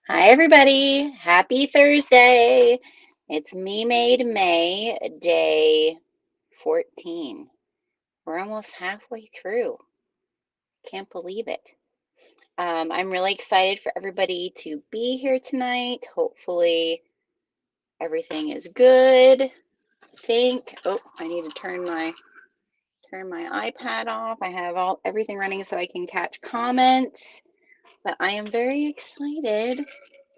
Hi, everybody. Happy Thursday. It's Me Made May, day 14. We're almost halfway through. Can't believe it. I'm really excited for everybody to be here tonight. Hopefully, everything is good. I need to turn my iPad off. I have everything running so I can catch comments. But I am very excited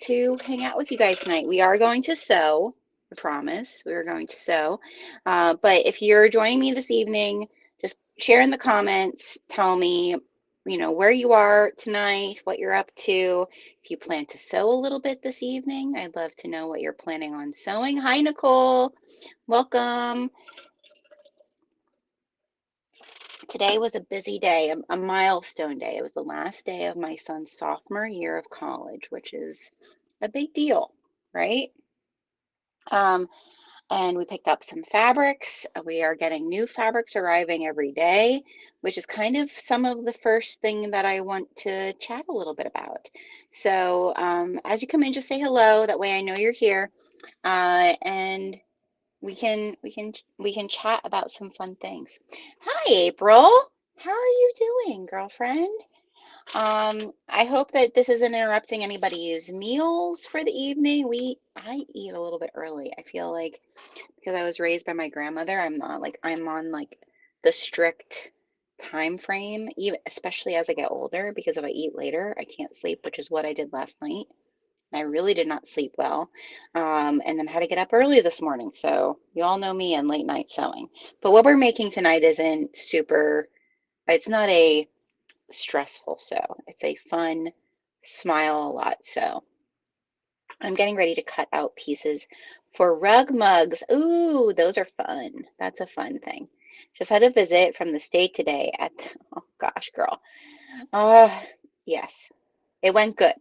to hang out with you guys tonight. We are going to sew, I promise. We are going to sew. But if you're joining me this evening, just share in the comments. Tell me, where you are tonight, what you're up to. If you plan to sew a little bit this evening, I'd love to know what you're planning on sewing. Hi, Nicole. Welcome. Today was a busy day, a milestone day. It was the last day of my son's sophomore year of college, which is a big deal, right? Um, and we picked up some fabrics. We are getting new fabrics arriving every day, which is kind of some of the first thing that I want to chat a little bit about. So as you come in, just say hello. That way I know you're here, and we can chat about some fun things. Hi, April. How are you doing, girlfriend? I hope that this isn't interrupting anybody's meals for the evening. I eat a little bit early. I feel like because I was raised by my grandmother, I'm on like the strict time frame, even especially as I get older, because if I eat later, I can't sleep, which is what I did last night. I really did not sleep well, and then had to get up early this morning. So you all know me and late night sewing. But what we're making tonight isn't super, it's not a stressful sew. It's a fun, smile a lot sew. I'm getting ready to cut out pieces for rug mugs. Ooh, those are fun. That's a fun thing. Just had a visit from the state today oh gosh, girl. Uh, yes, it went good,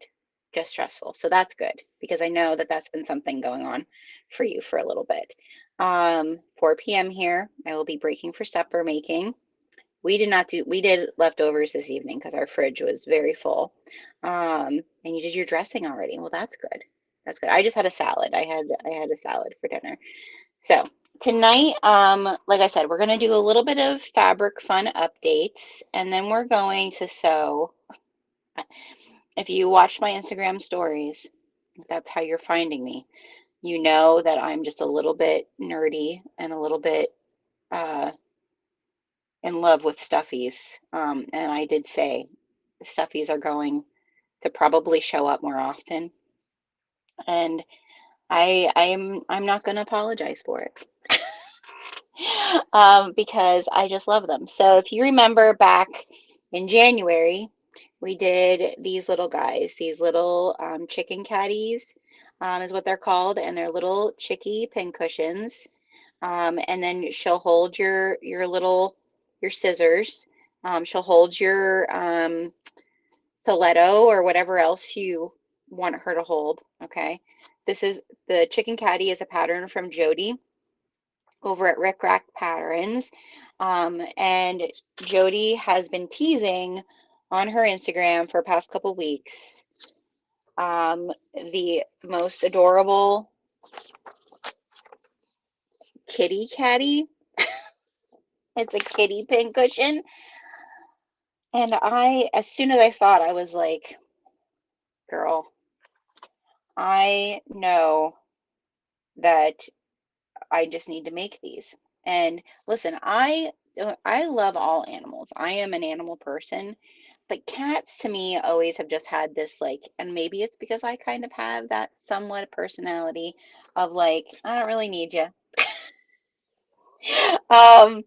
just stressful. So that's good because I know that that's been something going on for you for a little bit. 4 p.m. here. I will be breaking for supper making. We did leftovers this evening because our fridge was very full. And you did your dressing already. Well, that's good. That's good. I just had a salad. I had a salad for dinner. So tonight, like I said, we're gonna do a little bit of fabric fun updates, and then we're going to sew. If you watch my Instagram stories, if that's how you're finding me, you know that I'm just a little bit nerdy and a little bit uh, in love with stuffies. And I did say stuffies are going to probably show up more often, and I'm not going to apologize for it. Because I just love them. So if you remember back in January, we did these little guys, these little chicken caddies, is what they're called, and they're little chicky pin cushions. And then she'll hold your scissors. She'll hold your stiletto or whatever else you want her to hold. Okay. This is the chicken caddy is a pattern from Jody over at Ric Rac Patterns. And Jody has been teasing on her Instagram for the past couple weeks the most adorable kitty caddy. It's a kitty pincushion. And as soon as I saw it, I was like, girl, I know that I just need to make these. And listen, I love all animals. I am an animal person, but cats to me always have just had this like, and maybe it's because I kind of have that somewhat personality of like, I don't really need you. Um,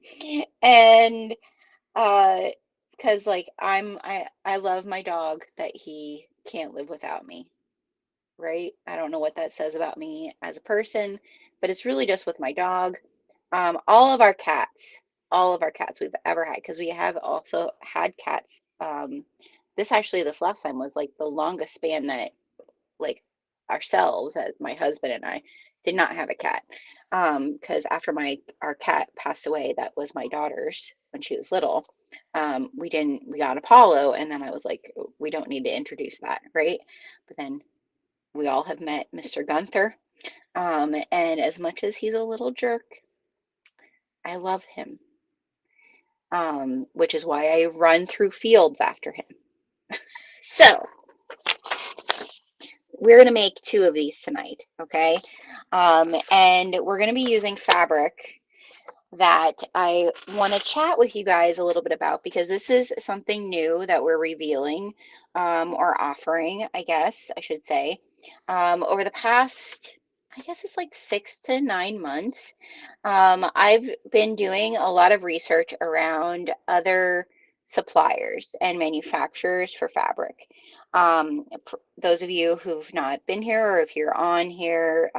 and uh, because like I love my dog that he can't live without me, right? I don't know what that says about me as a person, but it's really just with my dog. All of our cats, all of our cats we've ever had, because we have also had cats. This last time was like the longest span that like ourselves, as my husband and I, did not have a cat. Because after our cat passed away, that was my daughter's when she was little. We got Apollo, and then I was like, we don't need to introduce that, right? But then We all have met Mr. Gunther. And as much as he's a little jerk, I love him, which is why I run through fields after him. So we're going to make two of these tonight, okay? And we're going to be using fabric that I want to chat with you guys a little bit about because this is something new that we're revealing or offering, I guess I should say, over the past, I guess it's like 6 to 9 months. I've been doing a lot of research around other suppliers and manufacturers for fabric. Those of you who've not been here, or if you're on here,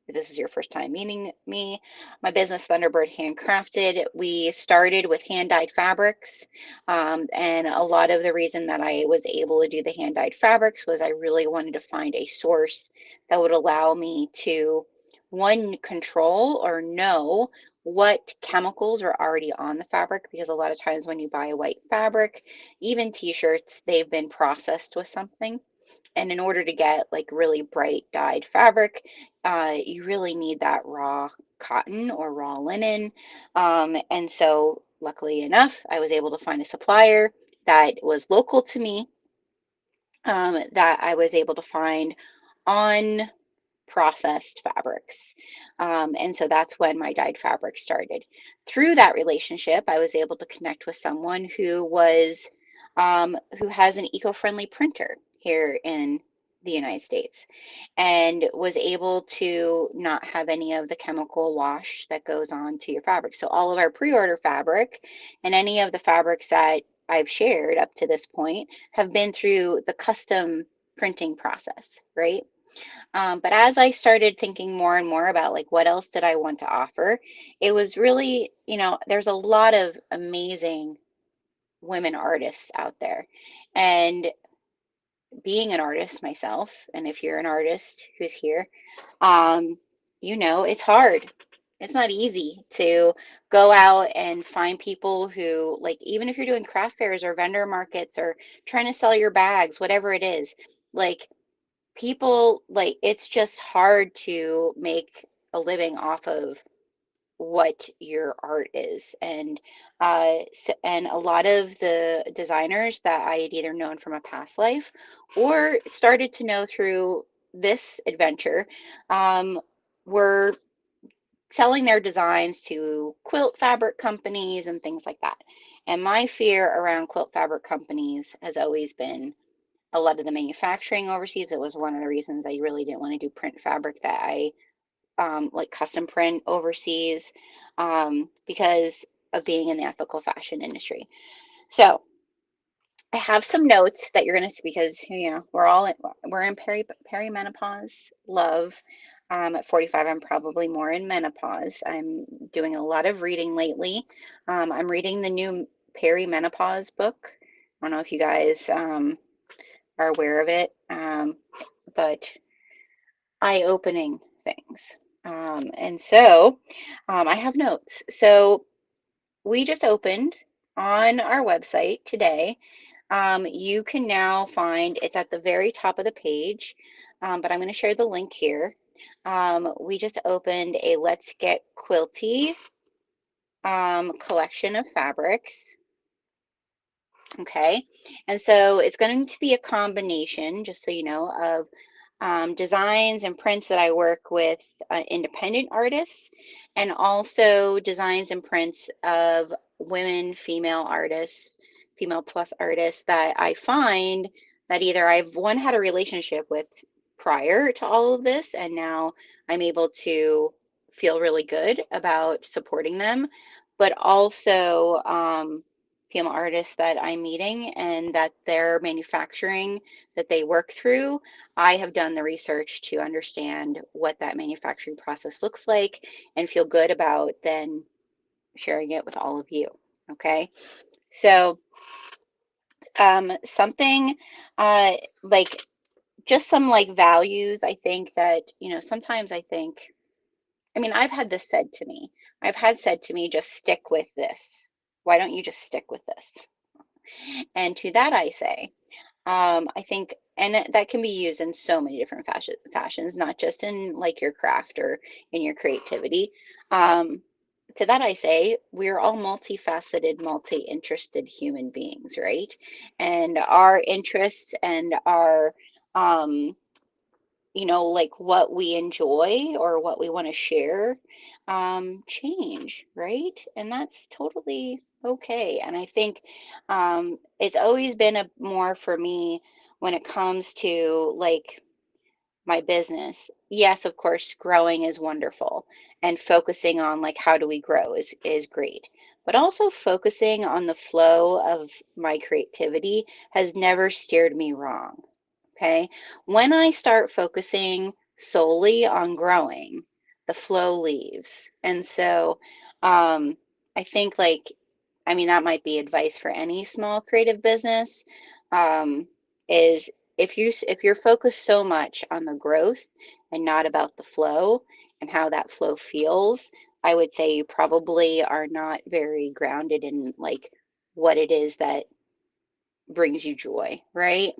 this is your first time meeting me. My business, Thunderbird Handcrafted, we started with hand-dyed fabrics. And a lot of the reason that I was able to do the hand-dyed fabrics was I really wanted to find a source that would allow me to, one, control or know what chemicals are already on the fabric, because a lot of times when you buy a white fabric, even t-shirts, they've been processed with something. And in order to get like really bright dyed fabric, you really need that raw cotton or raw linen. And so, luckily enough, I was able to find a supplier that was local to me, that I was able to find on processed fabrics. And so that's when my dyed fabric started. Through that relationship, I was able to connect with someone who has an eco-friendly printer here in the United States and was able to not have any of the chemical wash that goes on to your fabric. So all of our pre-order fabric and any of the fabrics that I've shared up to this point have been through the custom printing process, right? But as I started thinking more and more about like what else did I want to offer, it was really, there's a lot of amazing women artists out there. And being an artist myself, and if you're an artist who's here, um, it's hard. It's not easy to go out and find people who, like, even if you're doing craft fairs or vendor markets or trying to sell your bags, whatever it is, like, people, like, it's just hard to make a living off of what your art is. And a lot of the designers that I had either known from a past life or started to know through this adventure, were selling their designs to quilt fabric companies and things like that. And my fear around quilt fabric companies has always been a lot of the manufacturing overseas. It was one of the reasons I really didn't want to do print fabric that I like custom print overseas, because of being in the ethical fashion industry. So I have some notes that you're going to see because we're in perimenopause, love. At 45, I'm probably more in menopause. I'm doing a lot of reading lately. I'm reading the new perimenopause book. I don't know if you guys are aware of it, but eye-opening things. And so I have notes. So we just opened on our website today. You can now find it's at the very top of the page, but I'm going to share the link here. We just opened a Let's Get Quilty collection of fabrics. Okay, and so it's going to be a combination, just so you know, of designs and prints that I work with independent artists, and also designs and prints of women, female artists, female plus artists that I find that either I've one had a relationship with prior to all of this, and now I'm able to feel really good about supporting them, but also female artists that I'm meeting and that their manufacturing that they work through, I have done the research to understand what that manufacturing process looks like and feel good about then sharing it with all of you. Okay. So, something like just some like values, I think that, sometimes I think, I mean, I've had this said to me. I've had said to me, just stick with this. Why don't you just stick with this? And to that I say, I think, and that can be used in so many different fashions, not just in like your craft or in your creativity. Um, to that I say, we're all multifaceted, multi-interested human beings, right? And our interests and our, um, like what we enjoy or what we want to share, change, right? And that's totally okay. And I think it's always been a more for me when it comes to like my business. Yes, of course, growing is wonderful, and focusing on like how do we grow is great. But also focusing on the flow of my creativity has never steered me wrong. Okay. When I start focusing solely on growing, the flow leaves. And so I think like, I mean, that might be advice for any small creative business, um, is if you're focused so much on the growth and not about the flow and how that flow feels, I would say you probably are not very grounded in like what it is that brings you joy, right?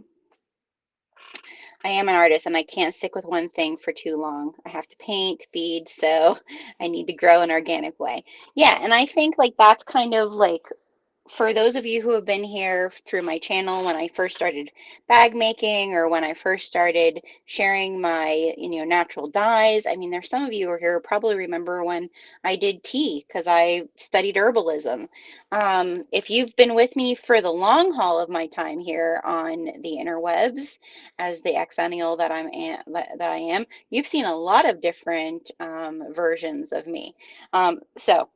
I am an artist and I can't stick with one thing for too long. I have to paint, feed, so I need to grow an organic way. Yeah, and I think like that's kind of like for those of you who have been here through my channel when I first started bag making or when I first started sharing my, natural dyes. I mean, there's some of you who are here who probably remember when I did tea because I studied herbalism. If you've been with me for the long haul of my time here on the interwebs as the exennial that I am, you've seen a lot of different versions of me. So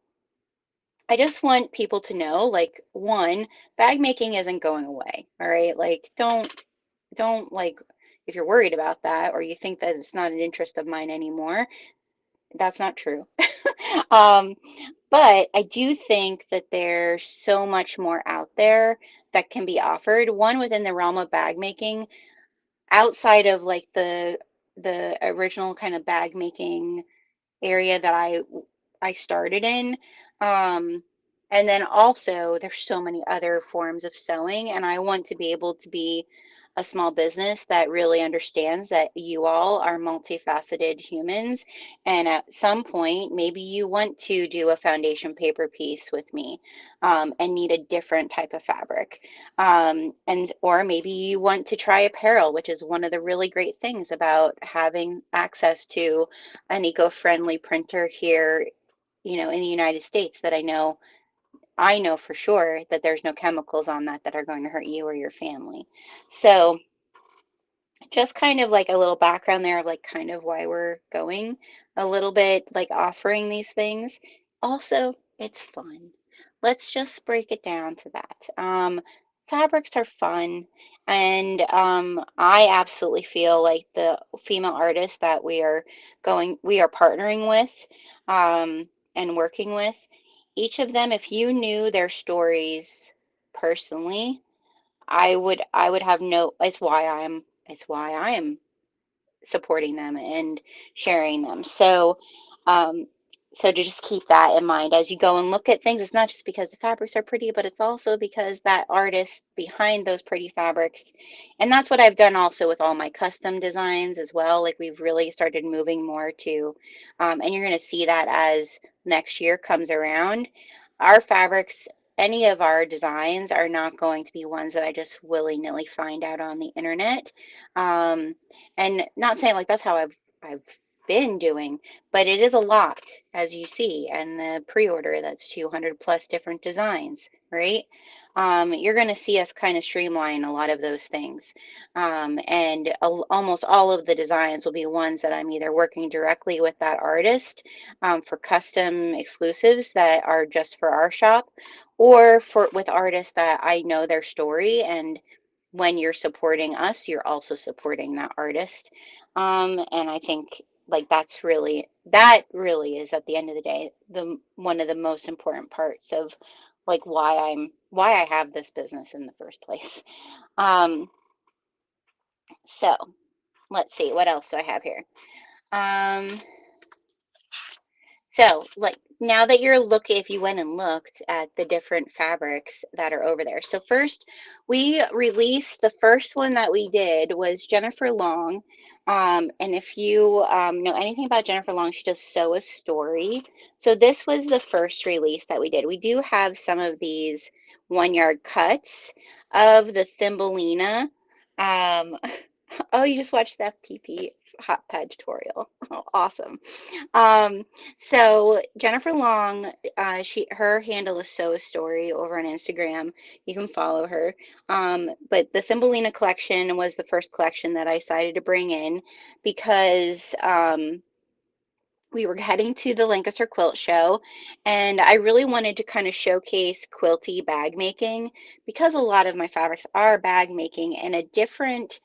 I just want people to know, like, one, bag making isn't going away, all right? Like, don't like, if you're worried about that or you think that it's not an interest of mine anymore, that's not true. Um, but I do think that there's so much more out there that can be offered. One, within the realm of bag making, outside of like the original kind of bag making area that I started in. Um, and then also there's so many other forms of sewing, and I want to be able to be a small business that really understands that you all are multifaceted humans, and at some point maybe you want to do a foundation paper piece with me, and need a different type of fabric, and or maybe you want to try apparel, which is one of the really great things about having access to an eco-friendly printer here, in the United States, that I know for sure that there's no chemicals on that are going to hurt you or your family. So just kind of like a little background there of like kind of why we're going a little bit like offering these things. Also, it's fun. Let's just break it down to that. Fabrics are fun, and I absolutely feel like the female artists that we are partnering with, and working with, each of them, if you knew their stories personally, I would have no, it's why I am supporting them and sharing them. Um, so to just keep that in mind as you go and look at things, it's not just because the fabrics are pretty, but it's also because that artist behind those pretty fabrics. And that's what I've done also with all my custom designs as well. Like we've really started moving more to, and you're going to see that as next year comes around. Our fabrics, any of our designs are not going to be ones that I just willy-nilly find out on the internet. Um, and not saying like that's how I've been doing, but it is a lot, as you see, and the pre-order, that's 200 plus different designs, right? You're going to see us kind of streamline a lot of those things. And almost all of the designs will be ones that I'm either working directly with that artist, for custom exclusives that are just for our shop, or for with artists that I know their story, and when you're supporting us, you're also supporting that artist. And I think like that really is at the end of the day the one of the most important parts of like why I have this business in the first place. Um, so let's see what else do I have here. Um, So, like now that you're looking, if you went and looked at the different fabrics that are over there. So first, we released the first one that we did was Jennifer Long. And if you know anything about Jennifer Long, she does Sew a Story. So this was the first release that we did. We do have some of these 1 yard cuts of the Thumbelina. Um, oh, you just watched the FPP hot pad tutorial. Oh, awesome. Um, so Jennifer Long, her handle is Sew a Story over on Instagram. You can follow her. But the Thumbelina collection was the first collection that I decided to bring in because we were heading to the Lancaster Quilt Show, and I really wanted to kind of showcase quilty bag making because a lot of my fabrics are bag making in a different,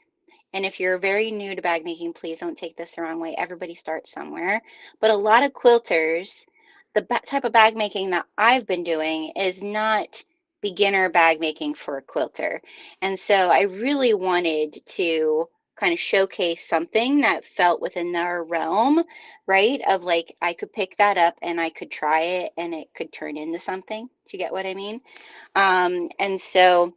and if you're very new to bag making, please don't take this the wrong way. Everybody starts somewhere. But a lot of quilters, the type of bag making that I've been doing is not beginner bag making for a quilter. And so I really wanted to kind of showcase something that felt within their realm, right? Of like I could pick that up and I could try it and it could turn into something. Do you get what I mean? And so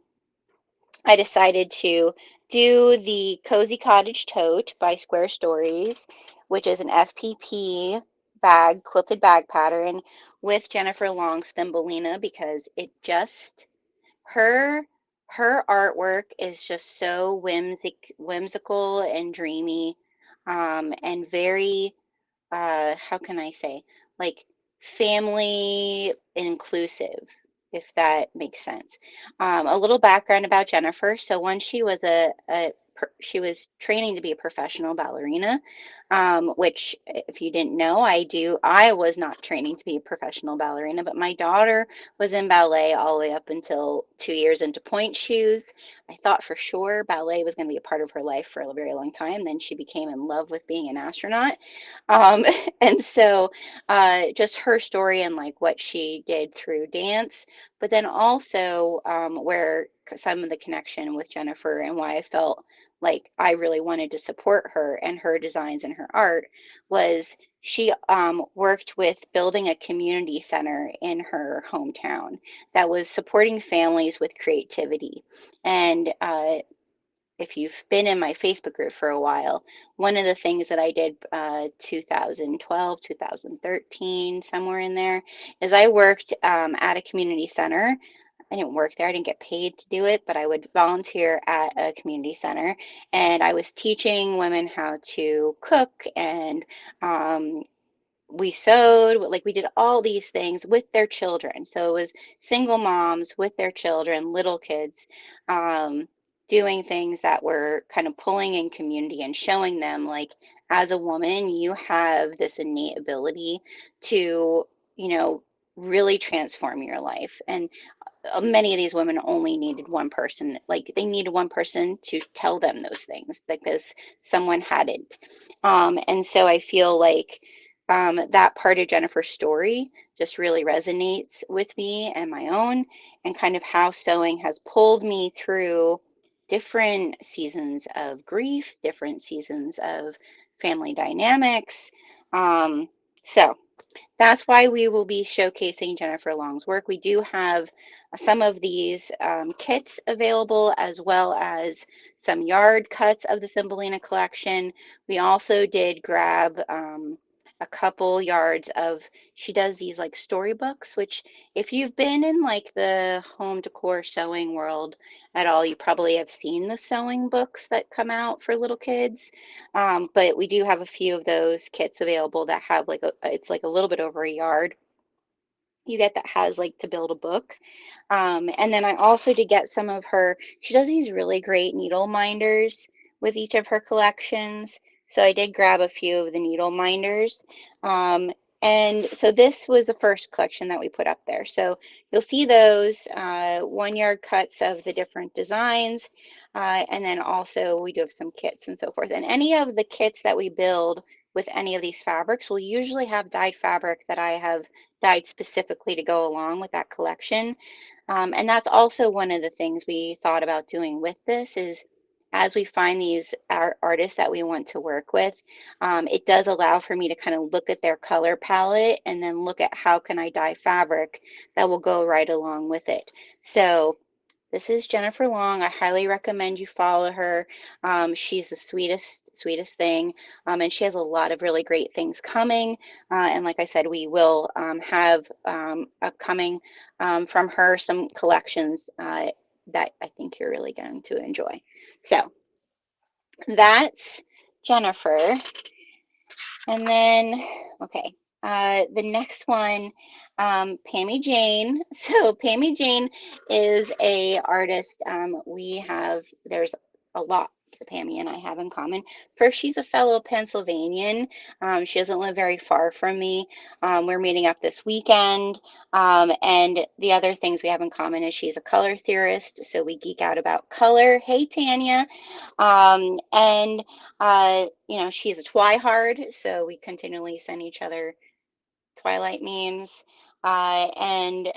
I decided to do the Cozy Cottage Tote by Square Stories, which is an FPP bag, quilted bag pattern with Jennifer Long's Thumbelina because it just, her her artwork is just so whimsical and dreamy, and very how can I say, like family inclusive, if that makes sense. A little background about Jennifer. So when she was she was training to be a professional ballerina, which if you didn't know, I was not training to be a professional ballerina, but my daughter was in ballet all the way up until 2 years into point shoes. I thought for sure ballet was going to be a part of her life for a very long time. Then she became in love with being an astronaut. Um, and so just her story and like what she did through dance, but then also where some of the connection with Jennifer and why I felt like I really wanted to support her and her designs and her art was she worked with building a community center in her hometown that was supporting families with creativity. And if you've been in my Facebook group for a while, one of the things that I did 2012, 2013, somewhere in there, is I worked at a community center. I didn't work there, I didn't get paid to do it, but I would volunteer at a community center and I was teaching women how to cook and um, we sewed, like we did all these things with their children. So it was single moms with their children, little kids, um, doing things that were kind of pulling in community and showing them like as a woman, you have this innate ability to, you know, really transform your life. And many of these women only needed one person, like they needed one person to tell them those things because someone hadn't. And so I feel like that part of Jennifer's story just really resonates with me and my own, and kind of how sewing has pulled me through different seasons of grief, different seasons of family dynamics. So that's why we will be showcasing Jennifer Long's work. We do have some of these kits available as well as some yard cuts of the Thumbelina collection. We also did grab a couple yards of, she does these like storybooks, which if you've been in like the home decor sewing world at all, you probably have seen the sewing books that come out for little kids. But we do have a few of those kits available that have like it's like a little bit over a yard you get that has like to build a book. And then I also did get some of her, she does these really great needle minders with each of her collections. So I did grab a few of the needle minders. Um, and so this was the first collection that we put up there. So you'll see those 1 yard cuts of the different designs. And then also we do have some kits and so forth. And any of the kits that we build with any of these fabrics will usually have dyed fabric that I have dyed specifically to go along with that collection. And that's also one of the things we thought about doing with this is as we find these artists that we want to work with, it does allow for me to kind of look at their color palette and then look at how can I dye fabric that will go right along with it. So this is Jennifer Long. I highly recommend you follow her. She's the sweetest thing, and she has a lot of really great things coming. And like I said, we will have upcoming from her some collections that I think you're really going to enjoy. So that's Jennifer. And then, okay, the next one, Pammy Jane. So Pammy Jane is a artist. There's a lot that Pammy and I have in common. First, she's a fellow Pennsylvanian. She doesn't live very far from me. We're meeting up this weekend. And the other things we have in common is she's a color theorist, so we geek out about color. Hey, Tanya. And she's a twihard, so we continually send each other Twilight memes. And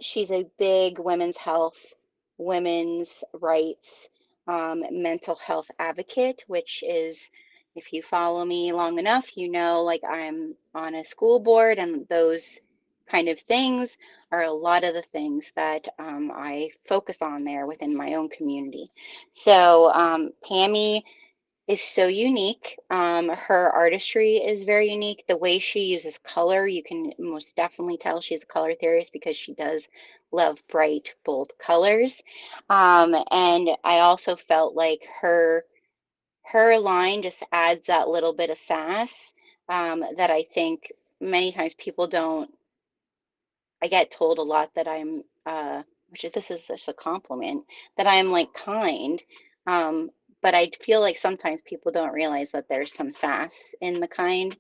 she's a big women's health, women's rights, mental health advocate, which is, if you follow me long enough, you know, like I'm on a school board, and those kind of things are a lot of the things that I focus on there within my own community. So Pammy is so unique. Her artistry is very unique. The way she uses color, you can most definitely tell she's a color theorist because she does love bright, bold colors. And I also felt like her line just adds that little bit of sass that I think many times people don't. I get told a lot that which this is just a compliment, that I'm like kind. Um, but I feel like sometimes people don't realize that there's some sass in the kind.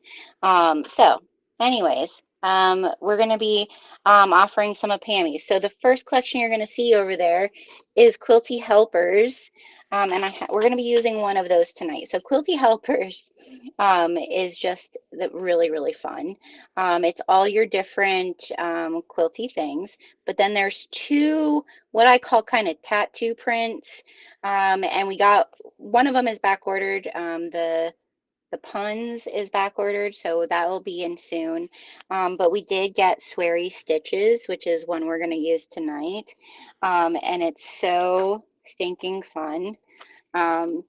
Anyways, we're going to be offering some of Pammy's. So the first collection you're going to see over there is Quilty Helpers. And we're going to be using one of those tonight. So Quilty Helpers is just really, really fun. It's all your different quilty things, but then there's two what I call kind of tattoo prints, and we got one of them is back ordered. The puns is back ordered, so that will be in soon. But we did get Sweary Stitches, which is one we're going to use tonight, and it's so stinking fun. Um,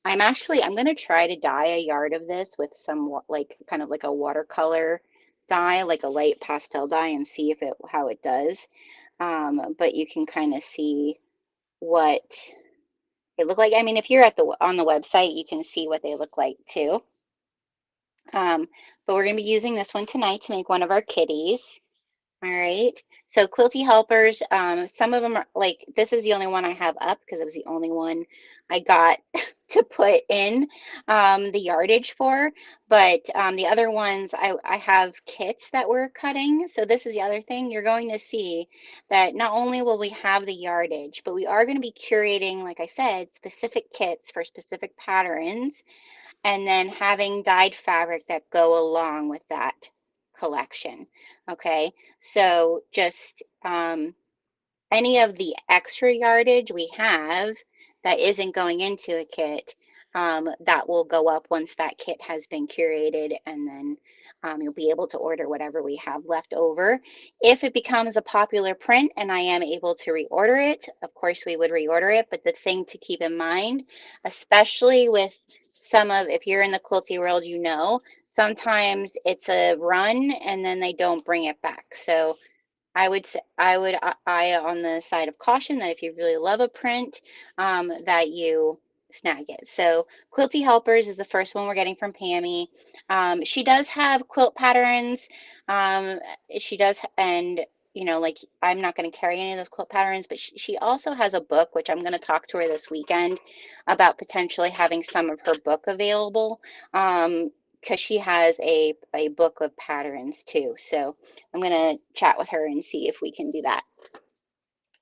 I'm gonna try to dye a yard of this with some like kind of like a watercolor dye, like a light pastel dye, and see if it how it does. But you can kind of see what they look like. I mean, if you're at the on the website, you can see what they look like too. But we're gonna be using this one tonight to make one of our kitties. All right. So Quilty Helpers, some of them are like, this is the only one I have up because it was the only one I got to put in the yardage for. But the other ones, I have kits that we're cutting. So this is the other thing. You're going to see that not only will we have the yardage, but we are going to be curating, like I said, specific kits for specific patterns, and then having dyed fabric that go along with that collection. Okay, so just any of the extra yardage we have that isn't going into a kit, that will go up once that kit has been curated, and then you'll be able to order whatever we have left over. If it becomes a popular print and I am able to reorder it, of course we would reorder it, but the thing to keep in mind, especially with if you're in the quilty world, you know, sometimes it's a run and then they don't bring it back. So I would on the side of caution that if you really love a print, that you snag it. So Quilty Helpers is the first one we're getting from Pammy. She does have quilt patterns. Um, she does, and like I'm not going to carry any of those quilt patterns, but she also has a book, which I'm going to talk to her this weekend about potentially having some of her book available. Because she has a book of patterns too. So I'm going to chat with her and see if we can do that.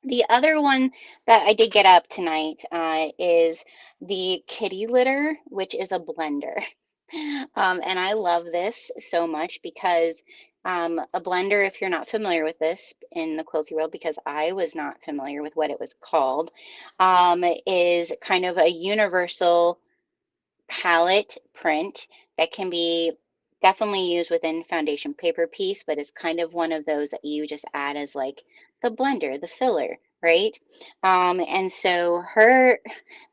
The other one that I did get up tonight is the kitty litter, which is a blender. And I love this so much because a blender, if you're not familiar with this in the quilty world, because I was not familiar with what it was called, is kind of a universal palette print that can be definitely used within foundation paper piece, but it's kind of one of those that you just add as like the blender, the filler, right? And so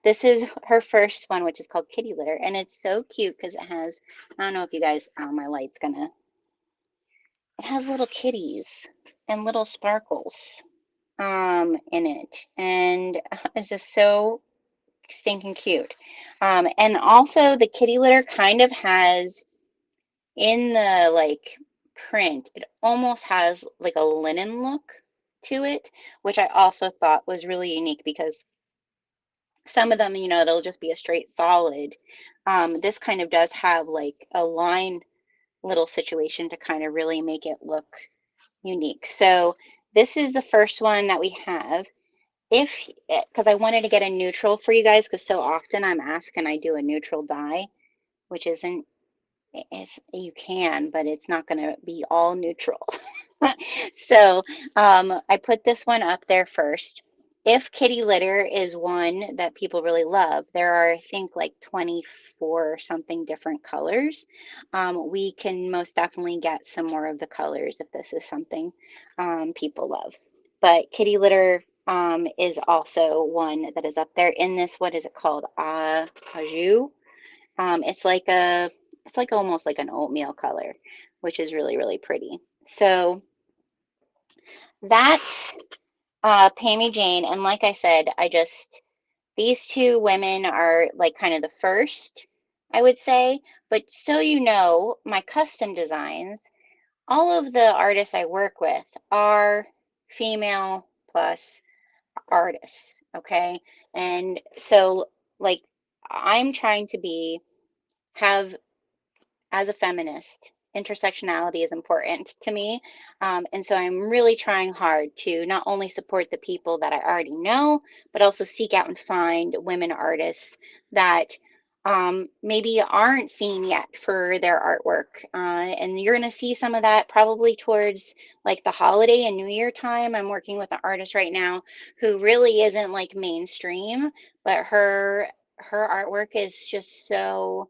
this is her first one, which is called Kitty Litter, and it's so cute because it has, I don't know if you guys, my light's gonna, it has little kitties and little sparkles in it, and it's just so stinking cute. And also the kitty litter kind of has in the like print, it almost has like a linen look to it, which I also thought was really unique because some of them, they'll just be a straight solid. This kind of does have like a line little situation to kind of really make it look unique. So this is the first one that we have. If, because I wanted to get a neutral for you guys, because so often I'm asked, can I do a neutral dye, which isn't, you can, but it's not going to be all neutral. So I put this one up there first. If kitty litter is one that people really love, there are, I think, like 24 or something different colors. We can most definitely get some more of the colors if this is something people love. But kitty litter is also one that is up there in this. What is it called? Ajou. It's like it's like almost like an oatmeal color, which is really, really pretty. So that's Pammy Jane. And like I said, these two women are like kind of the first, I would say. But so you know, my custom designs, all of the artists I work with are female plus artists, okay? And so, like, I'm trying to have as a feminist, intersectionality is important to me. And so I'm really trying hard to not only support the people that I already know, but also seek out and find women artists that maybe aren't seen yet for their artwork. And you're going to see some of that probably towards like the holiday and New Year time. I'm working with an artist right now who really isn't like mainstream, but her artwork is just so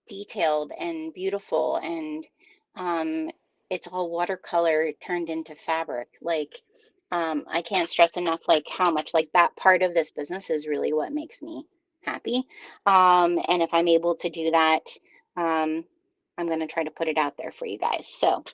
detailed and beautiful, and um, it's all watercolor turned into fabric. Like I can't stress enough like how much like that part of this business is really what makes me happy. And if I'm able to do that, um, I'm going to try to put it out there for you guys. So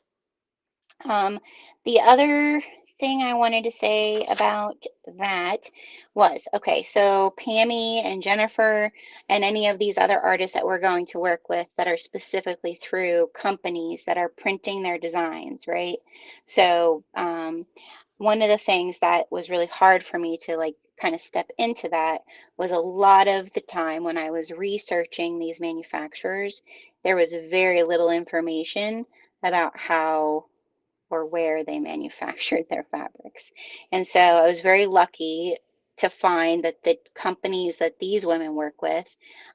um, the other thing I wanted to say about that was, okay, so Pammy and Jennifer and any of these other artists that we're going to work with that are specifically through companies that are printing their designs, right? So one of the things that was really hard for me to like kind of step into that was a lot of the time when I was researching these manufacturers, there was very little information about how or where they manufactured their fabrics. And so I was very lucky to find that the companies that these women work with,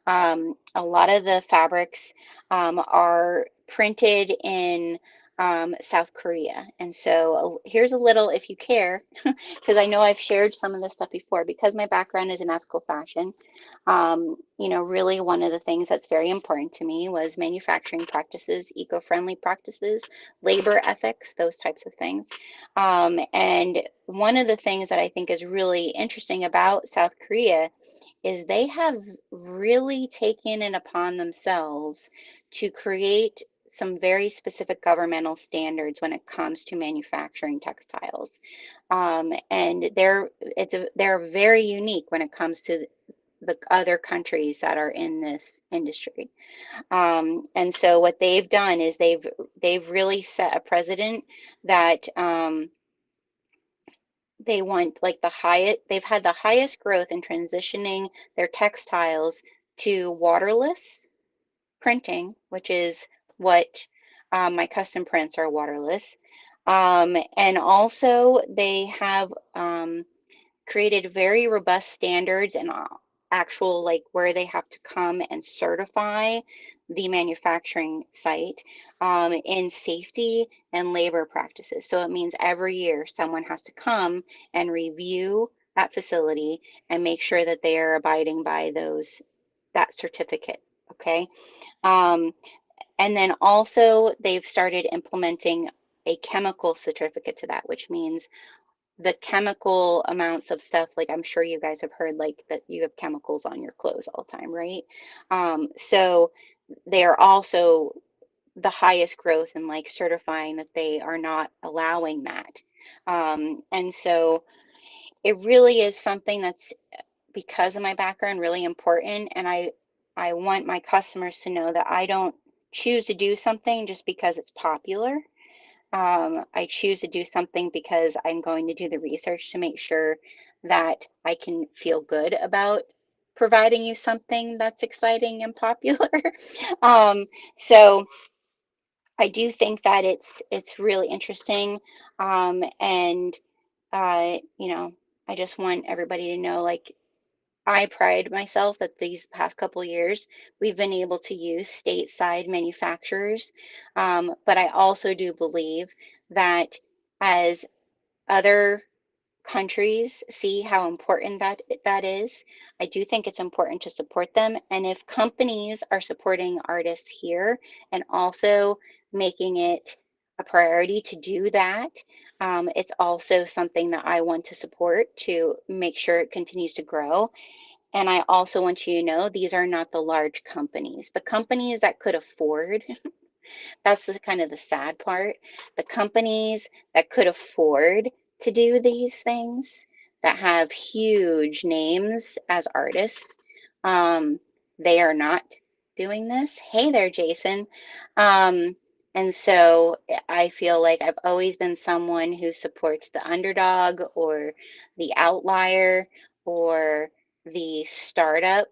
a lot of the fabrics are printed in South Korea. And so here's a little, if you care, because I know I've shared some of this stuff before, because my background is in ethical fashion. Really one of the things that's very important to me was manufacturing practices, eco-friendly practices, labor ethics, those types of things. And one of the things that I think is really interesting about South Korea is they have really taken it upon themselves to create some very specific governmental standards when it comes to manufacturing textiles. And they're very unique when it comes to the other countries that are in this industry. And so what they've done is they've really set a precedent that they want like they've had the highest growth in transitioning their textiles to waterless printing, which is what my custom prints are waterless. And also they have created very robust standards and actual like where they have to come and certify the manufacturing site in safety and labor practices. So it means every year someone has to come and review that facility and make sure that they are abiding by that certificate. Okay. Um, and then also they've started implementing a chemical certificate to that, which means the chemical amounts of stuff, like I'm sure you guys have heard, like that you have chemicals on your clothes all the time, right? So they are also the highest growth in like certifying that they are not allowing that. And so it really is something that's, because of my background, really important. And I want my customers to know that I don't choose to do something just because it's popular. I choose to do something because I'm going to do the research to make sure that I can feel good about providing you something that's exciting and popular. um, so I do think that it's really interesting, and you know, I just want everybody to know, like, I pride myself that these past couple years we've been able to use stateside manufacturers, but I also do believe that as other countries see how important that is, I do think it's important to support them. And if companies are supporting artists here and also making it a priority to do that, it's also something that I want to support to make sure it continues to grow. And I also want you to know these are not the large companies. The companies that could afford, that's the kind of the sad part. The companies that could afford to do these things, that have huge names as artists, um, they are not doing this. Hey there, Jason. Um, and so I feel like I've always been someone who supports the underdog or the outlier or the startup.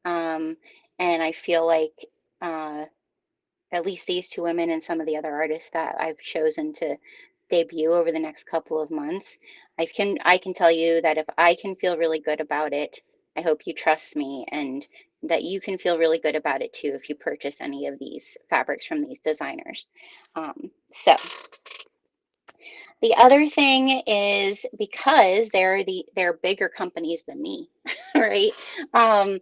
Um, and I feel like uh, at least these two women and some of the other artists that I've chosen to debut over the next couple of months, I can tell you that if I can feel really good about it, I hope you trust me and that you can feel really good about it too if you purchase any of these fabrics from these designers. So the other thing is because they're bigger companies than me, right? Um,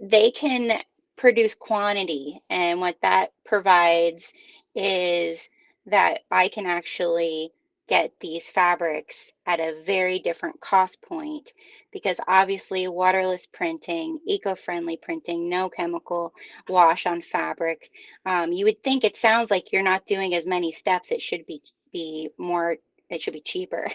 they can produce quantity, and what that provides is that I can actually get these fabrics at a very different cost point because obviously waterless printing, eco-friendly printing, no chemical wash on fabric. You would think it sounds like you're not doing as many steps. It should be more, it should be cheaper.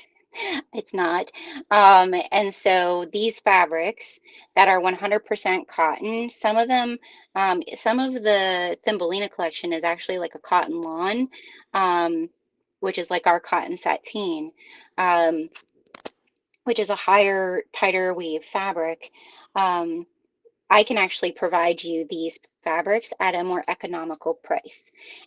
It's not. And so these fabrics that are 100% cotton, some of the Thumbelina collection is actually like a cotton lawn, um, which is like our cotton sateen, um, which is a higher, tighter weave fabric. Um, I can actually provide you these fabrics at a more economical price.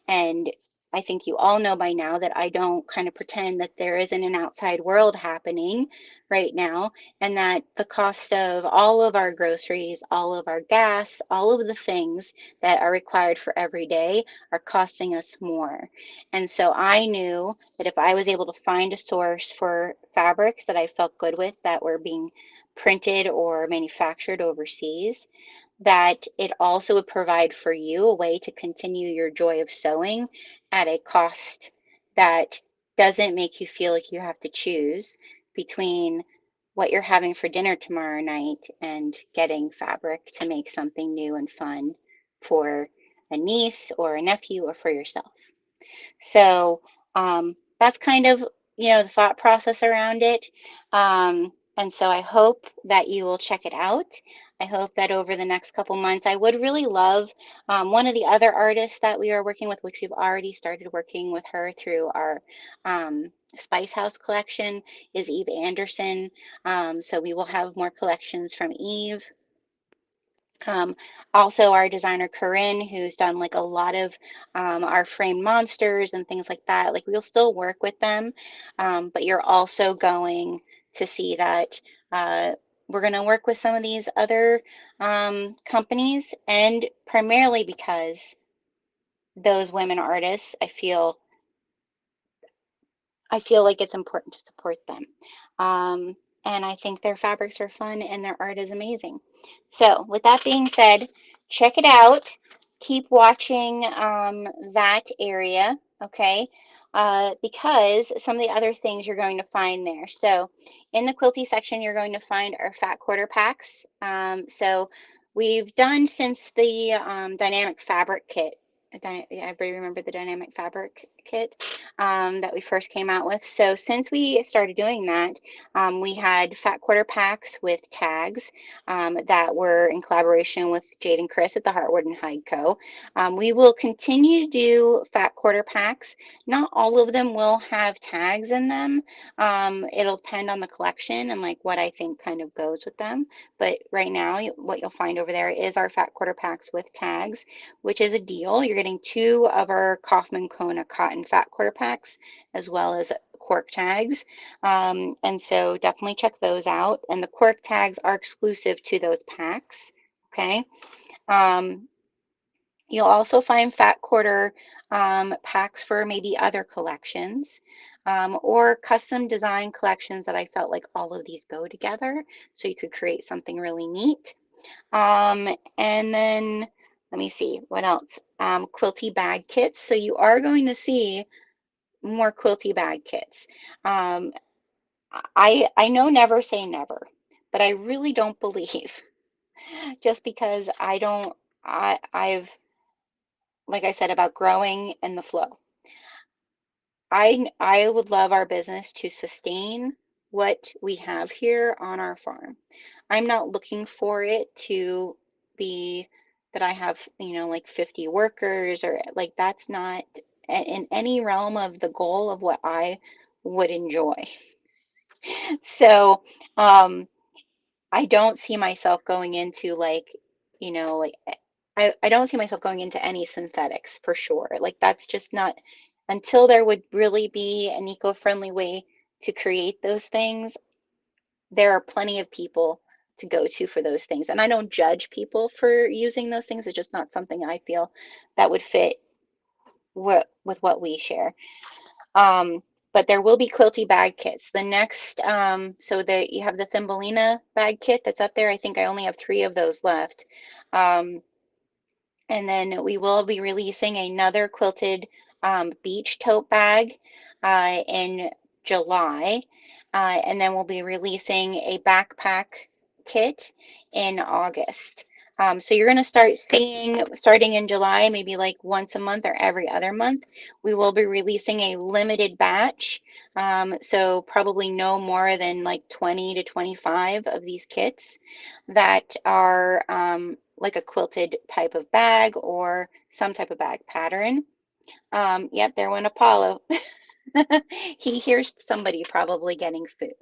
And I think you all know by now that I don't kind of pretend that there isn't an outside world happening right now, and that the cost of all of our groceries, all of our gas, all of the things that are required for every day are costing us more. And so I knew that if I was able to find a source for fabrics that I felt good with that were being printed or manufactured overseas, that it also would provide for you a way to continue your joy of sewing at a cost that doesn't make you feel like you have to choose between what you're having for dinner tomorrow night and getting fabric to make something new and fun for a niece or a nephew or for yourself. So that's kind of, the thought process around it. And so I hope that you will check it out. I hope that over the next couple months, I would really love one of the other artists that we are working with, which we've already started working with her through our Spice House collection, is Eve Anderson. So we will have more collections from Eve. Um, Also, our designer Corinne, who's done like a lot of our framed monsters and things like that. Like we'll still work with them, but you're also going to see that. we're going to work with some of these other companies, and primarily because those women artists, I feel like it's important to support them. Um, and I think their fabrics are fun and their art is amazing. So, with that being said, check it out. Keep watching that area, okay? Because some of the other things you're going to find there. So, in the quilty section, you're going to find our fat quarter packs. So, we've done since the dynamic fabric kit. Everybody remember the dynamic fabric kit? That we first came out with. So since we started doing that, we had fat quarter packs with tags that were in collaboration with Jade and Chris at the Heartwood and Hide Co. We will continue to do fat quarter packs. Not all of them will have tags in them. It'll depend on the collection and like what I think kind of goes with them. But right now, what you'll find over there is our fat quarter packs with tags, which is a deal. You're getting 2 of our Kaufman Kona cotton fat quarter packs as well as cork tags. And so definitely check those out. And the cork tags are exclusive to those packs. Okay. Um, you'll also find fat quarter packs for maybe other collections. Or custom design collections that I felt like all of these go together, so you could create something really neat. And then let me see what else. Quilty bag kits. So you are going to see more quilty bag kits. Um, I know never say never, but I really don't believe just because I don't I've like I said about growing and the flow. I would love our business to sustain what we have here on our farm. I'm not looking for it to be that I have, like 50 workers or like that's not in any realm of the goal of what I would enjoy. So, I don't see myself going into like, like I don't see myself going into any synthetics for sure. Like that's just not until there would really be an eco-friendly way to create those things. There are plenty of people to go to for those things. And I don't judge people for using those things. It's just not something I feel that would fit with what we share. Um, but there will be quilty bag kits. The next, so that you have the Thumbelina bag kit that's up there. I think I only have 3 of those left. Um, and then we will be releasing another quilted beach tote bag in July. And then we'll be releasing a backpack kit in August. So you're going to start seeing, starting in July, maybe like once a month or every other month, we will be releasing a limited batch. So probably no more than like 20 to 25 of these kits that are like a quilted type of bag or some type of bag pattern. Yep, there went Apollo. He hears somebody probably getting food,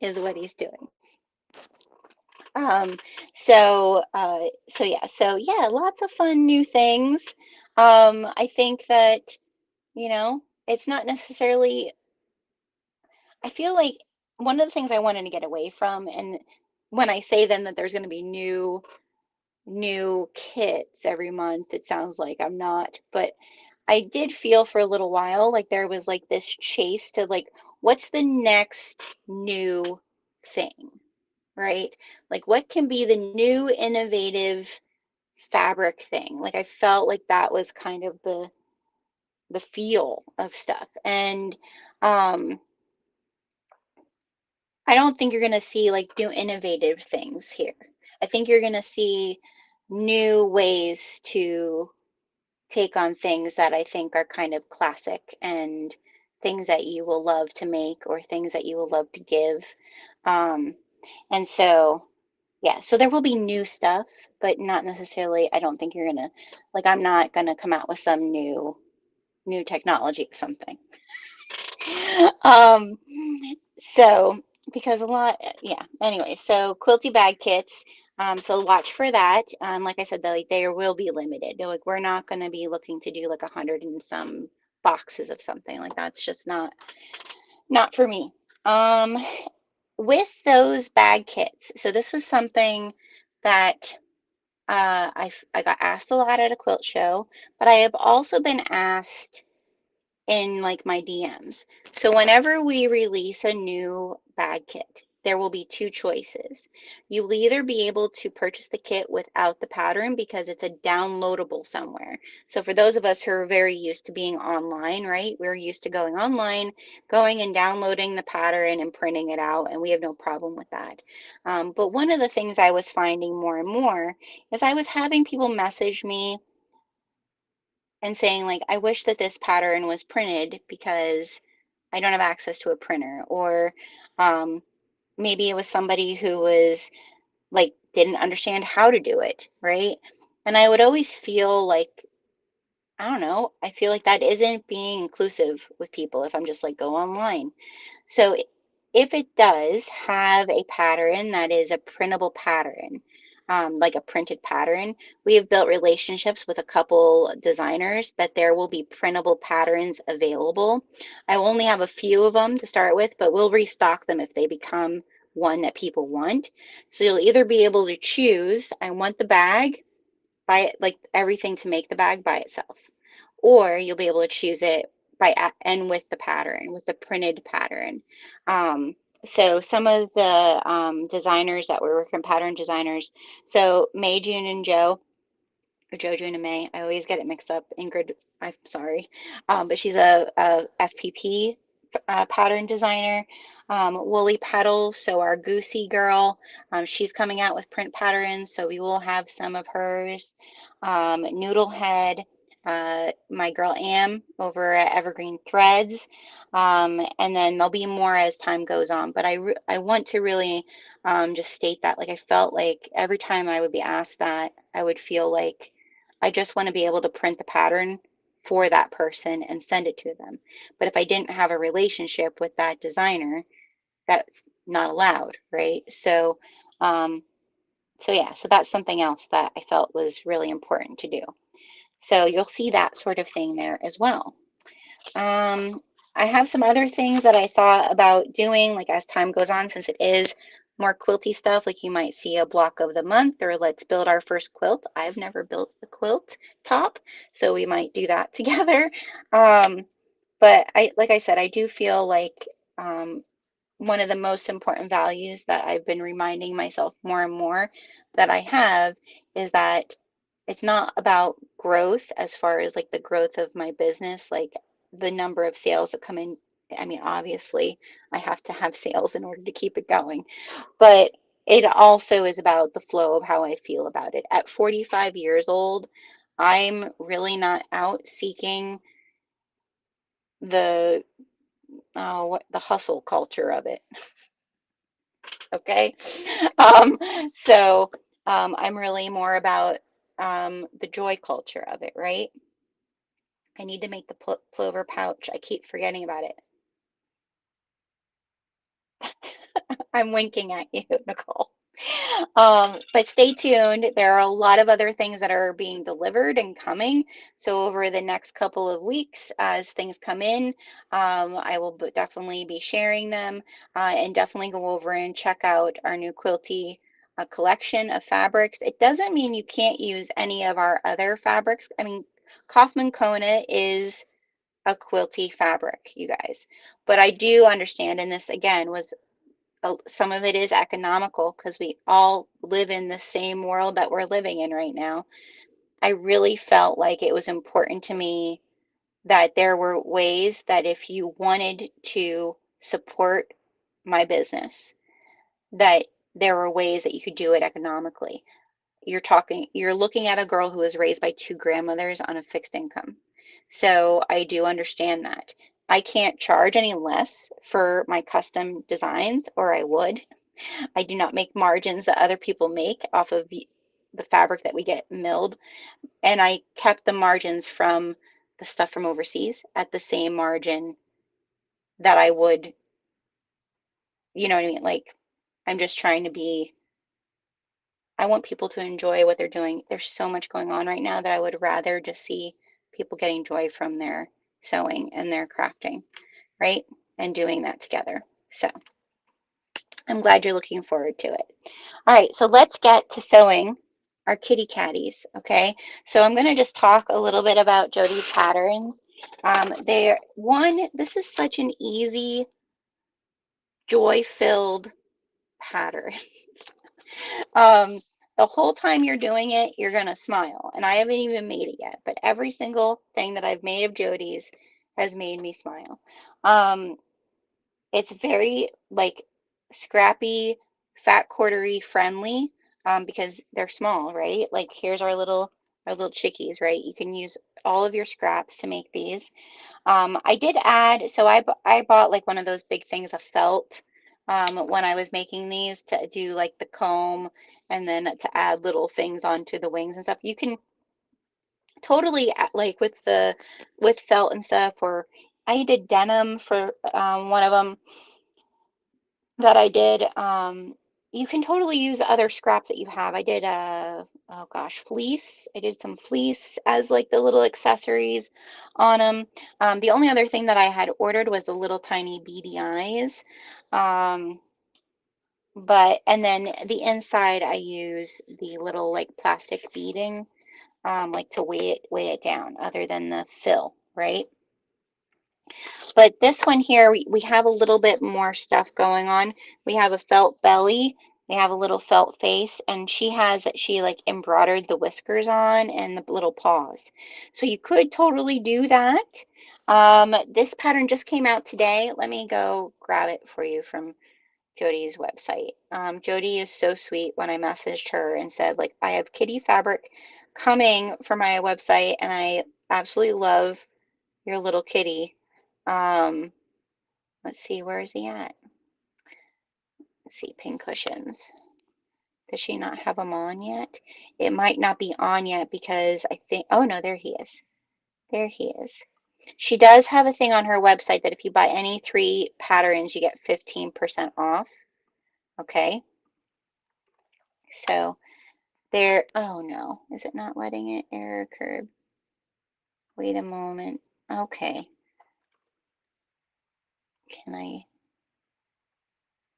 is what he's doing. Um, so yeah, lots of fun new things. I think that, it's not necessarily, I feel like one of the things I wanted to get away from, and when I say then that there's going to be new kits every month, it sounds like I'm not, but I did feel for a little while like there was like this chase to like, what's the next new thing, right? Like, what can be the new innovative fabric thing? Like, I felt like that was kind of the feel of stuff. And um, I don't think you're going to see like new innovative things here. I think you're going to see new ways to take on things that I think are kind of classic and things that you will love to make or things that you will love to give. Um, and so, yeah, so there will be new stuff, but not necessarily, I don't think you're gonna, like, I'm not gonna come out with some new technology or something. Um, so because a lot, yeah. Anyway, so quilty bag kits. So watch for that. Like I said, they will be limited. Like we're not going to be looking to do like 100 and some boxes of something. Like that's just not for me. Um, with those bag kits, so this was something that I got asked a lot at a quilt show, but I have also been asked in like my DMs. So whenever we release a new bag kit, there will be two choices. You will either be able to purchase the kit without the pattern because it's a downloadable somewhere. So for those of us who are very used to being online, right? We're used to going online, going and downloading the pattern and printing it out, and we have no problem with that. But one of the things I was finding more and more is I was having people message me and saying like, I wish that this pattern was printed because I don't have access to a printer. Or um, maybe it was somebody who was like, didn't understand how to do it, right? And I would always feel like, I don't know, I feel like that isn't being inclusive with people if I'm just like, go online. So if it does have a pattern that is a printable pattern, like a printed pattern, we have built relationships with a couple designers that there will be printable patterns available. I will only have a few of them to start with, but we'll restock them if they become one that people want. So you'll either be able to choose, I want the bag, buy it, like everything to make the bag by itself, or you'll be able to choose it by and with the pattern, with the printed pattern. Um, so some of the designers that were working, pattern designers, so May, June, and Joe, or Joe, June, and May. I always get it mixed up. Ingrid, I'm sorry, but she's a FPP pattern designer. Woolly Petals, so our Goosey girl, she's coming out with print patterns, so we will have some of hers. Noodlehead, my girl Am over at Evergreen Threads, and then there'll be more as time goes on. But I want to really just state that, like I felt like every time I would be asked that, I would feel like I just want to be able to print the pattern for that person and send it to them. But if I didn't have a relationship with that designer, that's not allowed, right? Um, so yeah, so that's something else that I felt was really important to do. So you'll see that sort of thing there as well. Um, I have some other things that I thought about doing, like as time goes on, since it is more quilty stuff, like you might see a block of the month or let's build our first quilt. I've never built a quilt top, so we might do that together. Um, but like I said, I do feel like um, one of the most important values that I've been reminding myself more and more that I have is that it's not about growth as far as like the growth of my business, like the number of sales that come in. I mean, obviously, I have to have sales in order to keep it going, but it also is about the flow of how I feel about it. At 45 years old, I'm really not out seeking the what the hustle culture of it. Okay. Um, so I'm really more about the joy culture of it, right? I need to make the plover pouch. I keep forgetting about it. I'm winking at you, Nicole. But stay tuned. There are a lot of other things that are being delivered and coming. So over the next couple of weeks, as things come in, I will definitely be sharing them and definitely go over and check out our new Quilty collection of fabrics. It doesn't mean you can't use any of our other fabrics. I mean, Kaufman Kona is a quilty fabric, you guys. But I do understand, and this again was some of it is economical because we all live in the same world that we're living in right now. I really felt like it was important to me that there were ways that if you wanted to support my business, that there were ways that you could do it economically. You're looking at a girl who was raised by two grandmothers on a fixed income. So I do understand that. I can't charge any less for my custom designs, or I would. I do not make margins that other people make off of the fabric that we get milled. And I kept the margins from the stuff from overseas at the same margin that I would, you know what I mean? Like, I'm just trying to be, I want people to enjoy what they're doing. There's so much going on right now that I would rather just see people getting joy from their sewing and their crafting, right? And doing that together. So, I'm glad you're looking forward to it. All right, so let's get to sewing our kitty caddies, okay? So I'm going to just talk a little bit about Jody's patterns. This is such an easy, joy-filled pattern. Um, the whole time you're doing it, you're going to smile. And I haven't even made it yet, but every single thing that I've made of Jody's has made me smile. Um, it's very like scrappy, fat quartery friendly, because they're small, right? Like here's our little chickies, right? You can use all of your scraps to make these. I did add, so I bought like one of those big things of felt when I was making these to do like the comb and then to add little things onto the wings and stuff. You can totally like with felt and stuff, or I did denim for one of them that I did. You can totally use other scraps that you have. I did oh gosh, fleece. I did some fleece as like the little accessories on them. The only other thing that I had ordered was the little tiny beady eyes. Um, but and then the inside I use the little like plastic beading, like to weigh it down, other than the fill, right? But this one here, we have a little bit more stuff going on. We have a felt belly. We have a little felt face, and she like embroidered the whiskers on and the little paws. So you could totally do that. This pattern just came out today. Let me go grab it for you from Jody's website. Jody is so sweet when I messaged her and said, like, I have kitty fabric coming for my website, and I absolutely love your little kitty. Um, let's see, where is he at? Let's see, pin cushions. Does she not have them on yet? It might not be on yet because I think, oh no, there he is. There he is. She does have a thing on her website that if you buy any 3 patterns, you get 15% off. Okay, so there, oh no, is it not letting it? Error curve. Wait a moment. Okay, can I?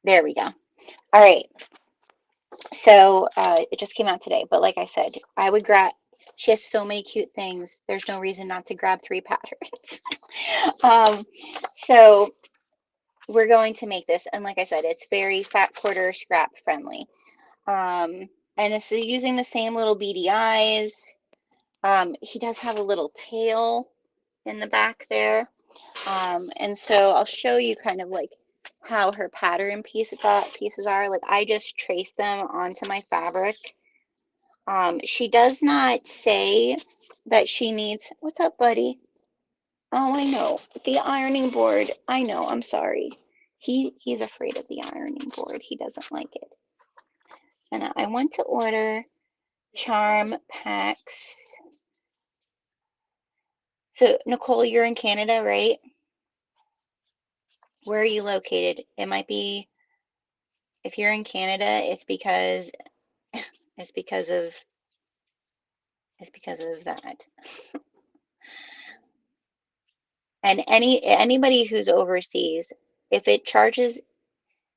There we go. All right. So it just came out today, but like I said, I would grab. She has so many cute things. There's no reason not to grab 3 patterns. um, so we're going to make this, and like I said, it's very fat quarter scrap friendly. And it's using the same little beady eyes. He does have a little tail in the back there. And so I'll show you kind of like how her pattern pieces are. Like I just traced them onto my fabric. She does not say that she needs, what's up, buddy? Oh, I know. The ironing board. I know, I'm sorry. He's afraid of the ironing board. He doesn't like it. And I want to order charm packs. So, Nicole, you're in Canada, right? Where are you located? It might be, if you're in Canada, it's because of it's because of that. And anybody who's overseas, if it charges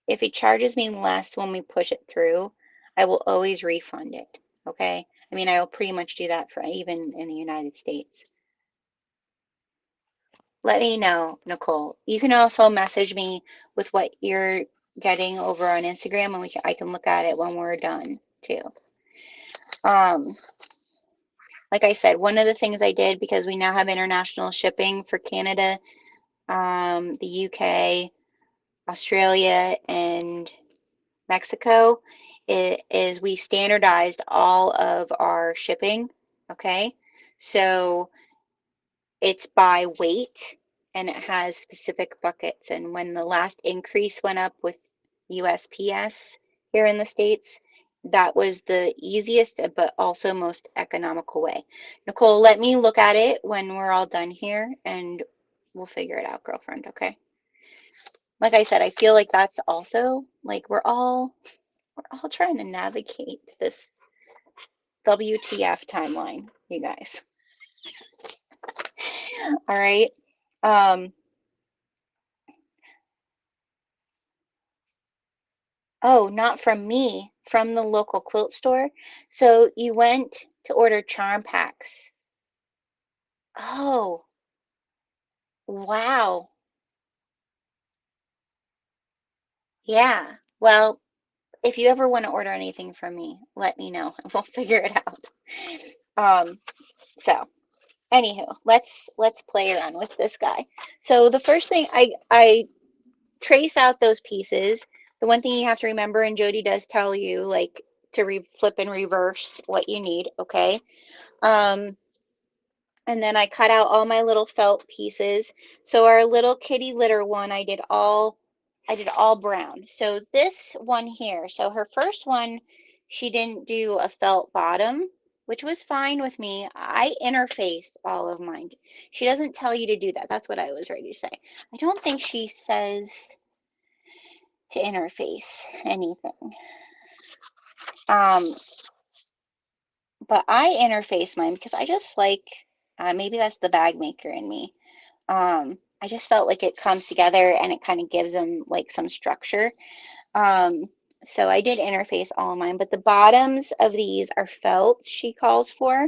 if it charges me less when we push it through, I will always refund it. Okay? I mean, I will pretty much do that for even in the United States. Let me know, Nicole. You can also message me with what you're getting over on Instagram, and I can look at it when we're done too. Um, like I said, one of the things I did, because we now have international shipping for Canada, the UK, Australia, and Mexico, is we standardized all of our shipping. Okay, so it's by weight and it has specific buckets. And when the last increase went up with USPS here in the States, that was the easiest but also most economical way. Nicole, let me look at it when we're all done here and we'll figure it out, girlfriend, okay? Like I said, I feel like that's also like we're all trying to navigate this WTF timeline, you guys. All right. Um, Oh, not from me, from the local quilt store. So you went to order charm packs. Oh, wow. Yeah. Well, if you ever want to order anything from me, let me know and we'll figure it out. Um, so anywho, let's play around with this guy. So the first thing I trace out those pieces. The one thing you have to remember, and Jody does tell you, like to flip and reverse what you need, okay? Um, and then I cut out all my little felt pieces. So our little kitty litter one, I did all brown. So this one here, so her first one, she didn't do a felt bottom, which was fine with me. I interface all of mine. She doesn't tell you to do that. That's what I was ready to say. I don't think she says to interface anything. Um, but I interface mine because I just like, maybe that's the bag maker in me. I just felt like it comes together and it kind of gives them like some structure. Um, so I did interface all of mine, but the bottoms of these are felt, she calls for.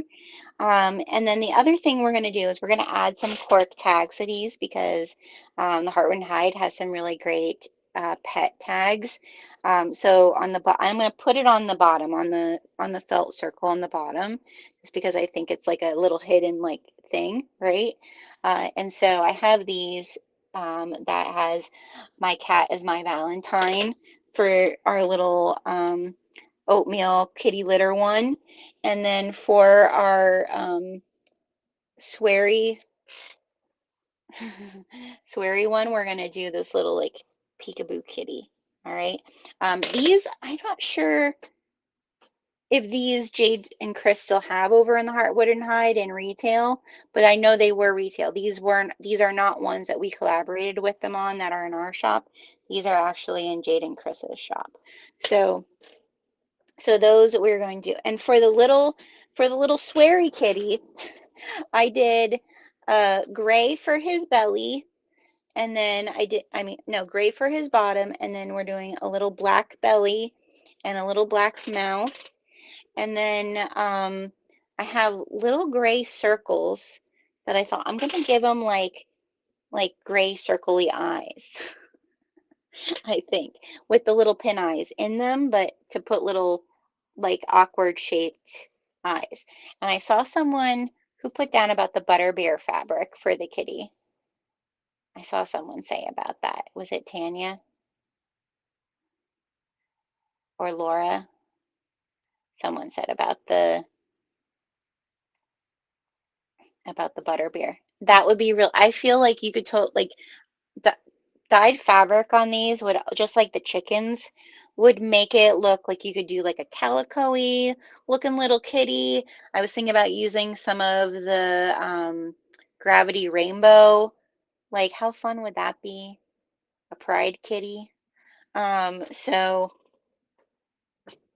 And then the other thing we're going to do is we're going to add some cork tags to these because the Heartwood Hide has some really great pet tags. So on the I'm going to put it on the bottom, on the felt circle on the bottom, just because I think it's like a little hidden like thing, right? And so I have these that has my cat as my Valentine for our little oatmeal kitty litter one. And then for our sweary sweary one, we're gonna do this little like peekaboo kitty. All right. These I'm not sure if these Jade and Chris still have over in the Heartwood and Hide in retail, but I know they were retail. These are not ones that we collaborated with them on that are in our shop. These are actually in Jade and Chris's shop. So those we're going to do. And for the little sweary kitty, I did gray for his belly, and then I mean, no, gray for his bottom, and then we're doing a little black belly and a little black mouth. And then I have little gray circles that I thought I'm gonna give him like gray circly eyes, I think, with the little pin eyes in them, but to put little like awkward shaped eyes. And I saw someone who put down about the butterbeer fabric for the kitty. I saw someone say about that. Was it Tanya or Laura? Someone said about the butterbeer. That would be real. I feel like you could like the dyed fabric on these would, just like the chickens, would make it look like you could do like a calico-y looking little kitty. I was thinking about using some of the Gravity Rainbow. Like, how fun would that be? A pride kitty. Um, so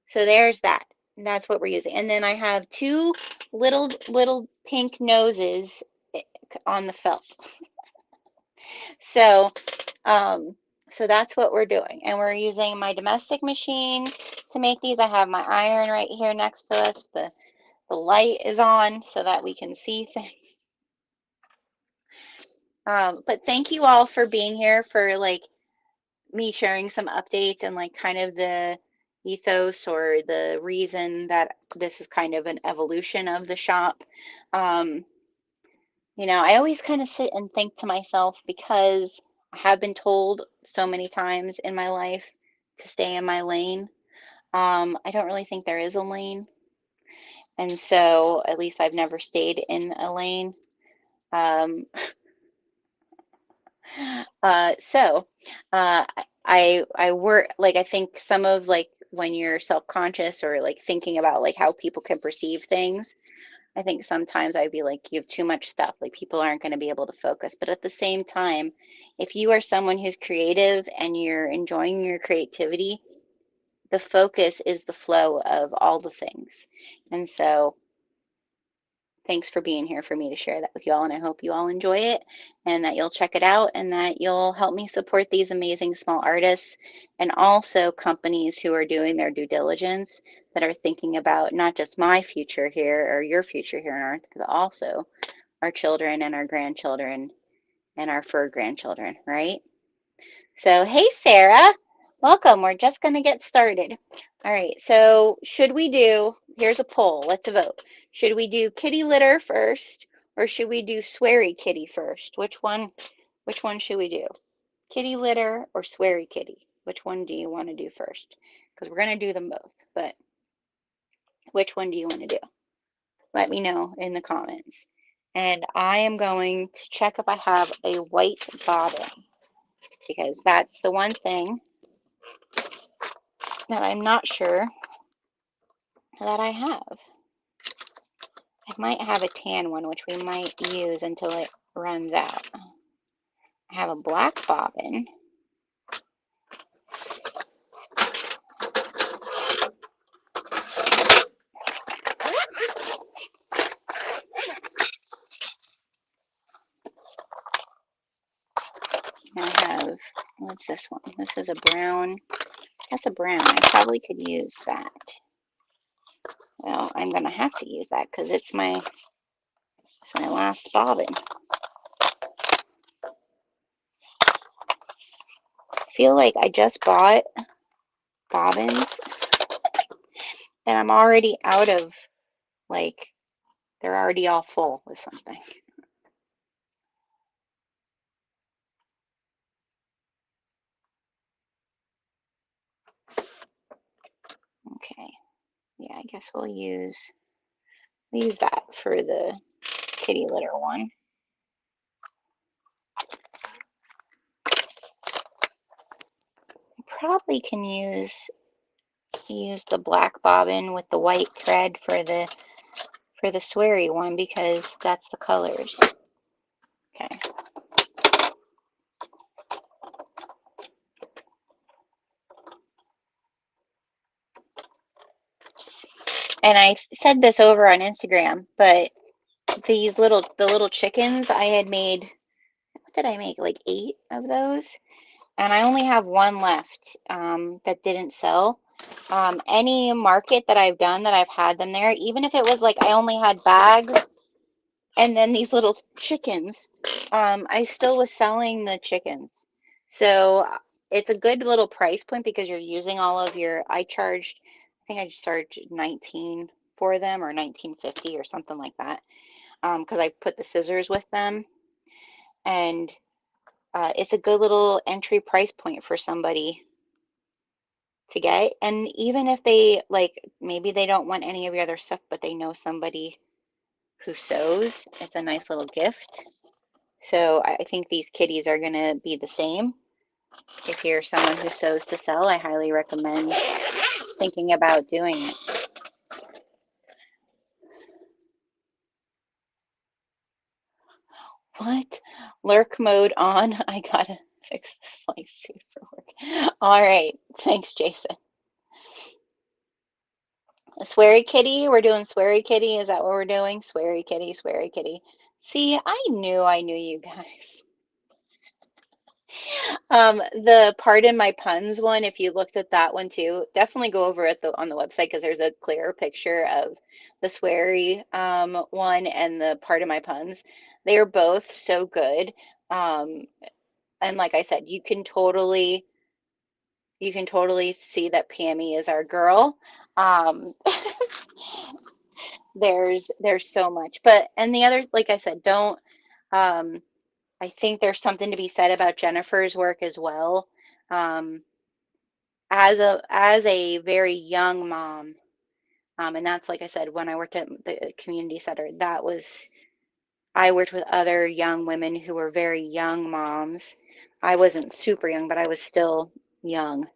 so there's that. That's what we're using. And then I have two little pink noses eh, on the felt. So um, so that's what we're doing. And we're using my domestic machine to make these. I have my iron right here next to us. The light is on so that we can see things. But thank you all for being here, for like me sharing some updates and like kind of the ethos or the reason that this is kind of an evolution of the shop. Um, I always kind of sit and think to myself, because I have been told so many times in my life to stay in my lane. I don't really think there is a lane. And so at least I've never stayed in a lane. Um, so I work like, I think some of like when you're self-conscious or like thinking about like how people can perceive things, I think sometimes I'd be like, you have too much stuff, like people aren't going to be able to focus. But at the same time, if you are someone who's creative and you're enjoying your creativity, the focus is the flow of all the things. And so thanks for being here for me to share that with you all. And I hope you all enjoy it and that you'll check it out and that you'll help me support these amazing small artists and also companies who are doing their due diligence that are thinking about not just my future here or your future here on Earth, but also our children and our grandchildren and our fur grandchildren, right? So, hey, Sarah, welcome. We're just going to get started. All right, so here's a poll. Let's vote. Should we do kitty litter first or should we do sweary kitty first? Which one should we do? Kitty litter or sweary kitty? Which one do you want to do first? Because we're going to do them both, but which one do you want to do? Let me know in the comments. And I am going to check if I have a white bobbin because that's the one thing that I'm not sure that I have. I might have a tan one, which we might use until it runs out. I have a black bobbin. I have, what's this one? This is a brown. That's a brown. I probably could use that. Well, I'm going to have to use that because it's my last bobbin. I feel like I just bought bobbins and I'm already out of, like, they're already all full with something. Okay. Yeah, I guess we'll use that for the kitty litter one. Probably can use the black bobbin with the white thread for the sweary one because that's the colors. Okay. And I said this over on Instagram, but the little chickens I had made, what did I make? Like 8 of those, and I only have one left that didn't sell. Any market that I've done that I've had them there, even if it was like I only had bags and then these little chickens, I still was selling the chickens. So it's a good little price point because you're using all of your, I think I charged 19 for them or 19.50 or something like that. Because I put the scissors with them and it's a good little entry price point for somebody to get. And even if they like, maybe they don't want any of your other stuff, but they know somebody who sews, it's a nice little gift. So I think these kitties are going to be the same. If you're someone who sews to sell, I highly recommend thinking about doing it. What? Lurk mode on? I gotta fix this flight suit for work. All right. Thanks, Jason. Sweary kitty? We're doing sweary kitty? Is that what we're doing? Sweary kitty, sweary kitty. See, I knew you guys. The Pardon My Puns one, if you looked at that one too, definitely go over it on the website because there's a clearer picture of the sweary one and the Pardon My Puns. They are both so good. Um, and like I said, you can totally see that Pammy is our girl. Um, there's so much. But and the other, like I said, don't I think there's something to be said about Jennifer's work as well. Um, as a very young mom, and that's like I said, when I worked at the community center, I worked with other young women who were very young moms. I wasn't super young, but I was still young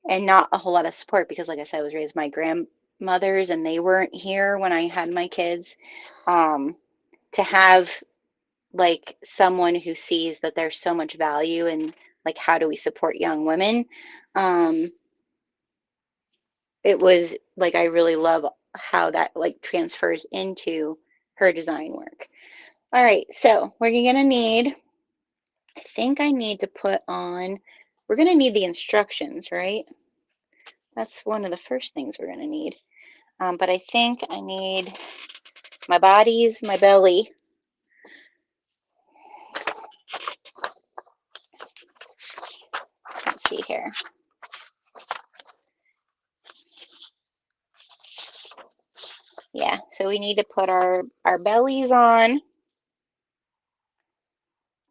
and not a whole lot of support because, like I said, I was raised by my grandmothers and they weren't here when I had my kids. Um, to have like someone who sees that there's so much value in like how do we support young women, um, it was like I really love how that like transfers into her design work. All right, so we're gonna need, I think I need to put on, we're gonna need the instructions, right? That's one of the first things we're gonna need. But I think I need my bodies, my belly. Let's see here. Yeah, so we need to put our bellies on,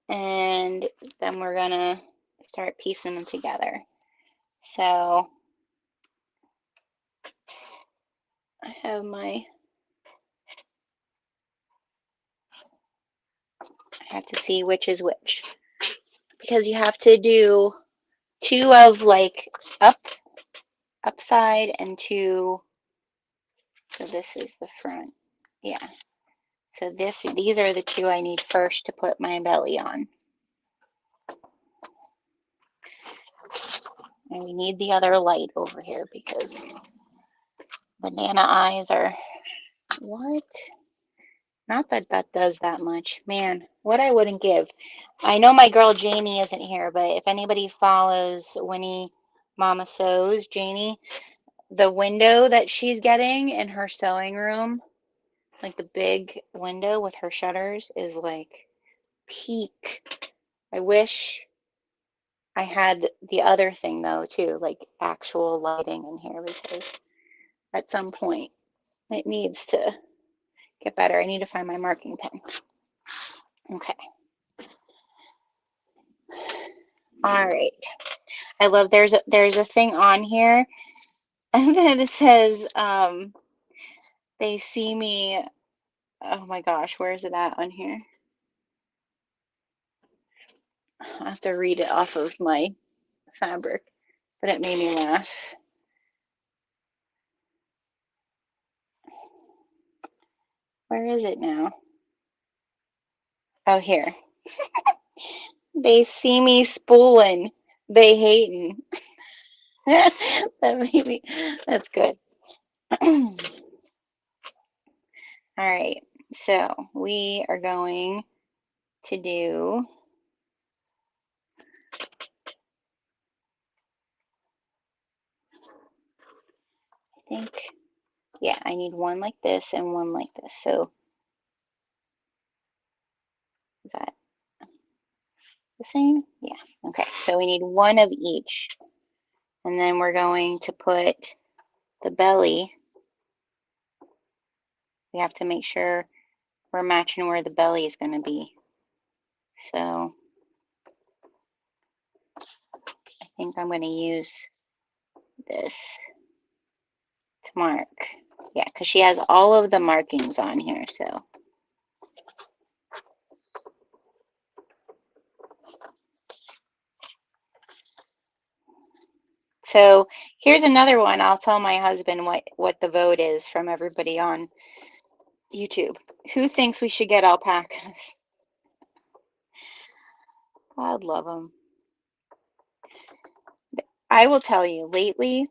and then we're gonna start piecing them together. So I have my, I have to see which is which, because you have to do two of like upside and two, so this is the front. Yeah. So these are the two I need first to put my belly on. And we need the other light over here because banana eyes are, what? Not that that does that much. Man, what I wouldn't give. I know my girl Janie isn't here, but if anybody follows Winnie Mama Sews, Janie, the window that she's getting in her sewing room, like the big window with her shutters, is like peak. I wish I had the other thing though too, like actual lighting in here, because at some point it needs to get better. I need to find my marking pen. Okay. All right. I love, there's a thing on here and then it says they see me. Oh my gosh, where is it at on here? I have to read it off of my fabric, but it made me laugh. Where is it now? Oh, here. They see me spooling. They hating. That made me, that's good. All right, so we are going to do, I think, yeah, I need one like this and one like this. So is that the same? Yeah. Okay, so we need one of each. And then we're going to put the belly. We have to make sure we're matching where the belly is going to be. So I think I'm going to use this to mark. Yeah, because she has all of the markings on here. So here's another one. I'll tell my husband what the vote is from everybody on YouTube. Who thinks we should get alpacas? I'd love them. I will tell you, lately,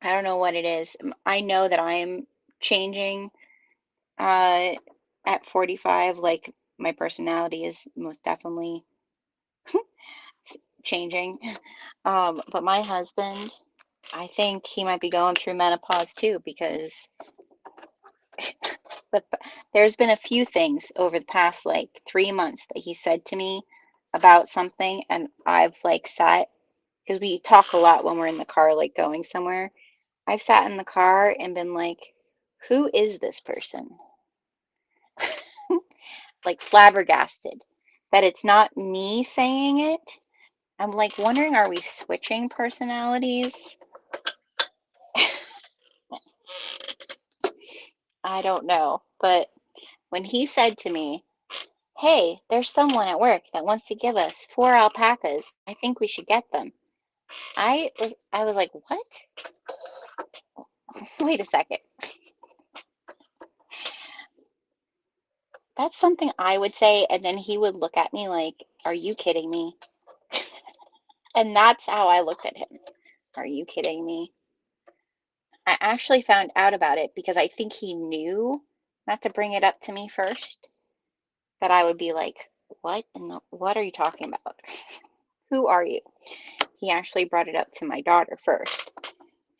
I don't know what it is. I know that I am changing uh, at 45. Like, my personality is most definitely changing. But my husband, I think he might be going through menopause too, because but there's been a few things over the past like 3 months that he said to me about something, and I've like sat, because we talk a lot when we're in the car, like going somewhere. I've sat in the car and been like, who is this person? Like flabbergasted that it's not me saying it. I'm like wondering, are we switching personalities? I don't know. But when he said to me, hey, there's someone at work that wants to give us 4 alpacas, I think we should get them. I was like, what? Wait a second. That's something I would say, and then he would look at me like, are you kidding me? And that's how I looked at him. Are you kidding me? I actually found out about it because I think he knew not to bring it up to me first, that I would be like, what are you talking about? Who are you? He actually brought it up to my daughter first,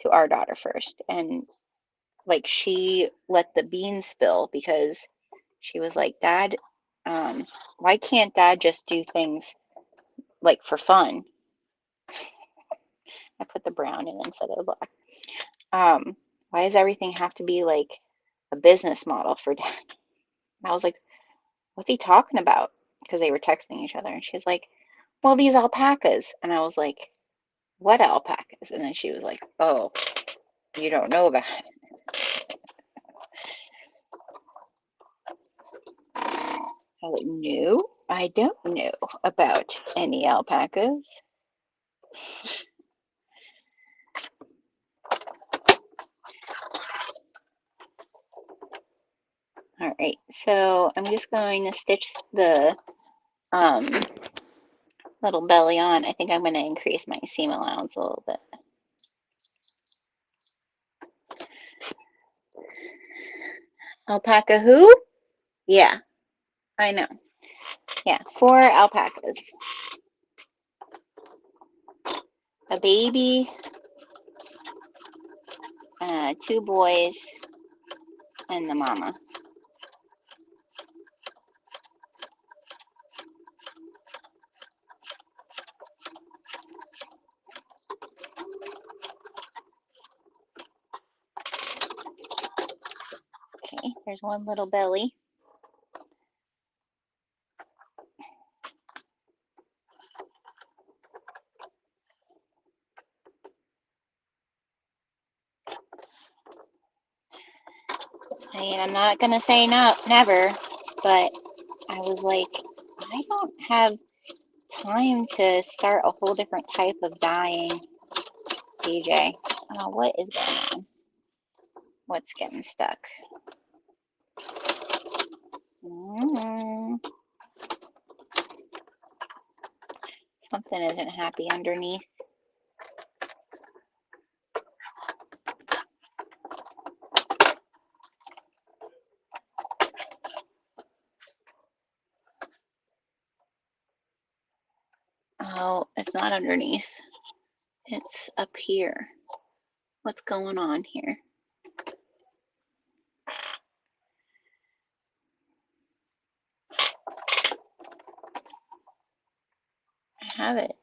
to our daughter first. And like she let the beans spill because she was like, Dad, why can't Dad just do things like for fun? I put the brown in instead of the black. Why does everything have to be like a business model for Dad? And I was like, what's he talking about? Because they were texting each other. And she's like, well, these alpacas. And I was like, what alpacas? And then she was like, oh, you don't know about it. I was like, no, I don't know about any alpacas. All right, so I'm just going to stitch the um, little belly on. I think I'm going to increase my seam allowance a little bit. Alpaca who? Yeah, I know. Yeah, 4 alpacas. A baby, 2 boys, and the mama. Okay, there's one little belly. I mean, I'm not gonna say no, never, but I was like, I don't have time to start a whole different type of dyeing, DJ. What is going on? What's getting stuck? Something isn't happy underneath. Oh, it's not underneath. It's up here. What's going on here? I have it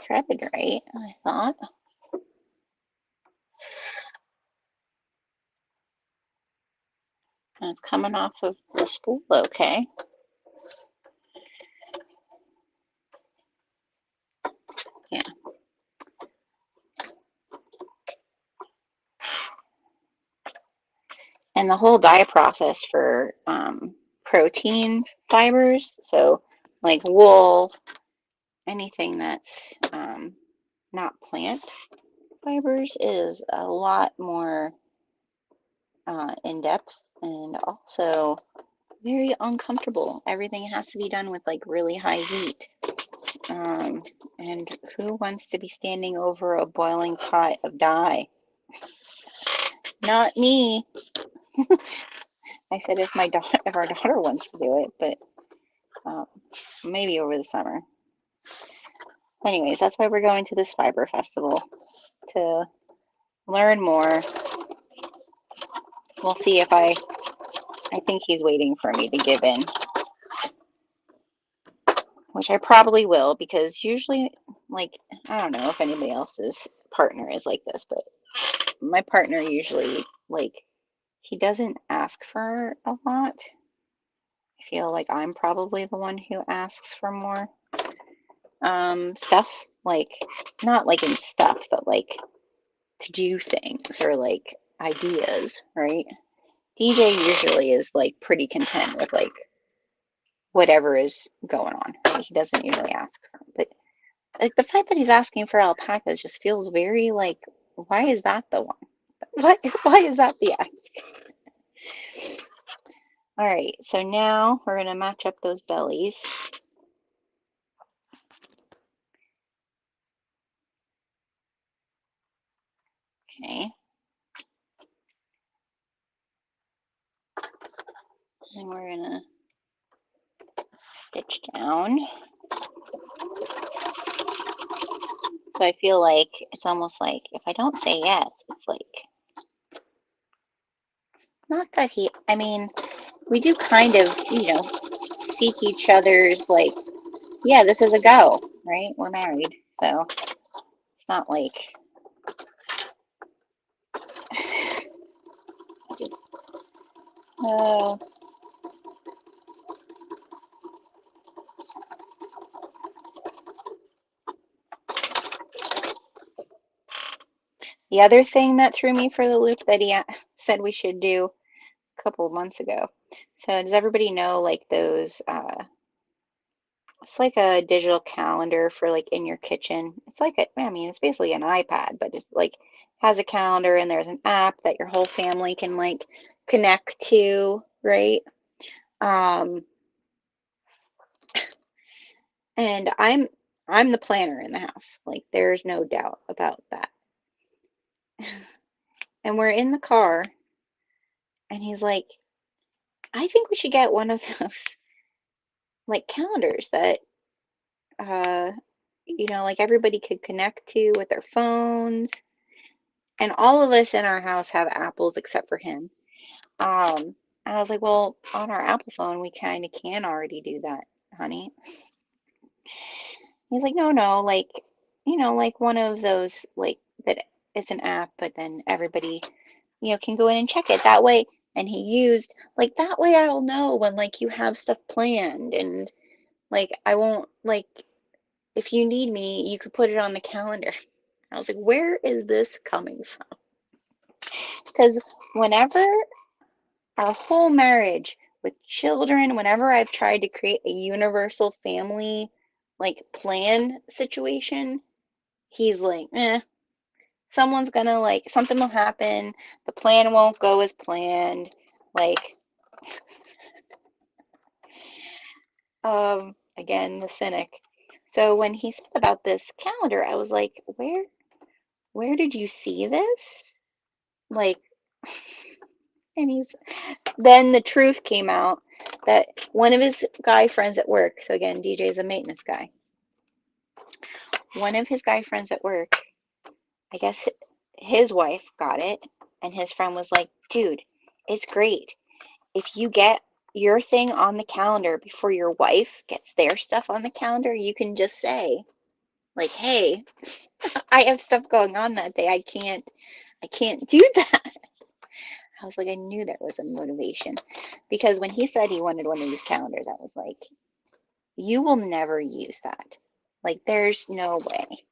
threaded right, I thought. And it's coming off of the spool okay. Yeah. And the whole dye process for protein fibers, so like wool, anything that's not plant fibers, is a lot more in depth and also very uncomfortable. Everything has to be done with like really high heat. And who wants to be standing over a boiling pot of dye? Not me. I said if our daughter wants to do it, but maybe over the summer. Anyways, that's why we're going to this fiber festival, to learn more. We'll see if I think he's waiting for me to give in, which I probably will, because usually, like, I don't know if anybody else's partner is like this, but my partner usually, like, he doesn't ask for a lot. I feel like I'm probably the one who asks for more stuff, like, not like in stuff, but like to do things or like ideas, right? DJ usually is like pretty content with like whatever is going on, right? He doesn't usually ask for, but like the fact that he's asking for alpacas just feels very like, why is that the one? Why is that the ask? All right, so now we're gonna match up those bellies. Okay. And we're gonna stitch down. So I feel like it's almost like if I don't say yes, it's like, not that he, I mean, we do kind of, seek each other's, like, yeah, this is a go, right? We're married. So it's not like, oh. The other thing that threw me for the loop that he said we should do a couple of months ago. So does everybody know like those, it's like a digital calendar for like in your kitchen. It's like I mean, it's basically an iPad, but it's like has a calendar and there's an app that your whole family can like connect to, right? Um, and I'm the planner in the house. Like there's no doubt about that. And we're in the car and he's like, I think we should get one of those like calendars that uh like everybody could connect to with their phones. And all of us in our house have Apples except for him. And I was like, well, on our Apple phone, we kind of can already do that, honey. He's like, no, no, like, like one of those, like, that it's an app, but then everybody, can go in and check it that way. And he used, like, that way I'll know when, like, you have stuff planned. And, like, I won't, like, if you need me, you could put it on the calendar. I was like, where is this coming from? Because whenever our whole marriage with children, whenever I've tried to create a universal family like plan situation, he's like, someone's gonna like something will happen, the plan won't go as planned. Like, again, the cynic. So when he said about this calendar, I was like, where did you see this? Like, and then the truth came out that one of his guy friends at work, so again, DJ's a maintenance guy, one of his guy friends at work, I guess his wife got it, and his friend was like, dude, it's great. If you get your thing on the calendar before your wife gets their stuff on the calendar, you can just say, like, hey, I have stuff going on that day. I can't do that. I was like, I knew there was a motivation. Because when he said he wanted one of these calendars, I was like, you will never use that. Like, there's no way.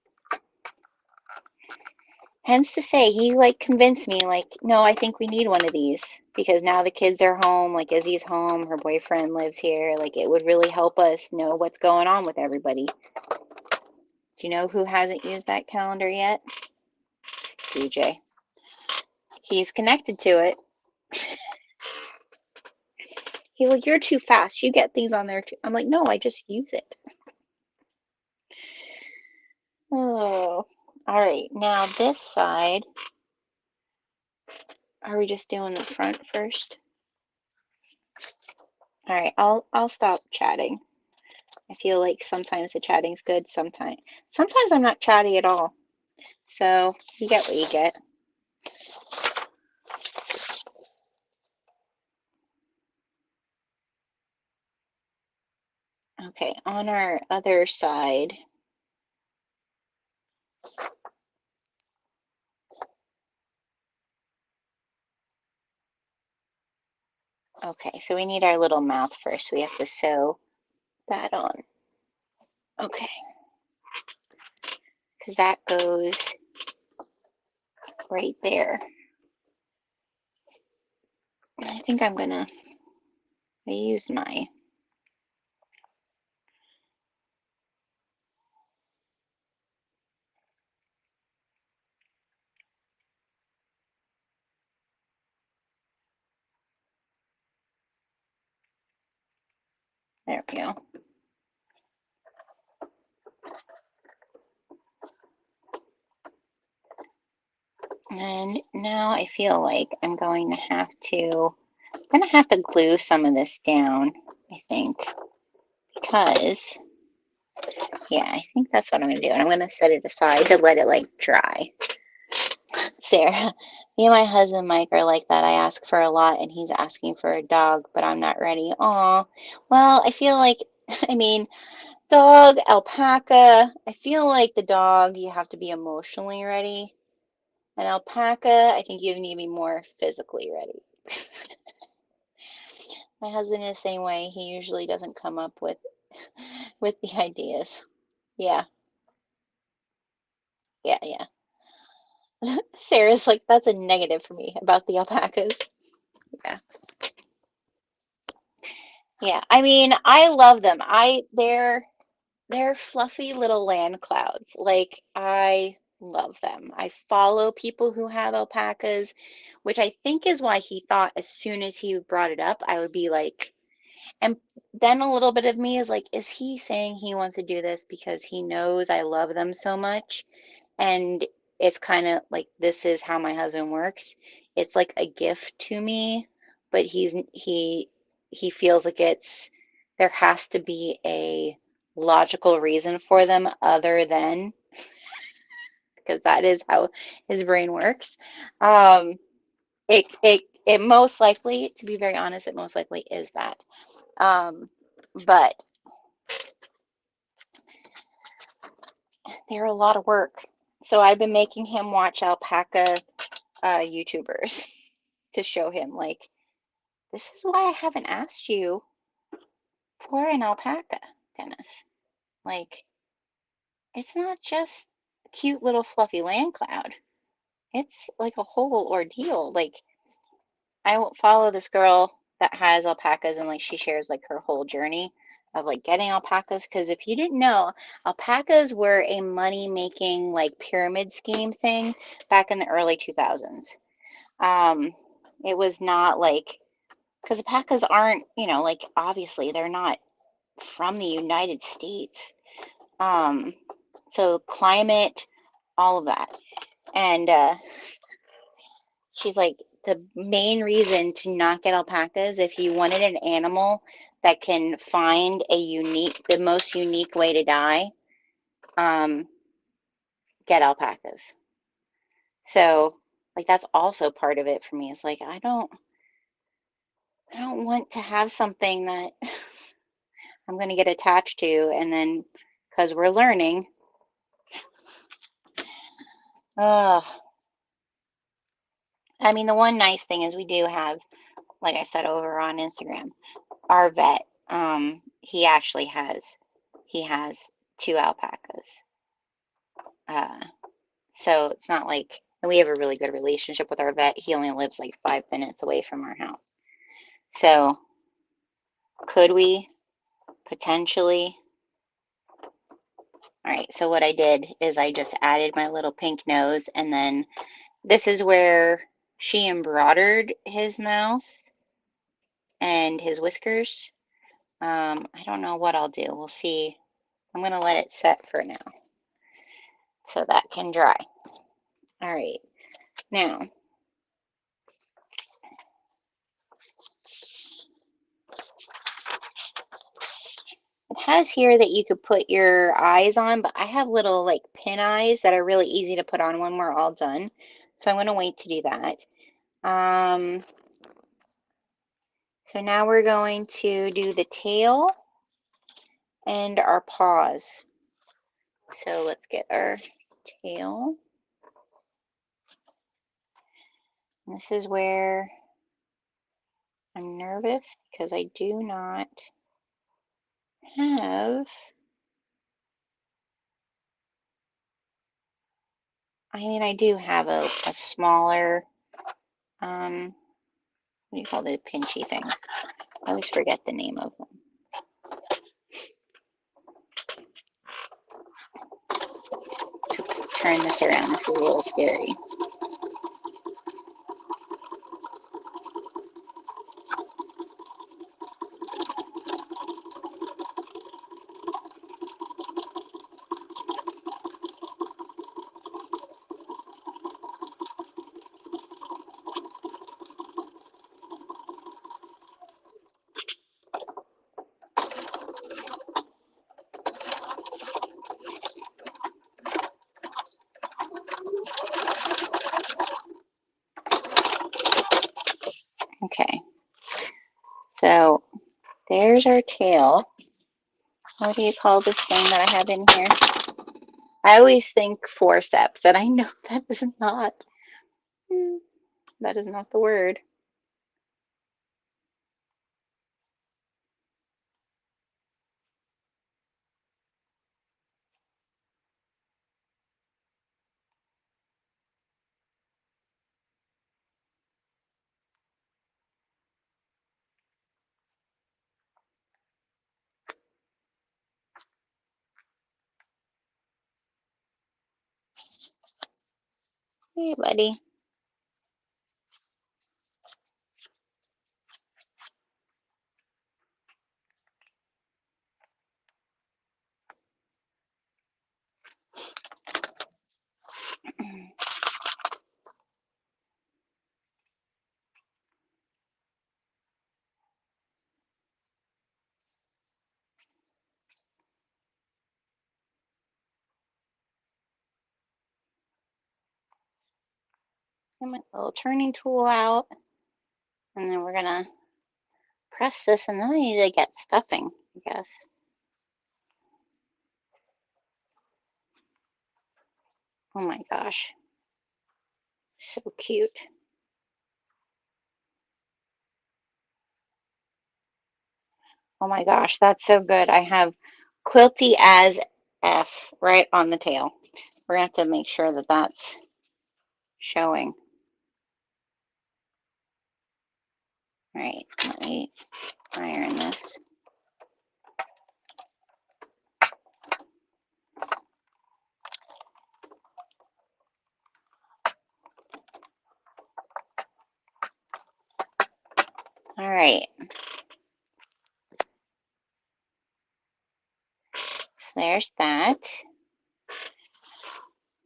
Hence to say, he like convinced me, like, no, I think we need one of these because now the kids are home, like Izzy's home, her boyfriend lives here, like it would really help us know what's going on with everybody. Do you know who hasn't used that calendar yet? DJ. He's connected to it. He's like, you're too fast. You get things on there too. I'm like, no, I just use it. Oh, all right. Now this side, are we just doing the front first? All right, I'll stop chatting. I feel like sometimes the chatting's good, sometimes I'm not chatty at all. So you get what you get. Okay, on our other side, okay, so we need our little mouth first. We have to sew that on. Okay, because that goes right there. I think I used my, there we go. And now I feel like I'm going to have to I'm gonna have to glue some of this down, I think, because, yeah, I think that's what I'm gonna do. And I'm gonna set it aside to let it like dry. Sarah, me and my husband Mike are like that. I ask for a lot and he's asking for a dog, but I'm not ready. Aw. Well, I feel like, I mean, dog, alpaca. I feel like the dog, you have to be emotionally ready. An alpaca, I think you need to be more physically ready. My husband is the same way. He usually doesn't come up with the ideas. Yeah, yeah. Sarah's like, that's a negative for me about the alpacas. Yeah. Yeah. I mean, I love them. They're fluffy little land clouds. Like, I love them. I follow people who have alpacas, which I think is why he thought as soon as he brought it up, I would be like, and then a little bit of me is like, is he saying he wants to do this because he knows I love them so much? And it's kind of like, this is how my husband works. It's like a gift to me, but he feels like there has to be a logical reason for them other than, because that is how his brain works. Um, it most likely, to be very honest, it most likely is that. But they're a lot of work. So I've been making him watch alpaca YouTubers to show him, like, this is why I haven't asked you for an alpaca, Dennis. Like, it's not just a cute little fluffy land cloud. It's like a whole ordeal. Like, I will follow this girl that has alpacas and like she shares like her whole journey of like getting alpacas. Because if you didn't know, alpacas were a money making like pyramid scheme thing back in the early 2000s. Um, it was not like, because alpacas aren't, like obviously they're not from the United States. Um, so climate, all of that. And she's like, the main reason to not get alpacas, if you wanted an animal that can find the most unique way to die, um, get alpacas. So, like, that's also part of it for me. It's like, I don't want to have something that I'm going to get attached to, and then because we're learning, uh, I mean, the one nice thing is we do have, like I said over on Instagram, our vet, he has two alpacas. Uh, so it's not like, and we have a really good relationship with our vet. He only lives like 5 minutes away from our house. So could we potentially? All right. So what I did is I just added my little pink nose, and then this is where she embroidered his mouth and his whiskers. I don't know what I'll do. We'll see. I'm going to let it set for now so that can dry. All right. Now, it has here that you could put your eyes on, but I have little like pin eyes that are really easy to put on when we're all done. So I'm going to wait to do that. Um, so now we're going to do the tail and our paws. So let's get our tail. And this is where I'm nervous because I do not have, I mean, I do have a smaller, what do you call the pinchy things? I always forget the name of them. To turn this around, this is a little scary. There's our tail. What do you call this thing that I have in here? I always think forceps, and I know that is not, that is not the word. Hey, buddy. Get my little turning tool out, and then we're gonna press this, and then I need to get stuffing, I guess. Oh my gosh, so cute. Oh my gosh, that's so good. I have quilty as F right on the tail. We're gonna have to make sure that that's showing. All right, let me iron this. All right. So there's that.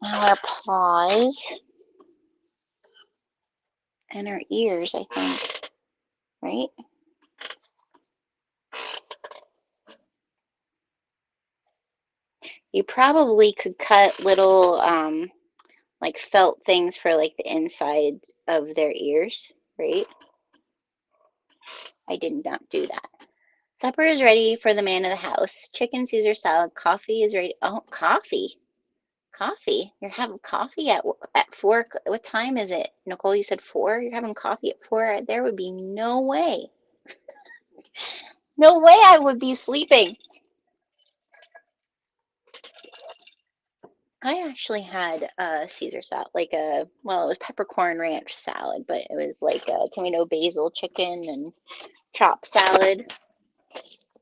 Now our paws and our ears, I think, right? You probably could cut little like felt things for like the inside of their ears, right? I did not do that. Supper is ready for the man of the house. Chicken Caesar salad. Coffee is ready. Oh, coffee. Coffee. You're having coffee at 4. What time is it? Nicole, you said 4? You're having coffee at 4? There would be no way. No way I would be sleeping. I actually had a Caesar salad, like well, it was peppercorn ranch salad, but it was like a tomato basil chicken and chopped salad.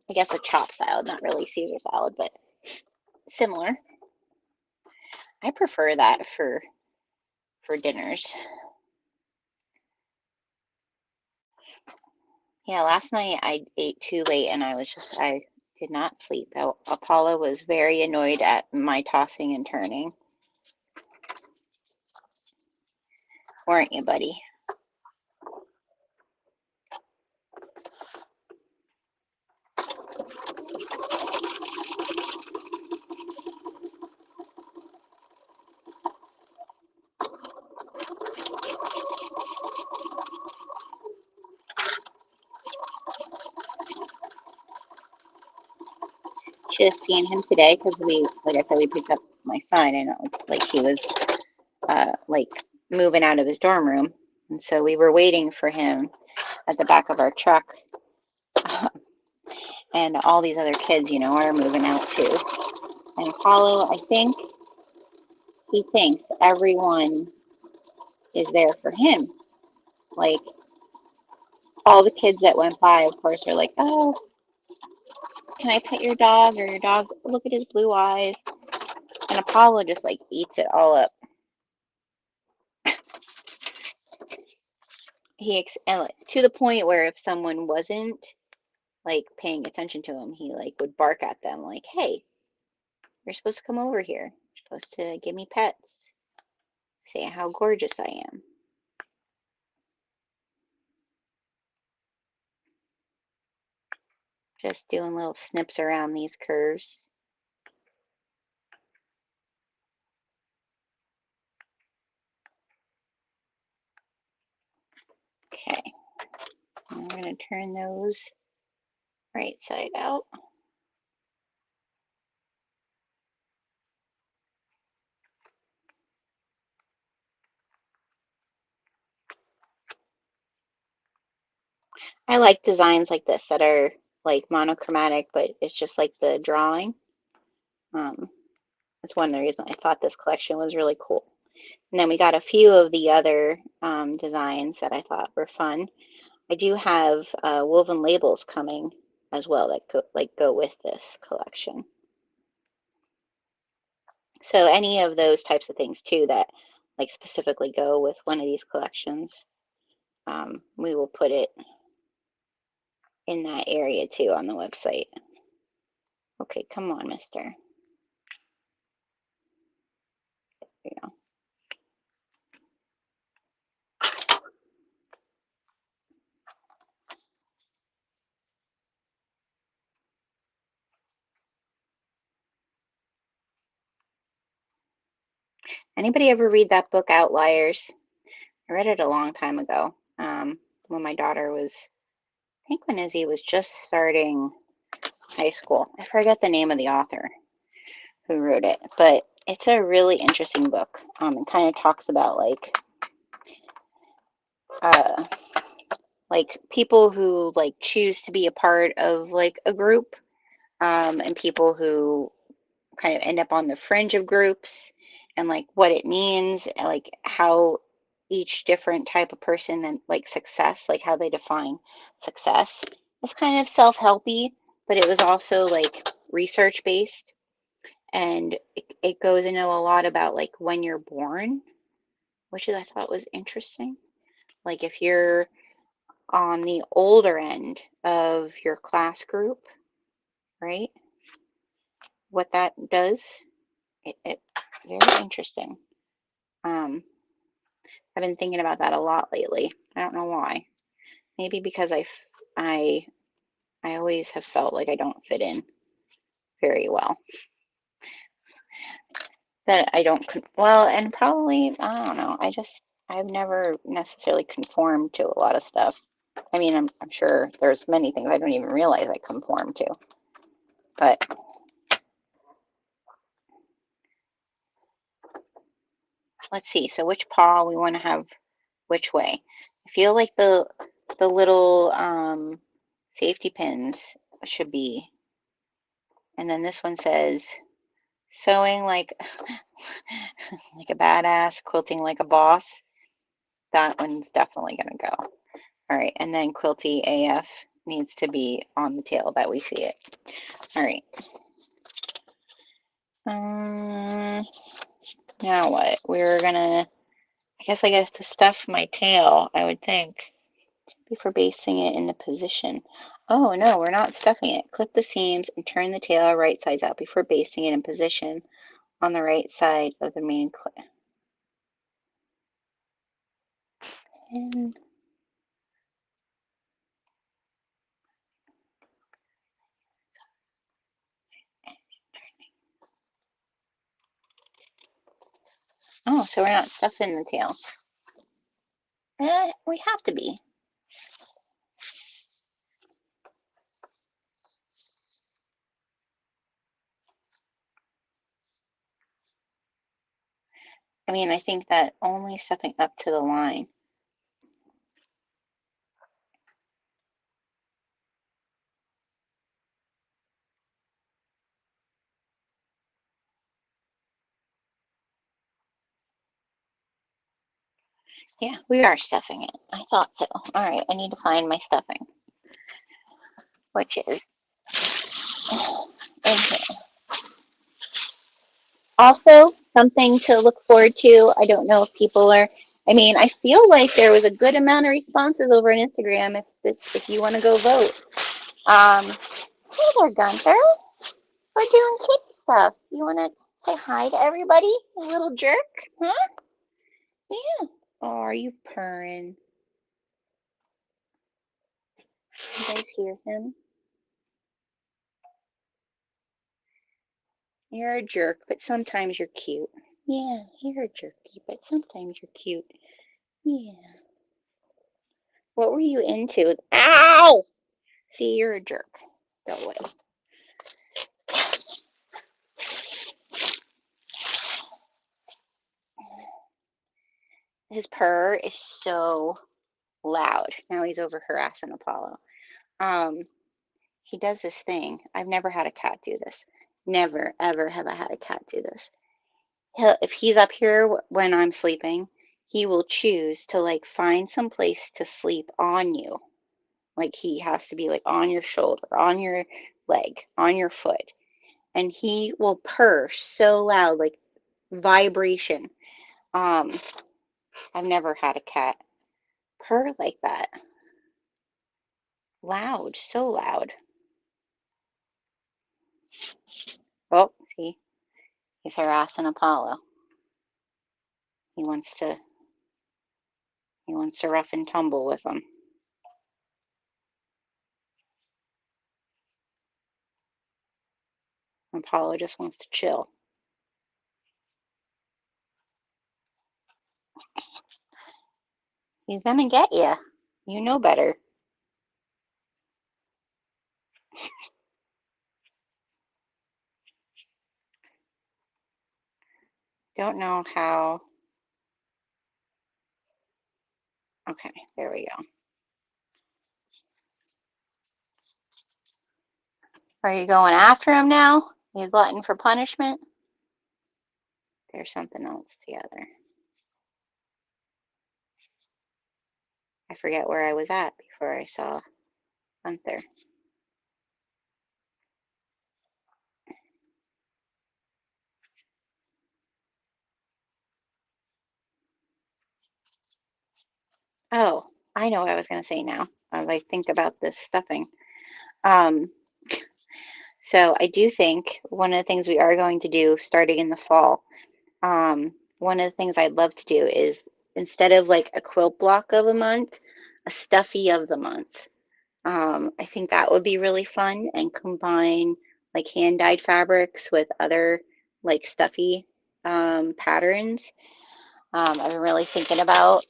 I guess a chopped salad, not really Caesar salad, but similar. I prefer that for dinners. Yeah, last night I ate too late and I did not sleep. Apollo was very annoyed at my tossing and turning. Weren't you, buddy? Should have seen him today because like I said, we picked up my son and like he was like moving out of his dorm room. And so we were waiting for him at the back of our truck. And all these other kids, are moving out too. And Apollo, I think he thinks everyone is there for him. Like all the kids that went by, of course, are like, oh, can I pet your dog? Or your dog, look at his blue eyes. And Apollo just like eats it all up. And like, to the point where if someone wasn't like paying attention to him, he like would bark at them like, hey, you're supposed to come over here. You're supposed to give me pets. Say how gorgeous I am. Just doing little snips around these curves. Okay. I'm going to turn those Right side out. I like designs like this that are like monochromatic, but it's just like the drawing. Um, that's one of the reasons I thought this collection was really cool. And then we got a few of the other designs that I thought were fun. I do have woven labels coming as well that go with this collection. So any of those types of things too that like specifically go with one of these collections, we will put it in that area too on the website. Okay, come on, mister. There you go. Anybody ever read that book, Outliers? I read it a long time ago, when my daughter was, I think when Izzy was just starting high school. I forget the name of the author who wrote it, but it's a really interesting book. It kind of talks about uh, like people who like choose to be a part of like a group, and people who kind of end up on the fringe of groups, and like what it means, like how each different type of person and like success, like how they define success. It's kind of self-helpy, but it was also like research based, and it goes into a lot about like when you're born, which I thought was interesting. Like if you're on the older end of your class group, right? What that does, it very interesting. Um, I've been thinking about that a lot lately. I don't know why. Maybe because I I always have felt like I don't fit in very well. That I don't well, and probably I don't know. I've never necessarily conformed to a lot of stuff. I mean, I'm sure there's many things I don't even realize I conform to. But let's see. So which paw we want to have which way? I feel like the little safety pins should be, and then this one says sewing like like a badass, quilting like a boss. That one's definitely gonna go. All right, and then quilty AF needs to be on the tail that we see it. All right. Um, Now what? We're gonna, I guess I get to stuff my tail, I would think, before basting it into position. Oh no, we're not stuffing it. Clip the seams and turn the tail right sides out before basting it in position on the right side of the main clip. And oh, so we're not stuffing the tail. We have to be. I mean, I think that only stuffing up to the line. Yeah, we are stuffing it. I thought so. All right, I need to find my stuffing, which is in here. Also, something to look forward to. I don't know if people are. I mean, I feel like there was a good amount of responses over on Instagram. If you want to go vote. Hey there, Gunther. We're doing kid stuff. You want to say hi to everybody, you little jerk? Huh? Yeah. Oh, are you purring? You guys hear him? You're a jerk, but sometimes you're cute. Yeah, you're a jerky, but sometimes you're cute. Yeah. What were you into? Ow! See, you're a jerk. Go away. His purr is so loud. Now he's over harassing Apollo. Um, he does this thing. I've never had a cat do this. Never, ever have I had a cat do this. If he's up here when I'm sleeping, he will choose to like find some place to sleep on you. Like he has to be like on your shoulder, on your leg, on your foot. And he will purr so loud, like vibration. Um, I've never had a cat purr like that. Loud, so loud. Oh, see, he's harassing Apollo. He wants to he wants to rough and tumble with him. Apollo just wants to chill. He's gonna get you. You know better. Don't know how. Okay, there we go. Are you going after him now? You glutton for punishment? There's something else together. I forget where I was at before I saw Gunther. Oh, I know what I was going to say now as I think about this stuffing. Um, so I do think one of the things we are going to do starting in the fall, one of the things I'd love to do is instead of like a quilt block of a month, a stuffy of the month. I think that would be really fun and combine like hand dyed fabrics with other like stuffy patterns. I've been really thinking about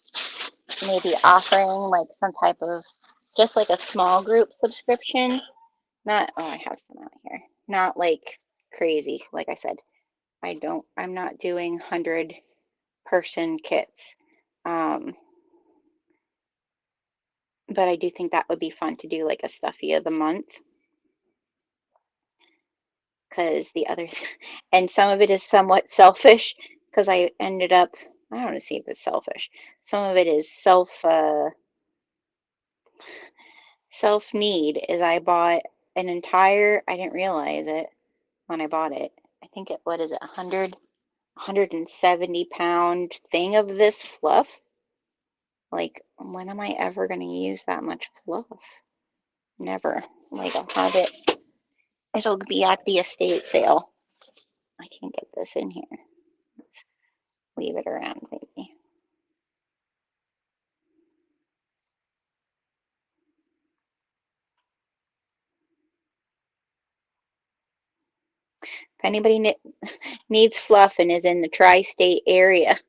maybe offering like some type of just like a small group subscription. Not, oh, I have some out here. Not like crazy. Like I said, I'm not doing 100-person kits. Um, but I do think that would be fun to do like a stuffy of the month because the other, and some of it is somewhat selfish because I ended up, I don't want to see if it's selfish. Some of it is self need is I bought an entire, I didn't realize it when I bought it. I think it, what is it, 170-pound thing of this fluff. Like, when am I ever going to use that much fluff? Never. Like, I'll have it, it'll be at the estate sale. I can't get this in here. Let's leave it around, maybe. If anybody needs fluff and is in the tri-state area,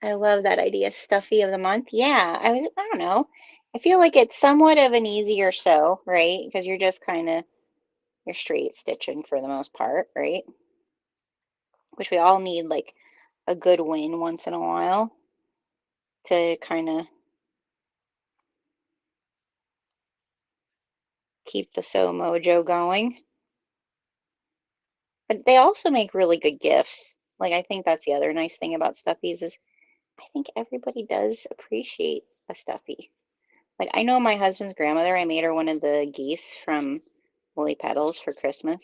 I love that idea. Stuffy of the month. Yeah, I don't know. I feel like it's somewhat of an easier sew, right? Because you're just kind of you're straight stitching for the most part, right? Which we all need like a good win once in a while to kind of keep the sew mojo going. But they also make really good gifts. Like I think that's the other nice thing about stuffies is I think everybody does appreciate a stuffy. Like I know my husband's grandmother, I made her one of the geese from Woolly Petals for Christmas.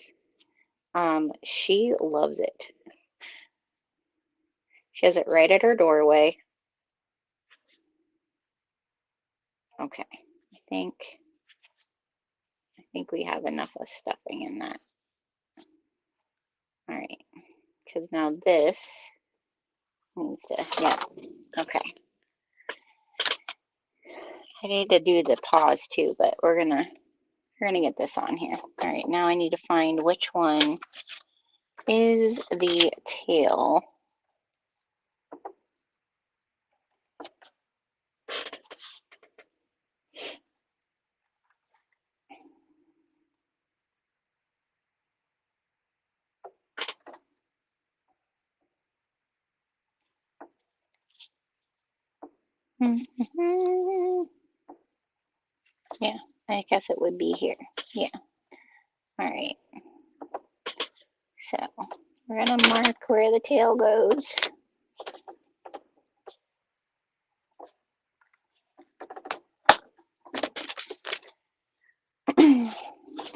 She loves it. She has it right at her doorway. Okay, think I think we have enough of stuffing in that. All right, because now this needs to, yeah, okay. I need to do the paws too, but we're gonna get this on here. All right, now I need to find which one is the tail. Yeah, I guess it would be here. Yeah. All right. So we're gonna mark where the tail goes.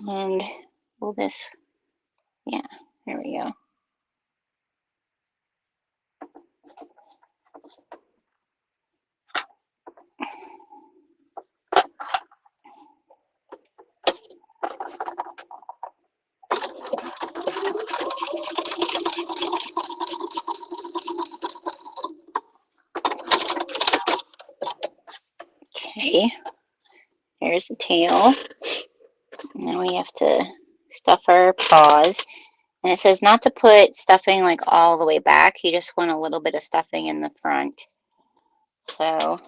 And will this, yeah, there we go. Okay, there's the tail. Now we have to stuff our paws. And it says not to put stuffing like all the way back. You just want a little bit of stuffing in the front. So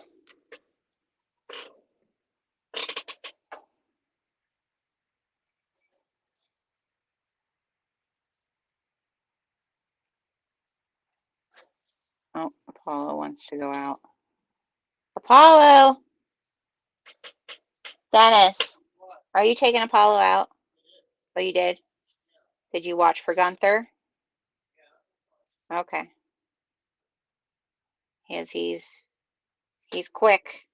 oh, Apollo wants to go out. Apollo! Dennis, are you taking Apollo out? Oh, you did? Did you watch for Gunther? Okay. He's quick.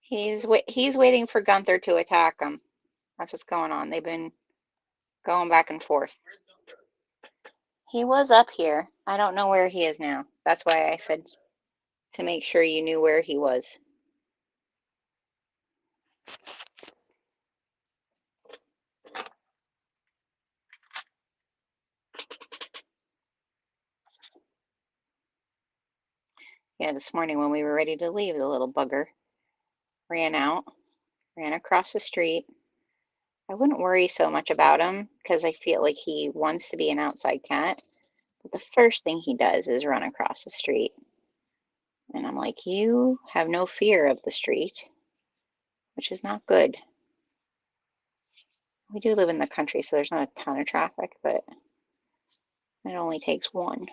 He's waiting for Gunther to attack him. That's what's going on. They've been going back and forth. He was up here. I don't know where he is now. That's why I said to make sure you knew where he was. Yeah, this morning when we were ready to leave, the little bugger ran out, ran across the street. I wouldn't worry so much about him because I feel like he wants to be an outside cat. But the first thing he does is run across the street. And I'm like, you have no fear of the street, which is not good. We do live in the country, so there's not a ton of traffic, but it only takes one.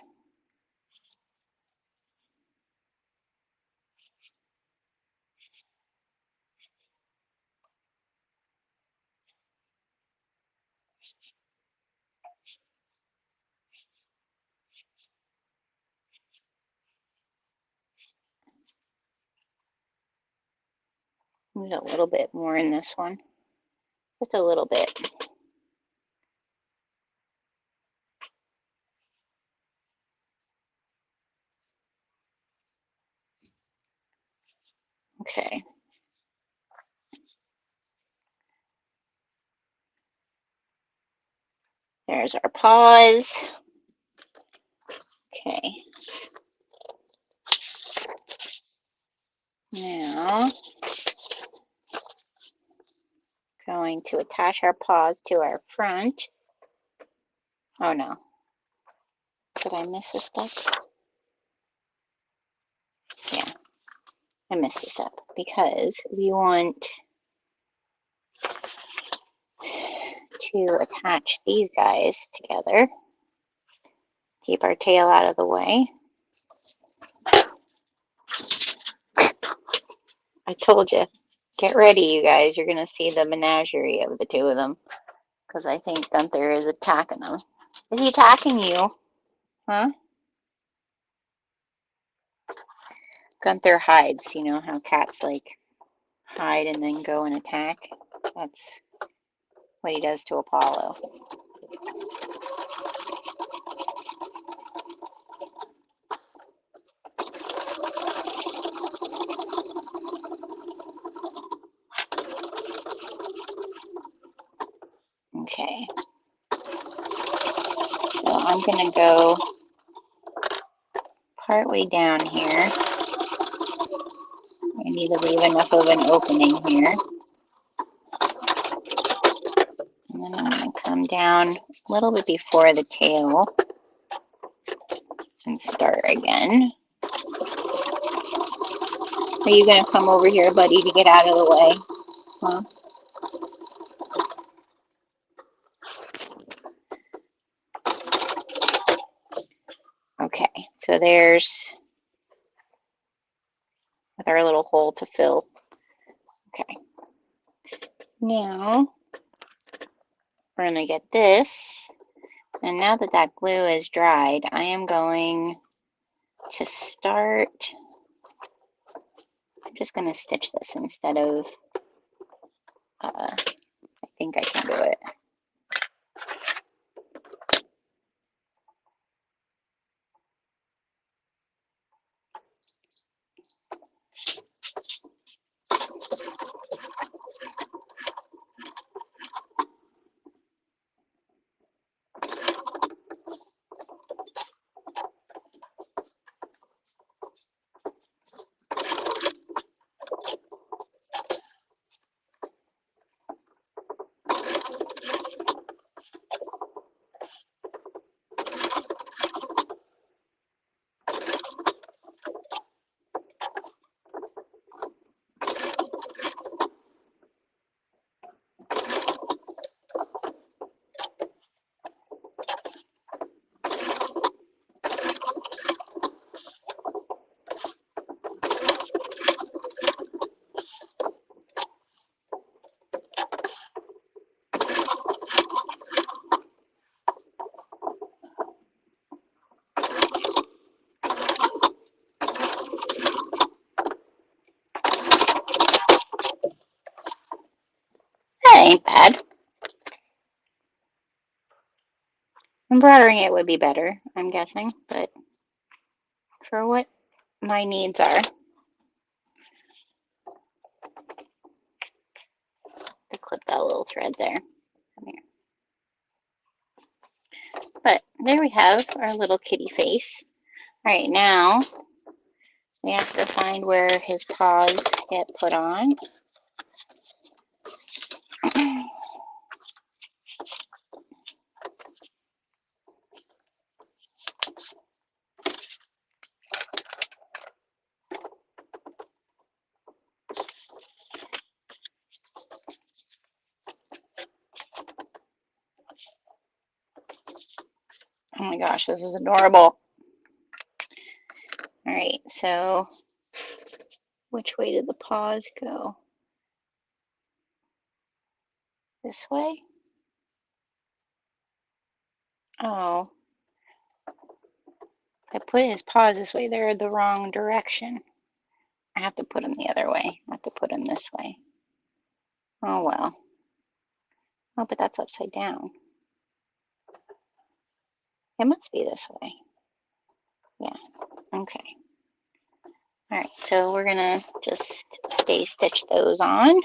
There's a little bit more in this one. Just a little bit. Okay. There's our paws. Okay. Now, going to attach our paws to our front. Oh no. Did I miss a step? Yeah, I missed a step because we want to attach these guys together. Keep our tail out of the way. I told you. Get ready, you guys. You're going to see the menagerie of the two of them because I think Gunther is attacking them. Is he attacking you? Huh? Gunther hides. You know how cats like hide and then go and attack? That's what he does to Apollo. Okay. So I'm going to go partway down here. I need to leave enough of an opening here. And then I'm going to come down a little bit before the tail and start again. Are you going to come over here, buddy, to get out of the way? Huh? Okay, so there's with our little hole to fill. Okay, now we're going to get this, and now that that glue is dried, I am going to start, I'm just going to stitch this instead of, I think I can do it. That ain't bad. Embroidering it would be better, I'm guessing, but for what my needs are, to clip that little thread there. Come here. But there we have our little kitty face. All right, now we have to find where his paws get put on. Oh my gosh, this is adorable. All right, so which way did the paws go? This way? Oh, I put his paws this way. They're the wrong direction. I have to put them the other way. I have to put them this way. Oh well. Oh, but that's upside down. It must be this way. Yeah, okay. All right, so we're gonna just stay stitch those on.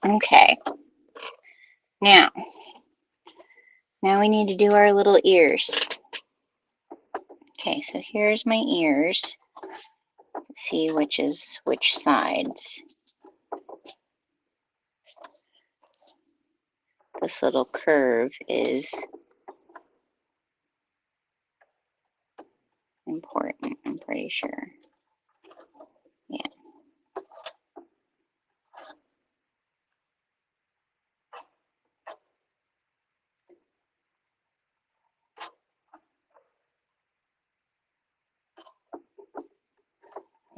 Okay, now we need to do our little ears. Okay, so here's my ears. Let's see which is which sides. This little curve is important, I'm pretty sure. Yeah.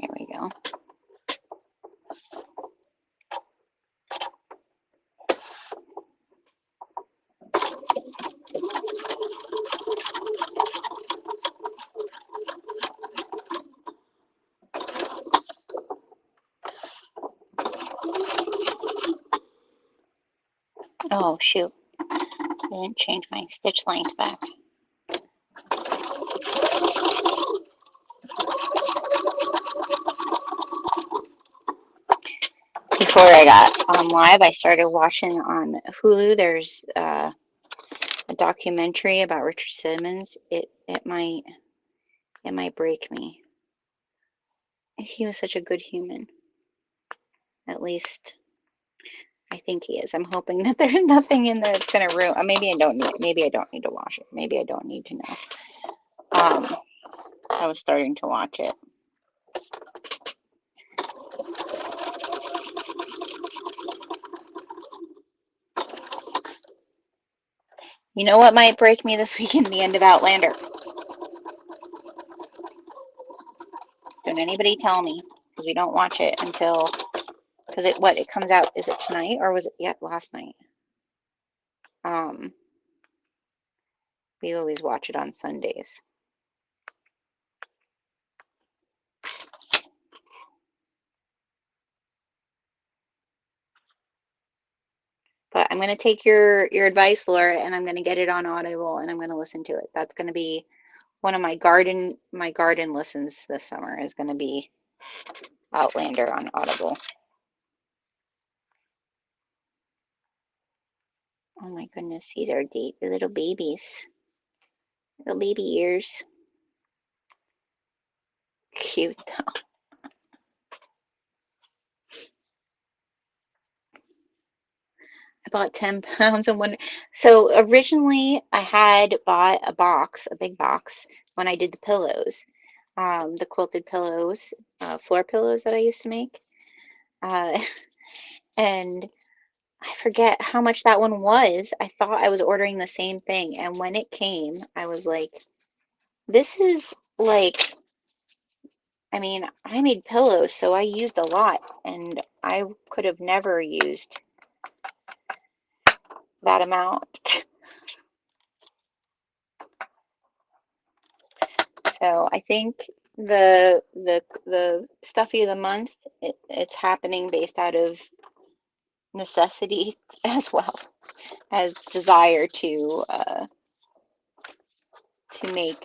There we go. Oh, shoot. I didn't change my stitch length back. before I got on live, I started watching on Hulu. There's a documentary about Richard Simmons. It might break me. He was such a good human. At least I think he is. I'm hoping that there's nothing in there that's gonna ruin. Maybe I don't need to watch it. Maybe I don't need to know. I was starting to watch it. You know what might break me this weekend? The end of Outlander. Don't anybody tell me, because we don't watch it until, because it comes out, is it tonight or was it yet last night? We always watch it on Sundays. But I'm gonna take your advice, Laura, and I'm gonna get it on Audible and I'm gonna listen to it. That's gonna be one of my garden listens this summer is gonna be Outlander on Audible. Oh my goodness, these are deep, little babies, little baby ears. Cute. I bought 10 pounds of one. So originally I had bought a big box when I did the pillows, the quilted pillows, floor pillows that I used to make. Uh, and I forget how much that one was. I thought I was ordering the same thing. And when it came, I was like, this is like, I mean, I made pillows, so I used a lot, and I could have never used that amount. So I think the stuffy of the month, it's happening based out of necessity as well as desire to make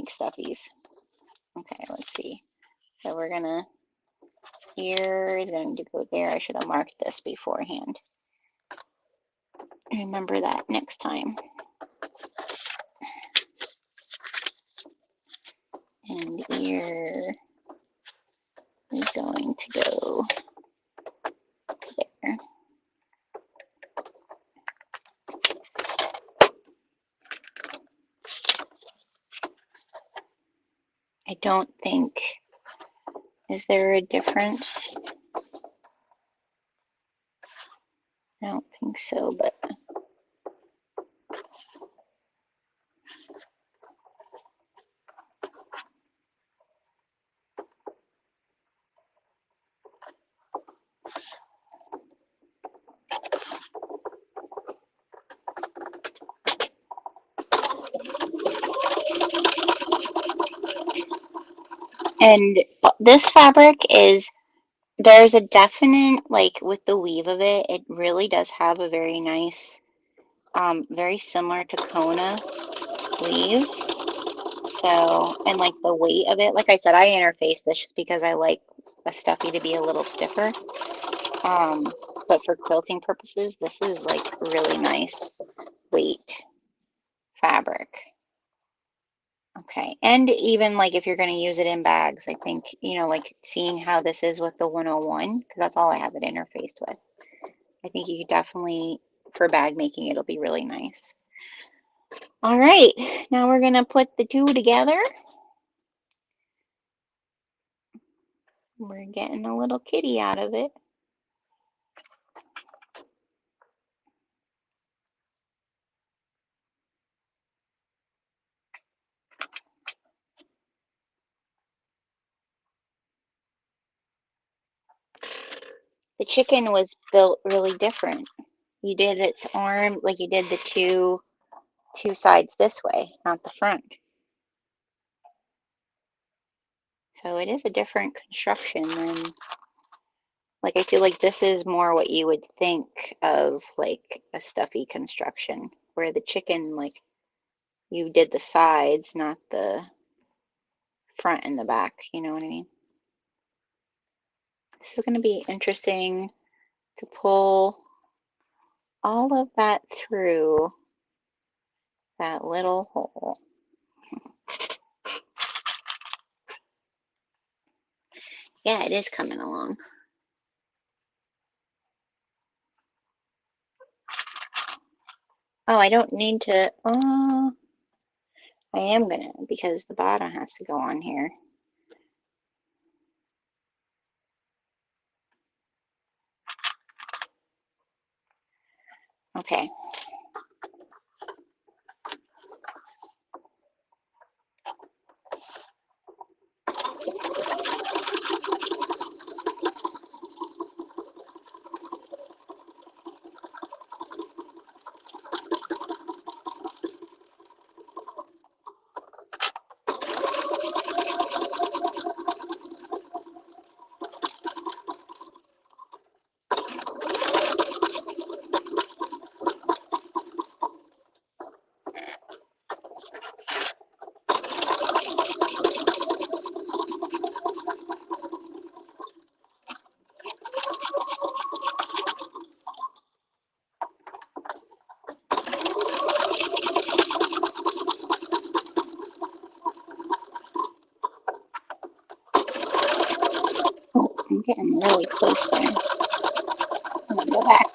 stuffies. Okay, let's see. So we're gonna here is going to go there. I should have marked this beforehand. Remember that next time. And ear is going to go there. I don't think, is there a difference? I don't think so, but and this fabric is, there's a definite, like with the weave of it, it really does have a very nice, very similar to Kona weave. So, and like the weight of it, like I said, I interface this just because I like a stuffy to be a little stiffer. But for quilting purposes, this is like really nice weight fabric. Okay, and even like if you're going to use it in bags, I think, like seeing how this is with the 101, because that's all I have it interfaced with. I think you could definitely, for bag making, it'll be really nice. All right, now we're going to put the two together. We're getting a little kitty out of it. The chicken was built really different. You did its arm, like you did the two sides this way, not the front. So it is a different construction than, like, I feel like this is more what you would think of like a stuffy construction, where the chicken, like, you did the sides, not the front and the back, you know what I mean? This is going to be interesting to pull all of that through that little hole. Yeah, it is coming along. Oh, I don't need to. Oh, I am gonna, because the bottom has to go on here. Okay. Oh, I'm getting really close there. I'm gonna go back.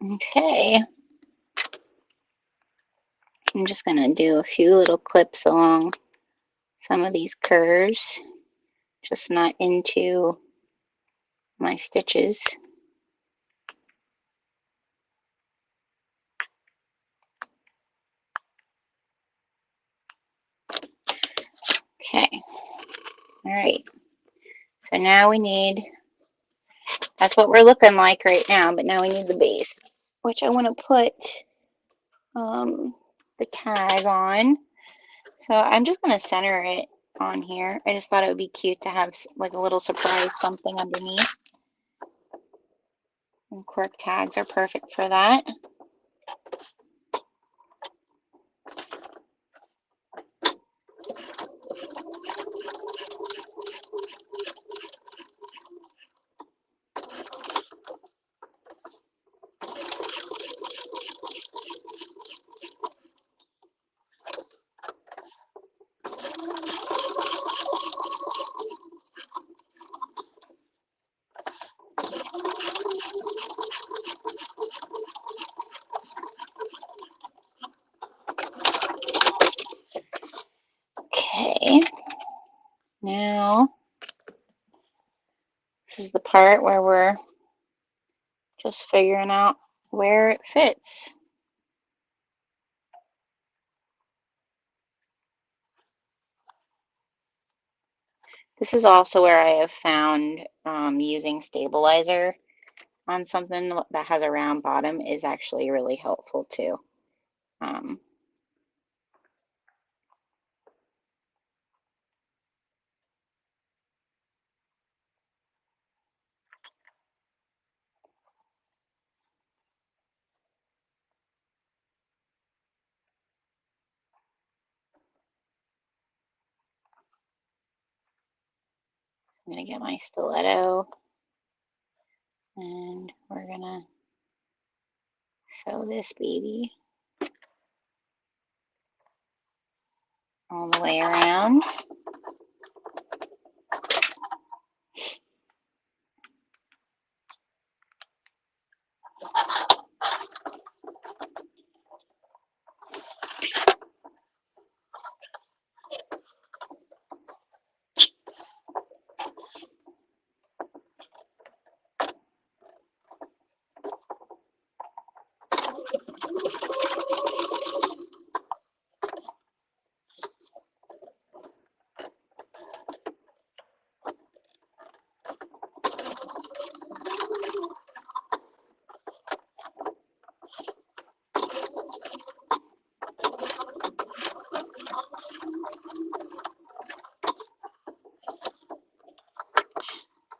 Okay. I'm just gonna do a few little clips along some of these curves, just not into my stitches. Okay. All right. So now we need, that's what we're looking like right now, but now we need the base, which I want to put the tag on. So I'm just going to center it on here. I just thought it would be cute to have like a little surprise something underneath. And cork tags are perfect for that. Okay, now this is the part where we're just figuring out where it fits. This is also where I have found using stabilizer on something that has a round bottom is actually really helpful too. I'm gonna get my stiletto and we're gonna sew this baby all the way around.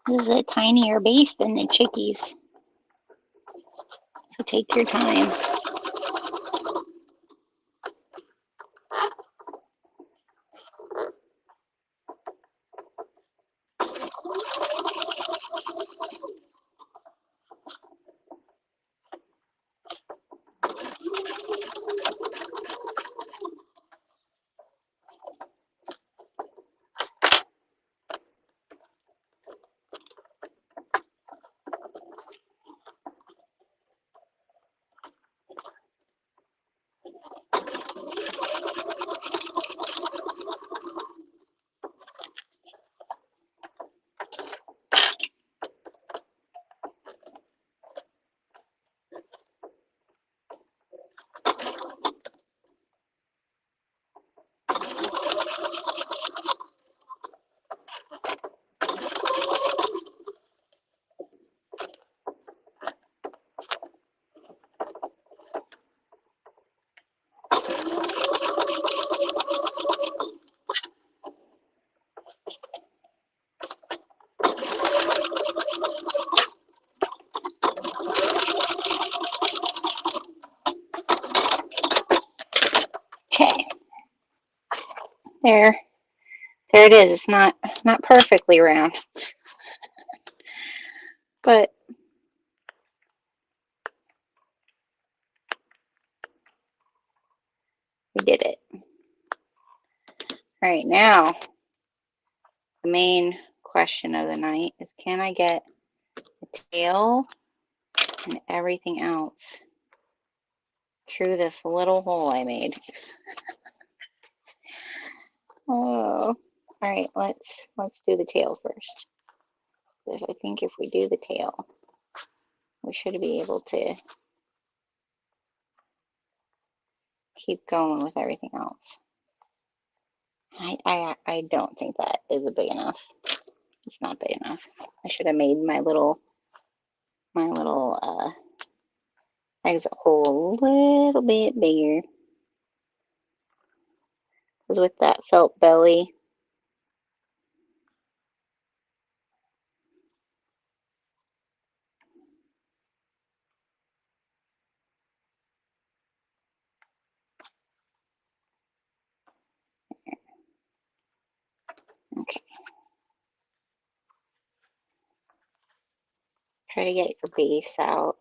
This is a tinier base than the chickies, so take your time. There, there it is. It's not perfectly round, but we did it. All right, now the main question of the night is, can I get the tail and everything else through this little hole I made? Oh, all right. Let's do the tail first. I think if we do the tail, we should be able to keep going with everything else. I don't think that is a big enough. It's not big enough. I should have made my little exit hole a little bit bigger. Because with that felt belly, okay. Try to get your base out.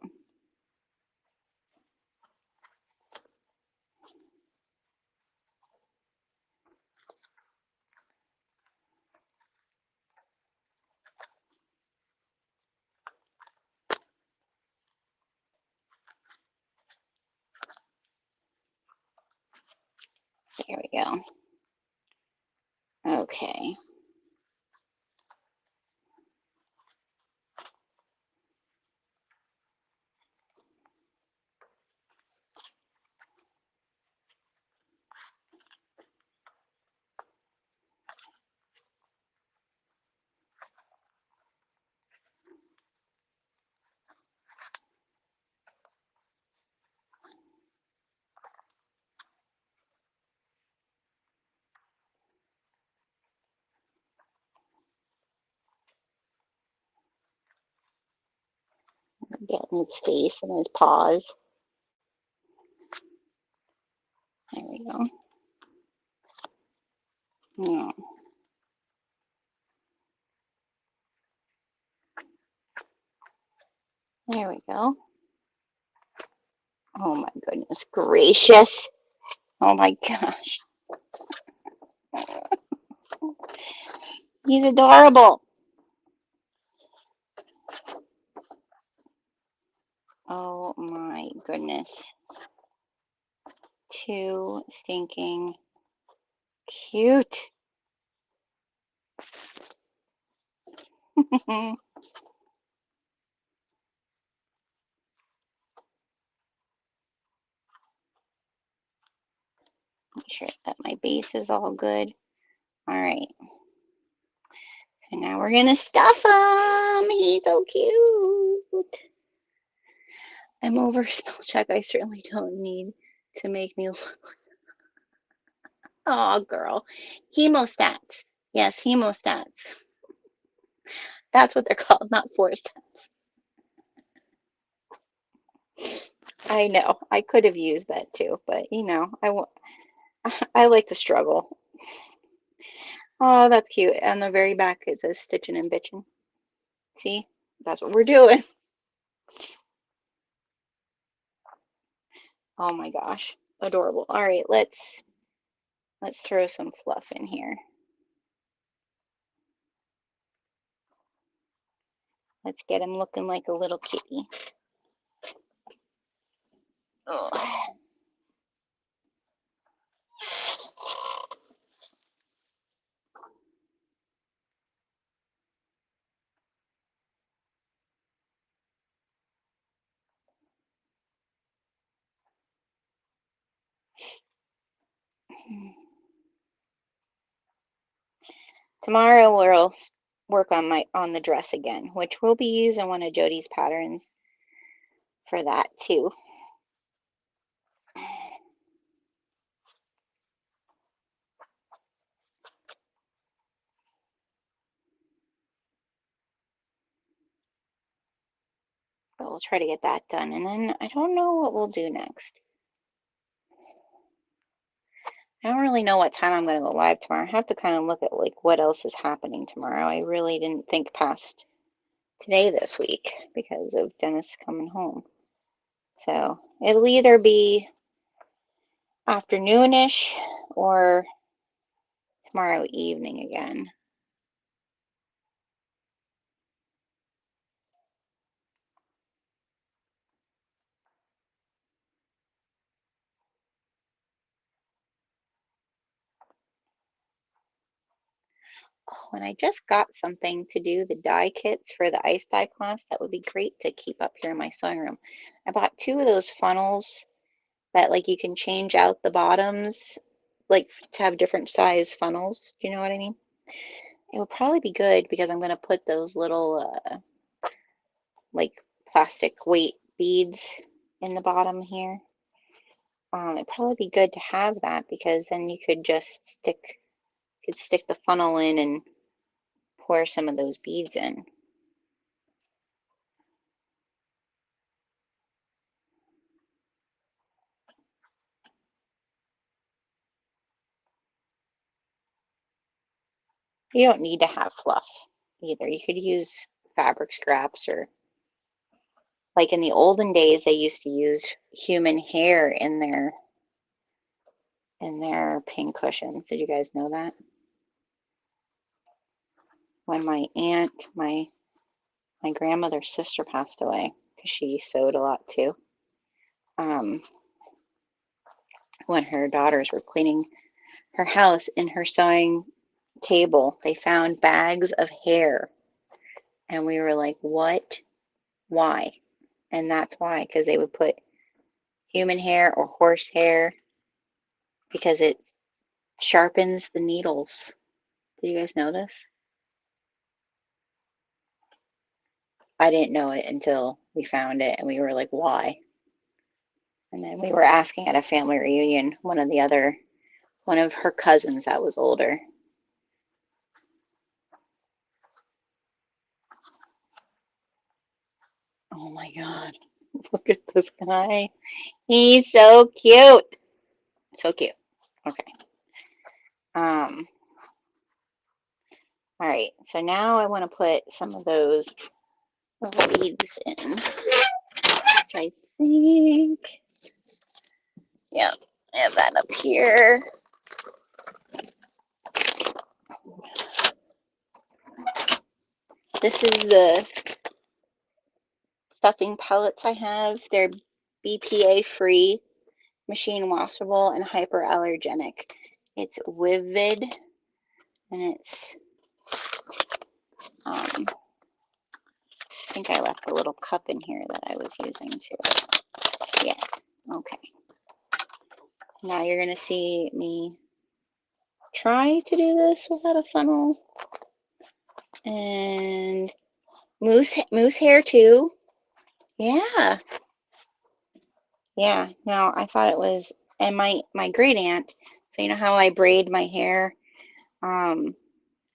There we go. Okay. Getting its face and his paws. There we go. Yeah. There we go. Oh my goodness gracious. Oh my gosh. He's adorable. Oh my goodness. Too stinking cute. Make sure that my base is all good. All right. So now we're going to stuff him. He's so cute. I'm over spell check. I certainly don't need to make me look. Oh, girl. Hemostats. Yes, hemostats. That's what they're called, not force. I know. I could have used that too, but I like to struggle. Oh, that's cute. On the very back, it says stitching and bitching. See? That's what we're doing. Oh my gosh. Adorable. All right, let's throw some fluff in here. Let's get him looking like a little kitty. Oh. Tomorrow we'll work on the dress again, which we'll be using one of Jody's patterns for that too. But we'll try to get that done, and then I don't know what we'll do next. I don't really know what time I'm going to go live tomorrow. I have to kind of look at like what else is happening tomorrow. I really didn't think past today this week because of Dennis coming home. So it'll either be afternoonish or tomorrow evening again. Oh, and I just got something to do the die kits for the ice dye class. That would be great to keep up here in my sewing room. I bought two of those funnels that like you can change out the bottoms, like to have different size funnels. Do you know what I mean? It would probably be good because I'm going to put those little like plastic weight beads in the bottom here. It'd probably be good to have that because then you could just stick the funnel in and pour some of those beads in. You don't need to have fluff either. You could use fabric scraps or like in the olden days they used to use human hair in their pin cushions. Did you guys know that? When my aunt, my grandmother's sister passed away because she sewed a lot too. Um, when her daughters were cleaning her house in her sewing table, they found bags of hair. And we were like, what? Why? And that's why, because they would put human hair or horse hair because it sharpens the needles. Did you guys know this? I didn't know it until we found it and we were like, why? And then we were asking at a family reunion, one of her cousins that was older. Oh my God. Look at this guy. He's so cute. So cute. Okay. Um, all right. So now I want to put some of those leaves in, which I think, yeah, I have that up here. This is the stuffing pellets I have. They're BPA free, machine washable, and hyperallergenic. It's Vivid, and it's, I think I left a little cup in here that I was using too. Yes, okay. Now you're gonna see me try to do this without a funnel. And moose hair too. Yeah. Yeah. No, I thought it was, and my great aunt, so you know how I braid my hair? Um,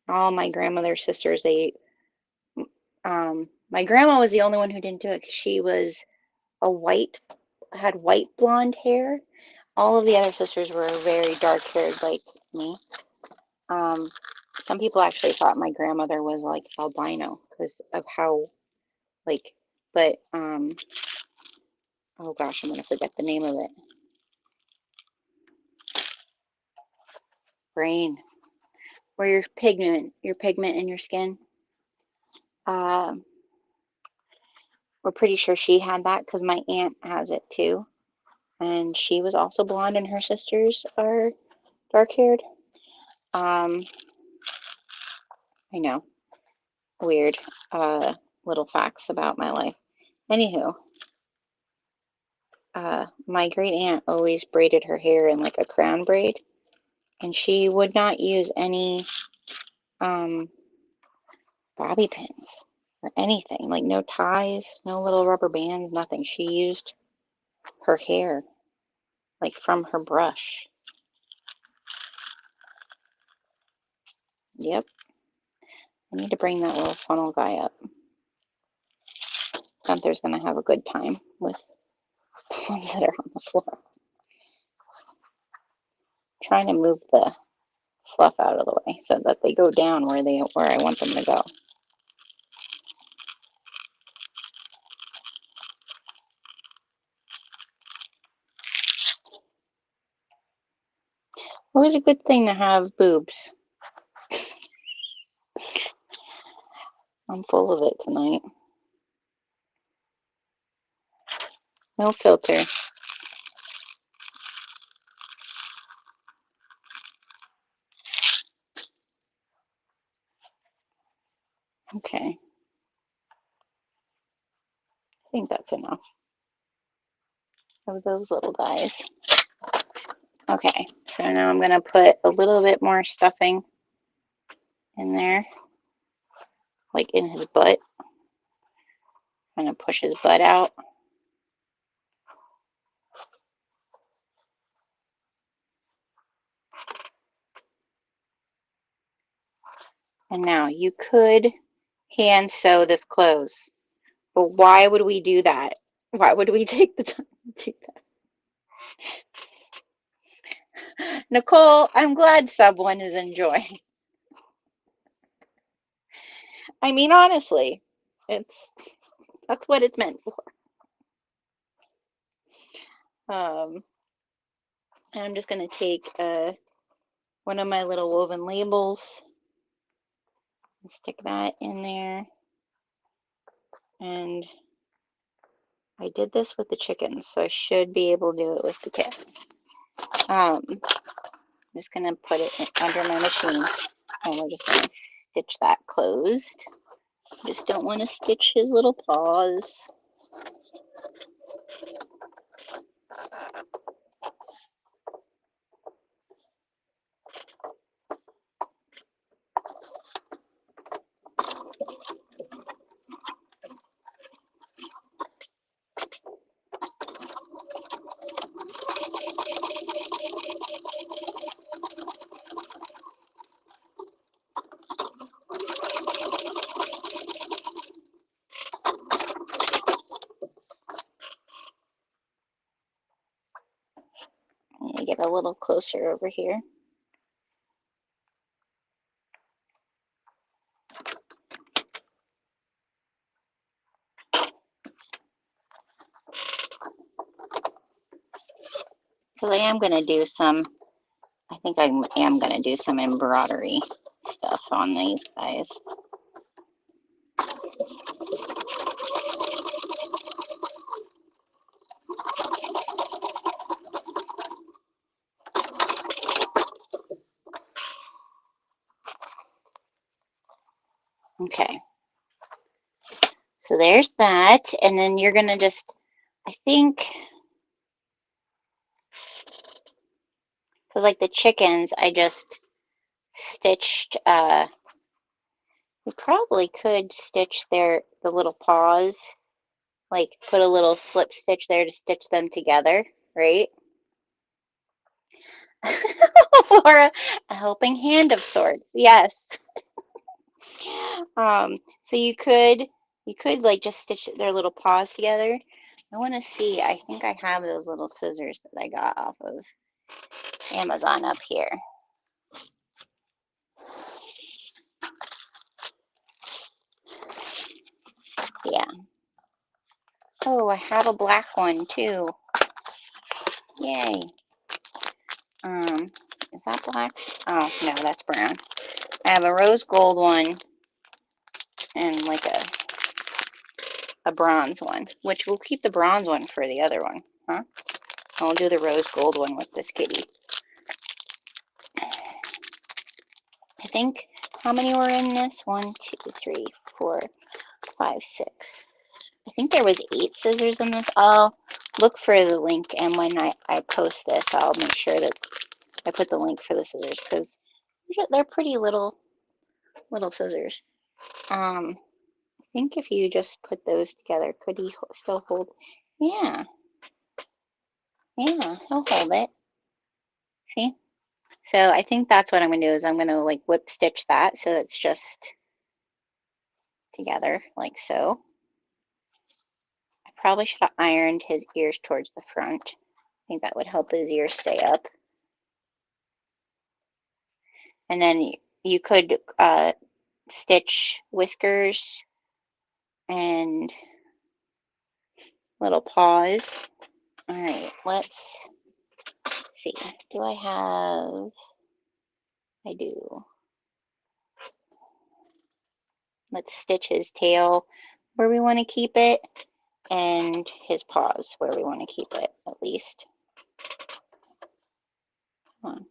all my grandmother's sisters, my grandma was the only one who didn't do it because she was a had white blonde hair. All of the other sisters were very dark haired like me. Um, some people actually thought my grandmother was like albino because of how like, but oh gosh, I'm gonna forget the name of it. Brain, where your pigment in your skin. Um, we're pretty sure she had that because my aunt has it too, and she was also blonde, and her sisters are dark haired. Um, I know, weird little facts about my life. Anywho, my great aunt always braided her hair in like a crown braid, and she would not use any um, bobby pins or anything, like no ties, no little rubber bands, nothing. She used her hair like from her brush. Yep, I need to bring that little funnel guy up. Gunther's gonna have a good time with the ones that are on the floor. trying to move the fluff out of the way so that they go down where I want them to go. Always a good thing to have boobs. I'm full of it tonight. No filter. Okay. I think that's enough of those little guys. Okay, so now I'm going to put a little bit more stuffing in there, like in his butt. I'm going to push his butt out. And now you could hand sew this close, but why would we do that? Why would we take the time to do that? Nicole, I'm glad someone is enjoying. I mean, honestly, that's what it's meant for. And I'm just going to take one of my little woven labels and stick that in there. And I did this with the chickens, so I should be able to do it with the kittens. I'm just going to put it under my machine, and we're just going to stitch that closed. Just don't want to stitch his little paws. I'm going to get a little closer over here. Because I am going to do some, I think I am going to do some embroidery stuff on these guys. Okay. So there's that. And then you're going to just, I think, because like the chickens, I just stitched, you probably could stitch the little paws, like put a little slip stitch there to stitch them together, right? Or a helping hand of sorts, yes. So you could like just stitch their little paws together. I want to see, I think I have those little scissors that I got off of Amazon up here. Yeah. Oh, I have a black one too. Yay. Is that black? Oh, no, that's brown. I have a rose gold one and like a bronze one, which we'll keep the bronze one for the other one, huh? I'll do the rose gold one with this kitty. I think, how many were in this? 1, 2, 3, 4, 5, 6. I think there was 8 scissors in this. I'll look for the link, and when I post this, I'll make sure that I put the link for the scissors, because they're pretty little scissors. I think if you just put those together, could he still hold? Yeah. Yeah, he'll hold it. See? So I think that's what I'm going to do is I'm going to like whip stitch that so it's just together like so. I probably should have ironed his ears towards the front. I think that would help his ears stay up. And then you could stitch whiskers and little paws. All right, let's see. Do I have? I do. Let's stitch his tail where we want to keep it and his paws where we want to keep it, at least. Come on.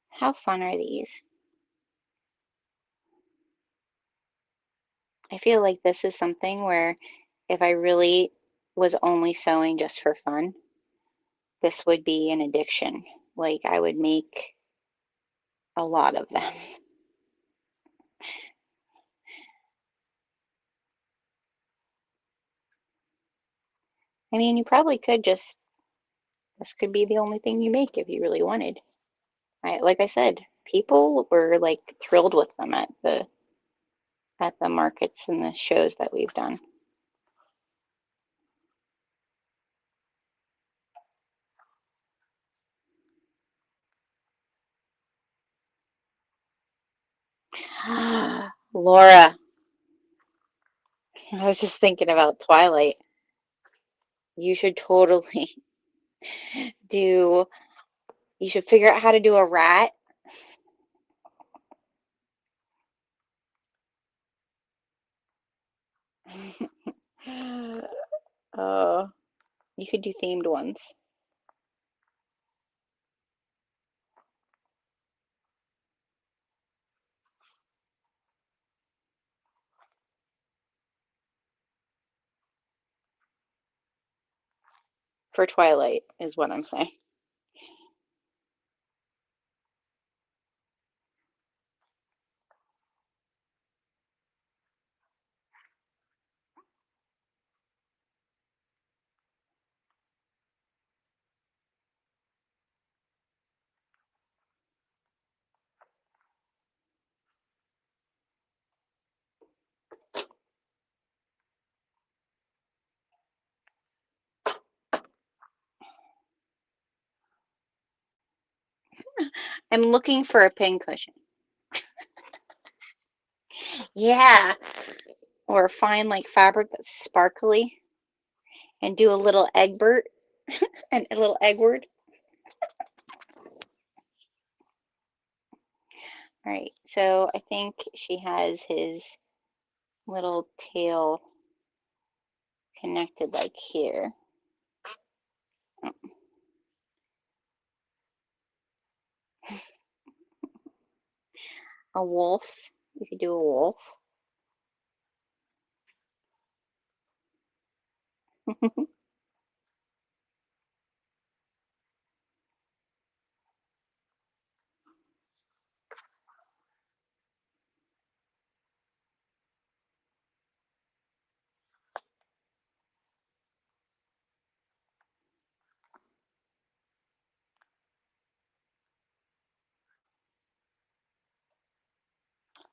How fun are these? I feel like this is something where if I really was only sewing just for fun, this would be an addiction. Like I would make a lot of them. I mean, you probably could just, this could be the only thing you make if you really wanted. Like I said, people were like thrilled with them at the markets and the shows that we've done. Laura, I was just thinking about Twilight. You should totally do, you should figure out how to do a rat. Oh, you could do themed ones for Twilight, is what I'm saying. I'm looking for a pincushion. Yeah, or find like fabric that's sparkly and do a little Egbert and a little Eggward. All right, so I think she has his little tail connected like here. A wolf. You could do a wolf.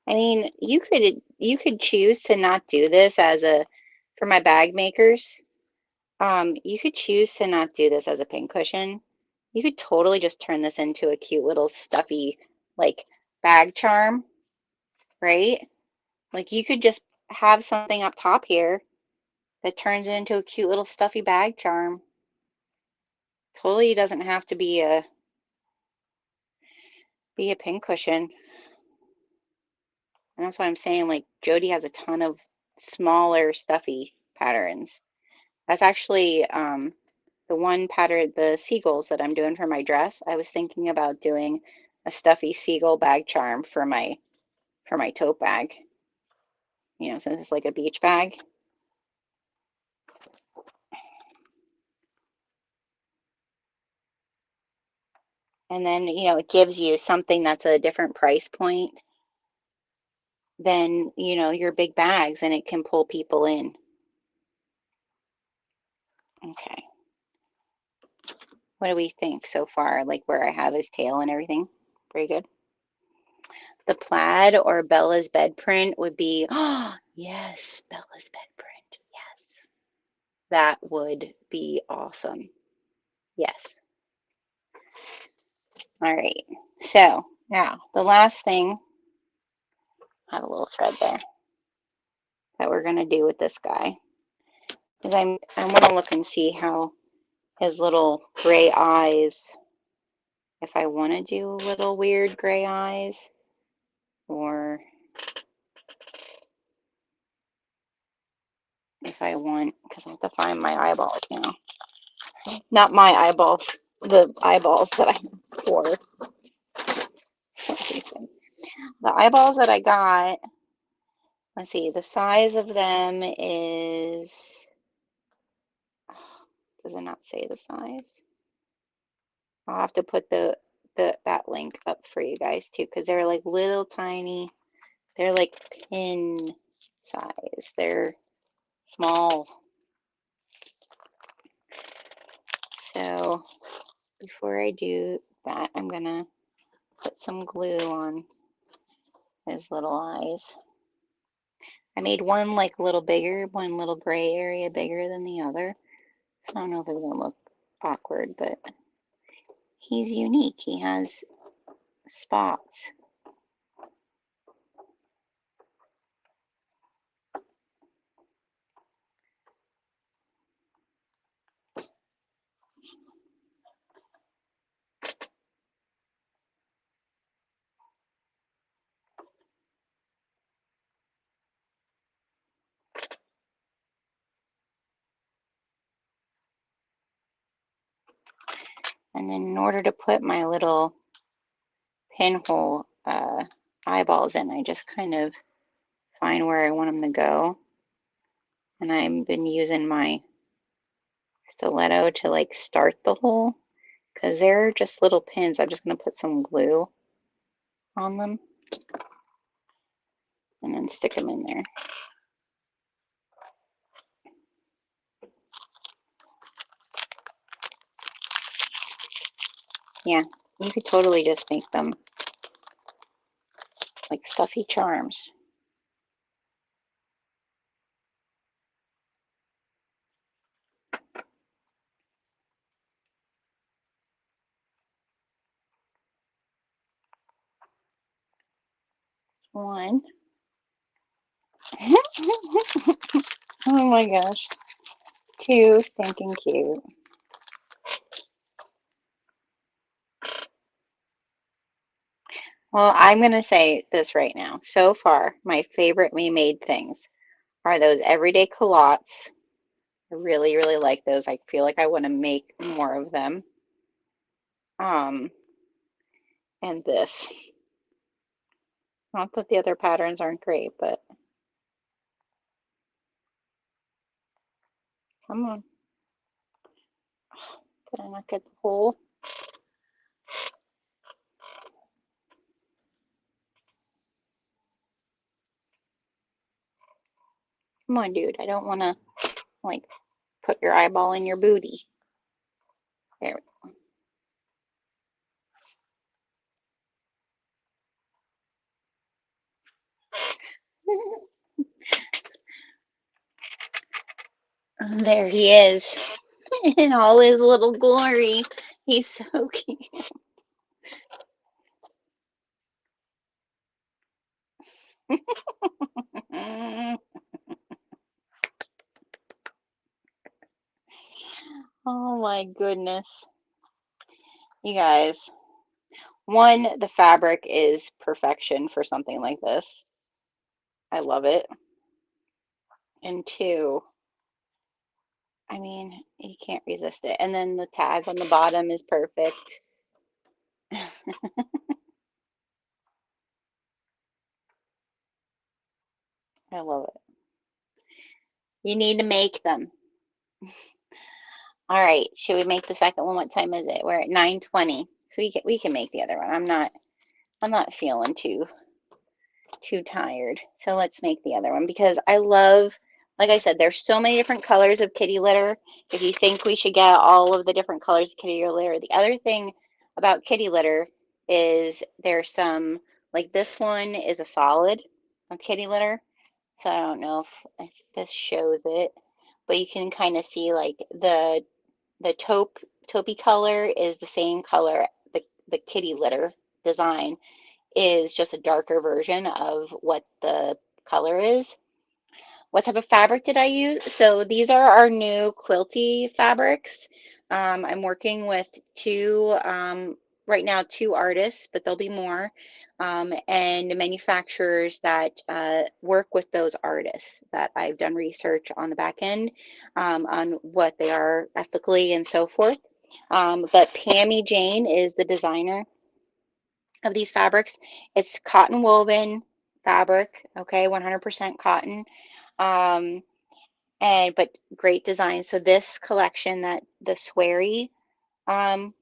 I mean, you could choose to not do this as a for my bag makers. You could choose to not do this as a pincushion. You could totally just turn this into a cute little stuffy like bag charm, right? Like you could just have something up top here that turns it into a cute little stuffy bag charm. Totally doesn't have to be a pincushion. And that's why I'm saying like Jody has a ton of smaller stuffy patterns. That's actually the one pattern, the seagulls that I'm doing for my dress. I was thinking about doing a stuffy seagull bag charm for my tote bag, since it's like a beach bag. And then, it gives you something that's a different price point than, your big bags and it can pull people in. Okay. What do we think so far? Like where I have his tail and everything? Pretty good. The plaid or Bella's bed print would be, oh, yes, Bella's bed print. Yes. That would be awesome. Yes. All right. So now the last thing, I have a little thread there, that we're going to do with this guy is I want to look and see how his little gray eyes, if I want to do little weird gray eyes, or if I want, because I have to find my eyeballs now. Not my eyeballs, the eyeballs that I wore. The eyeballs that I got, let's see, the size of them is, does it not say the size? I'll have to put that link up for you guys too, because they're like little tiny, they're like pin size. They're small. So before I do that, I'm gonna put some glue on his little eyes. I made one like a little bigger, one little gray area bigger than the other. So I don't know if it's gonna look awkward, but he's unique. He has spots. And then in order to put my little pinhole eyeballs in, I just kind of find where I want them to go. And I've been using my stiletto to like start the hole because they're just little pins. I'm just going to put some glue on them and then stick them in there. Yeah, you could totally just make them like stuffy charms. One. Oh my gosh. Too stinking cute. Well, I'm going to say this right now. So far, my favorite we made things are those everyday culottes. I really, really like those. I feel like I want to make more of them. Um, and this. Not that the other patterns aren't great, but come on. Did I not get the hole? Come on, dude. I don't want to like put your eyeball in your booty. There we go. There he is in all his little glory. He's so cute. Oh my goodness. You guys, one, the fabric is perfection for something like this. I love it. And two, I mean, you can't resist it. And then the tag on the bottom is perfect. I love it. You need to make them. All right, should we make the second one? What time is it? We're at 9:20. So we can make the other one. I'm not feeling too tired. So let's make the other one because I love, like I said, there's so many different colors of kitty litter. If you think we should get all of the different colors of kitty litter, the other thing about kitty litter is there's some, like this one is a solid of kitty litter. So I don't know if this shows it, but you can kind of see like the taupey color is the same color. The kitty litter design is just a darker version of what the color is. What type of fabric did I use? So these are our new quilty fabrics. I'm working with right now, two artists, but there'll be more, and manufacturers that work with those artists that I've done research on the back end, on what they are ethically and so forth. But Pammy Jane is the designer of these fabrics. It's cotton woven fabric, okay, 100% cotton. Um, but great design. So this collection, that the sweary um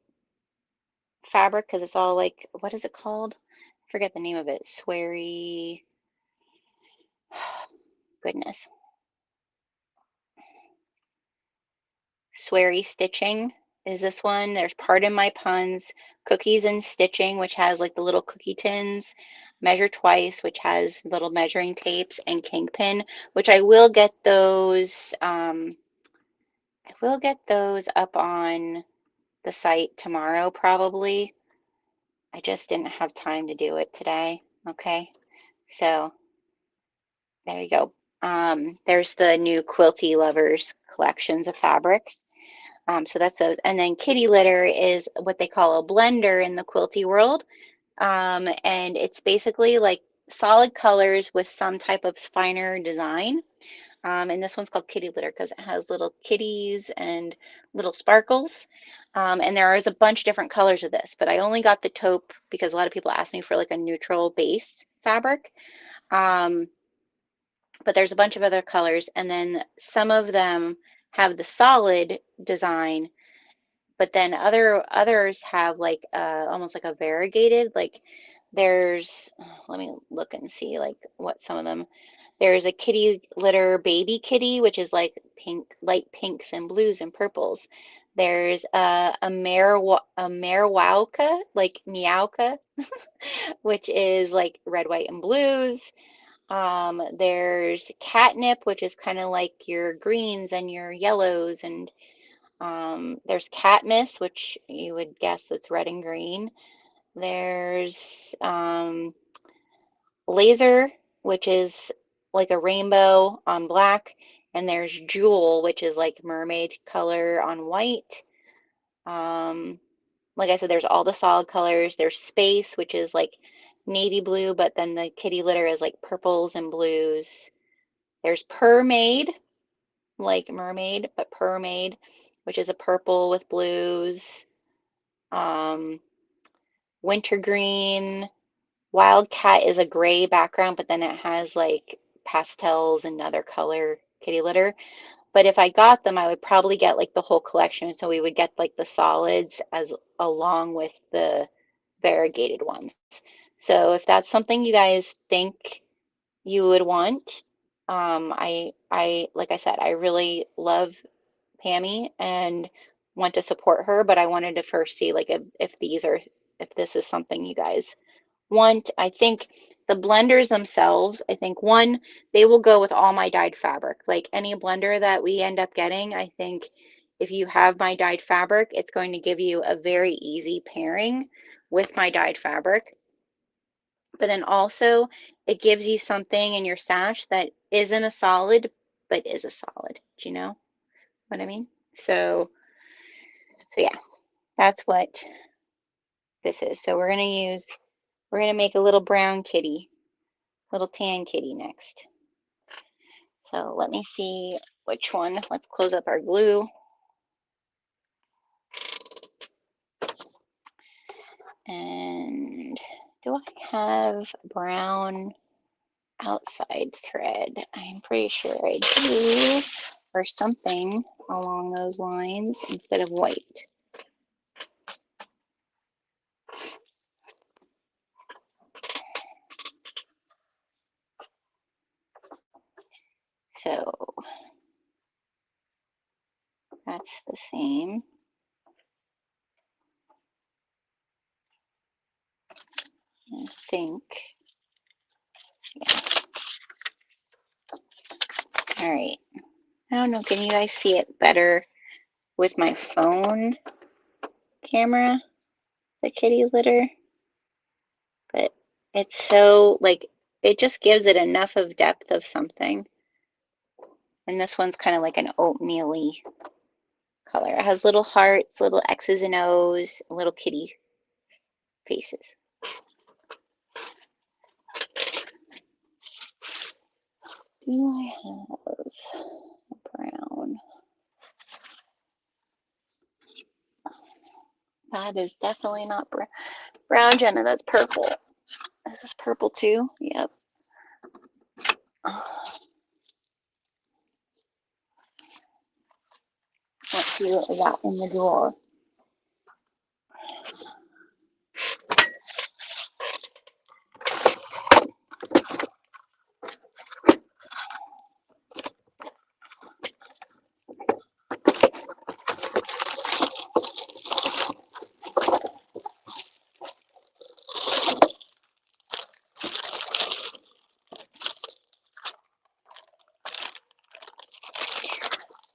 fabric, because it's all like, what is it called? I forget the name of it. Sweary, goodness. Sweary stitching is this one. There's Pardon My Puns, Cookies and Stitching, which has like the little cookie tins, Measure Twice, which has little measuring tapes, and Kingpin, which I will get those up on the site tomorrow probably. I just didn't have time to do it today. Okay, so there you go. There's the new Quilty Lovers collections of fabrics. So that's those. And then kitty litter is what they call a blender in the quilty world. And it's basically like solid colors with some type of finer design. And this one's called kitty litter because it has little kitties and little sparkles. And there is a bunch of different colors of this, but I only got the taupe because a lot of people ask me for like a neutral base fabric. Um, but there's a bunch of other colors, and then some of them have the solid design, but then others have like almost like a variegated, like there's, let me look and see like what some of them. There's a kitty litter baby kitty, which is like pink, light pinks and blues and purples. There's a Merwauka, like Meowka, which is like red, white, and blues. There's catnip, which is kind of like your greens and your yellows, and there's Katniss, which you would guess that's red and green. There's Laser, which is like a rainbow on black. And there's Jewel, which is like mermaid color on white. Um, like I said, there's all the solid colors. There's Space, which is like navy blue, but then the kitty litter is like purples and blues. There's Mermaid, like mermaid, but Mermaid, which is a purple with blues. Um, Wintergreen. Wildcat is a gray background, but then it has like pastels and other color kitty litter. But if I got them, I would probably get like the whole collection. So we would get like the solids as along with the variegated ones. So if that's something you guys think you would want, like I said, I really love Pammy and want to support her, but I wanted to first see like if this is something you guys want. I think the blenders themselves, I think one, they will go with all my dyed fabric. Like any blender that we end up getting, I think if you have my dyed fabric, it's going to give you a very easy pairing with my dyed fabric. But then also it gives you something in your stash that isn't a solid, but is a solid. Do you know what I mean? So yeah, that's what this is. So we're gonna make a little brown kitty, little tan kitty next. So let me see which one. Let's close up our glue. And do I have brown outside thread? I'm pretty sure I do, or something along those lines instead of white. So that's the same. I think. Yeah. All right. I don't know, can you guys see it better with my phone camera, the kitty litter? But it's so, like, it just gives it enough of depth of something. And this one's kind of like an oatmeal-y color. It has little hearts, little X's and O's, little kitty faces. Do I have brown? That is definitely not brown, Jenna. That's purple. Is this purple too? Yep. Let's see what we got in the drawer.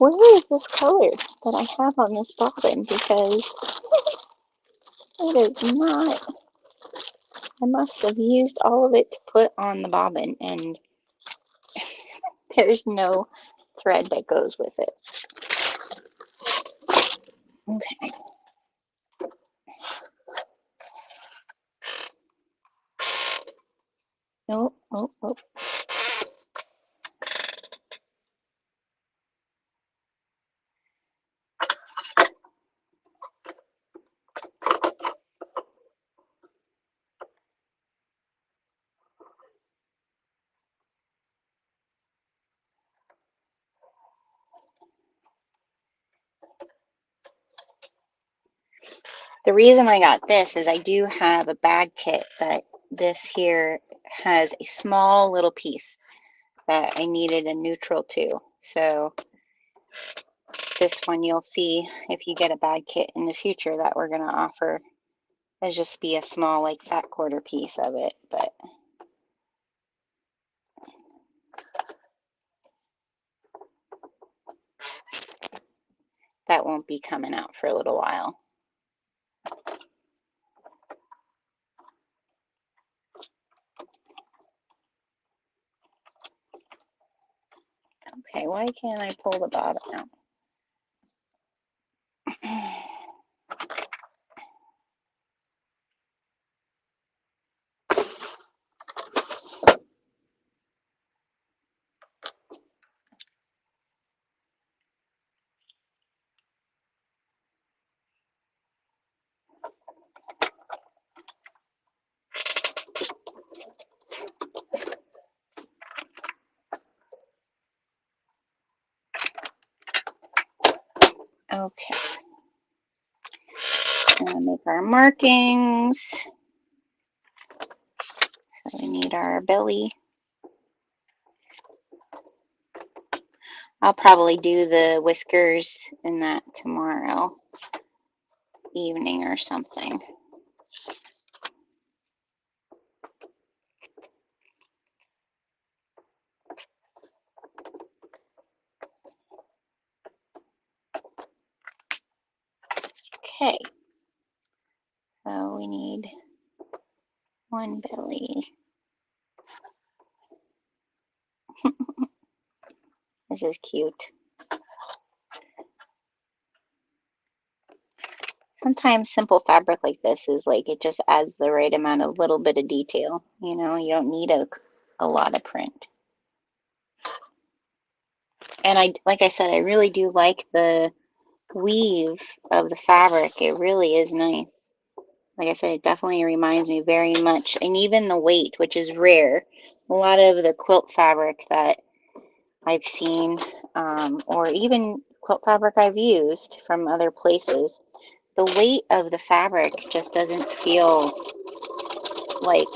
Where is this color that I have on this bobbin? Because it is not. I must have used all of it to put on the bobbin, and there's no thread that goes with it. Okay. Oh, oh, oh. The reason I got this is I do have a bag kit that this here has a small little piece that I needed a neutral to. So this one you'll see if you get a bag kit in the future that we're going to offer is just be a small like fat quarter piece of it, but that won't be coming out for a little while. Okay, why can't I pull the bottom out? Okay, gonna make our markings. So we need our belly. I'll probably do the whiskers in that tomorrow evening or something. Okay, so we need one belly. This is cute. Sometimes simple fabric like this is like it just adds the right amount of little bit of detail. You know, you don't need a lot of print. And like I said, I really do like the weave of the fabric. It really is nice. Like I said, it definitely reminds me very much, and even the weight, which is rare. A lot of the quilt fabric that I've seen, or even quilt fabric I've used from other places, the weight of the fabric just doesn't feel like,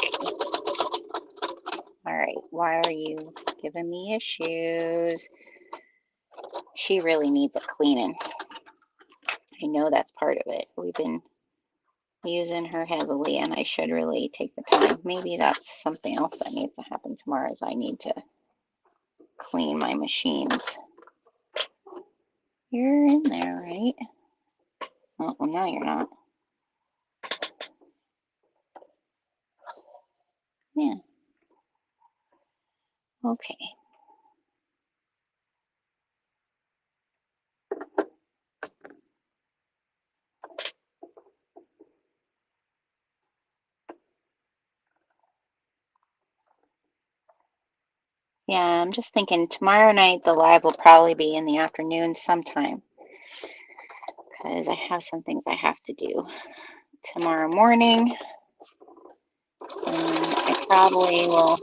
all right, why are you giving me issues? She really needs a cleaning. I know that's part of it. We've been using her heavily, and I should really take the time. Maybe that's something else that needs to happen tomorrow is I need to clean my machines. You're in there, right? Oh, well, now you're not. Yeah. Okay. Yeah, I'm just thinking tomorrow night the live will probably be in the afternoon sometime because I have some things I have to do tomorrow morning. And I probably will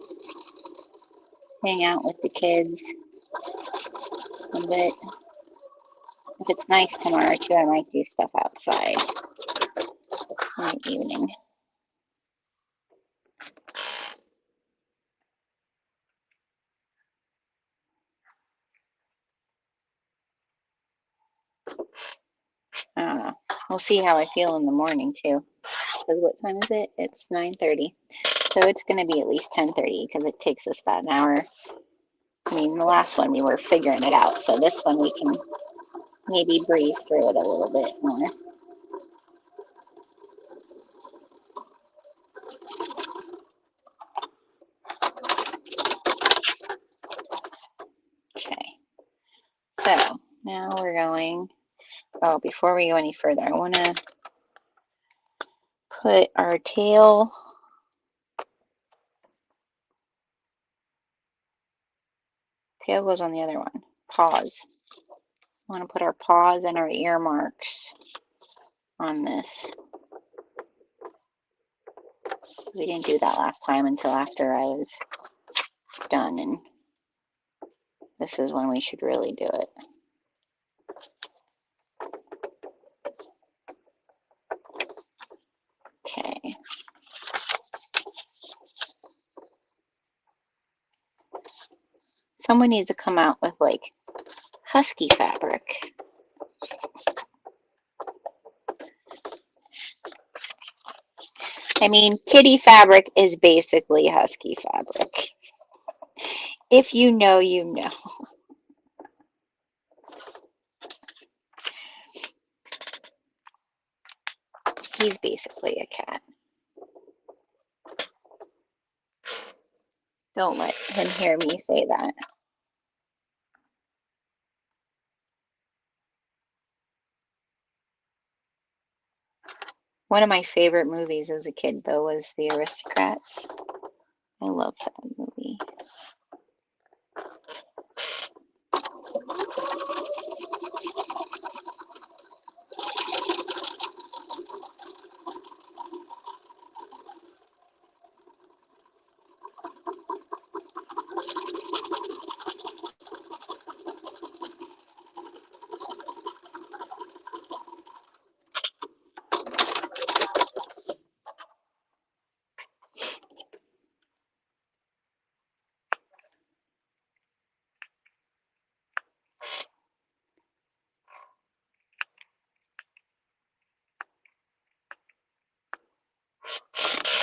hang out with the kids a bit. If it's nice tomorrow too, I might do stuff outside in the evening. I don't know. We'll see how I feel in the morning too. Because what time is it? It's 9:30. So it's going to be at least 10:30 because it takes us about an hour. I mean, the last one we were figuring it out. So this one we can maybe breeze through it a little bit more. Okay. So now we're going. Oh, before we go any further, I want to put our tail. Tail goes on the other one. Paws. I want to put our paws and our ear marks on this. We didn't do that last time until after I was done, and this is when we should really do it. Okay. Someone needs to come out with like husky fabric. I mean, kitty fabric is basically husky fabric. If you know, you know. He's basically a cat. Don't let him hear me say that. One of my favorite movies as a kid, though, was The Aristocrats. I love that movie.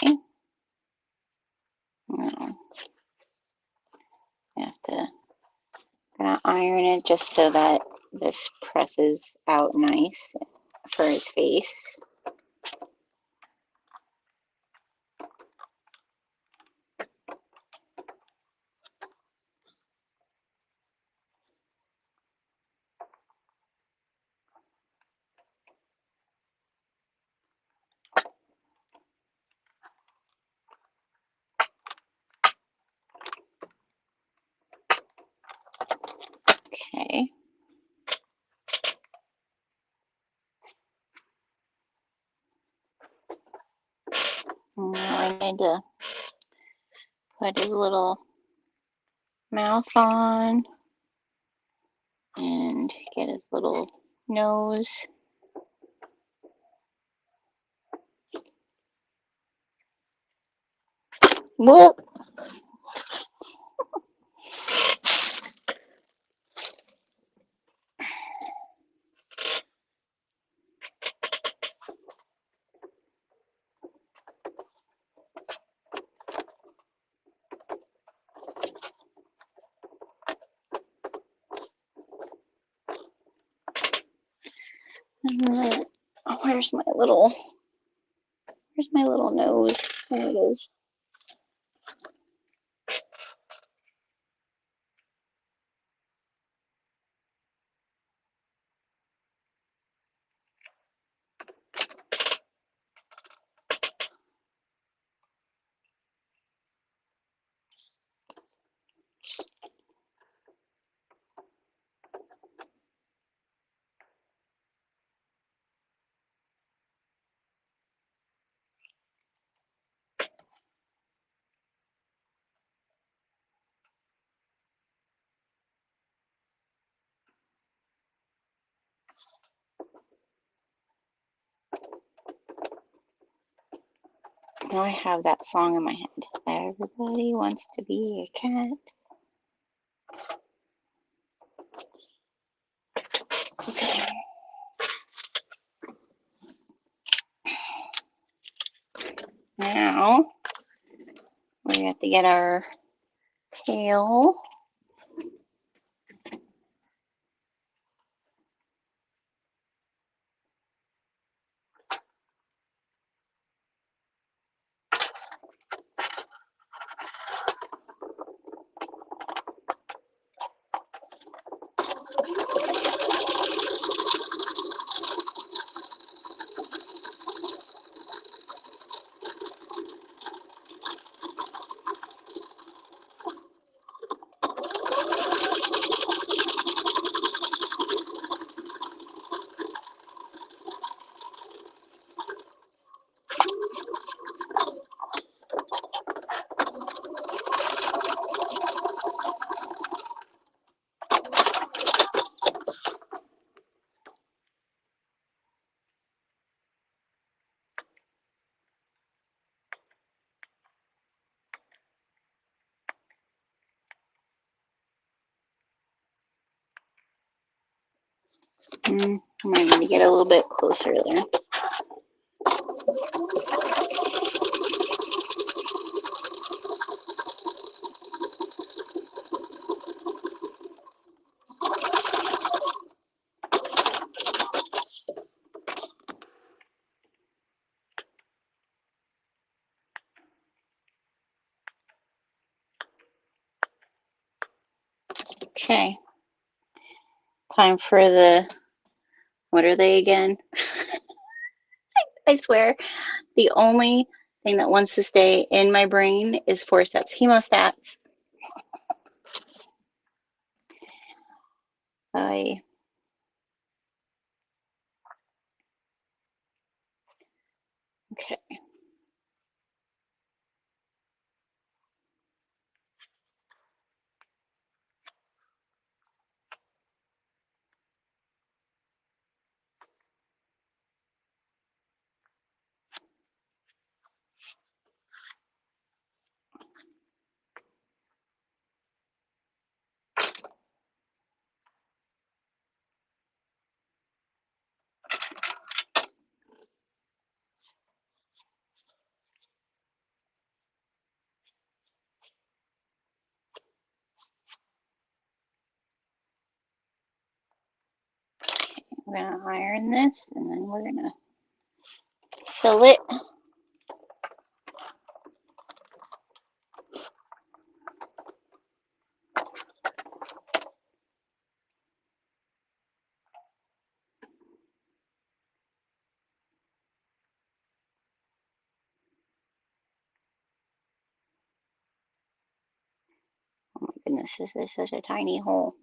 Okay. Now, I have to gonna iron it just so that this presses out nice for his face. Okay. Now I need to put his little mouth on and get his little nose. Whoop! And then, oh, where's my little nose? There it is. Now I have that song in my head. Everybody wants to be a cat. Okay. Now we have to get our tail. I might need to get a little bit closer there. Okay. Time for what are they again? I swear, the only thing that wants to stay in my brain is forceps, hemostats. I Okay. We're gonna iron this, and then we're gonna fill it. Oh my goodness, this is such a tiny hole.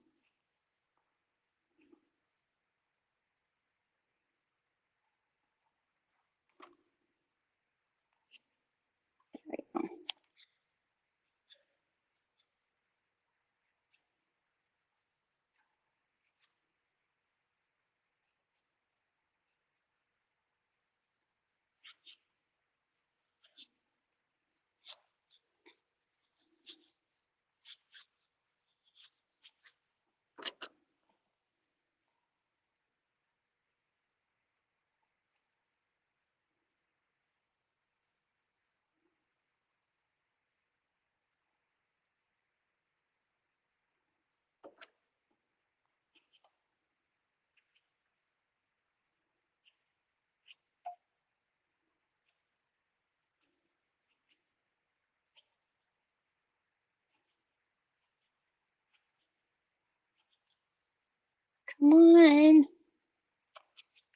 Come on.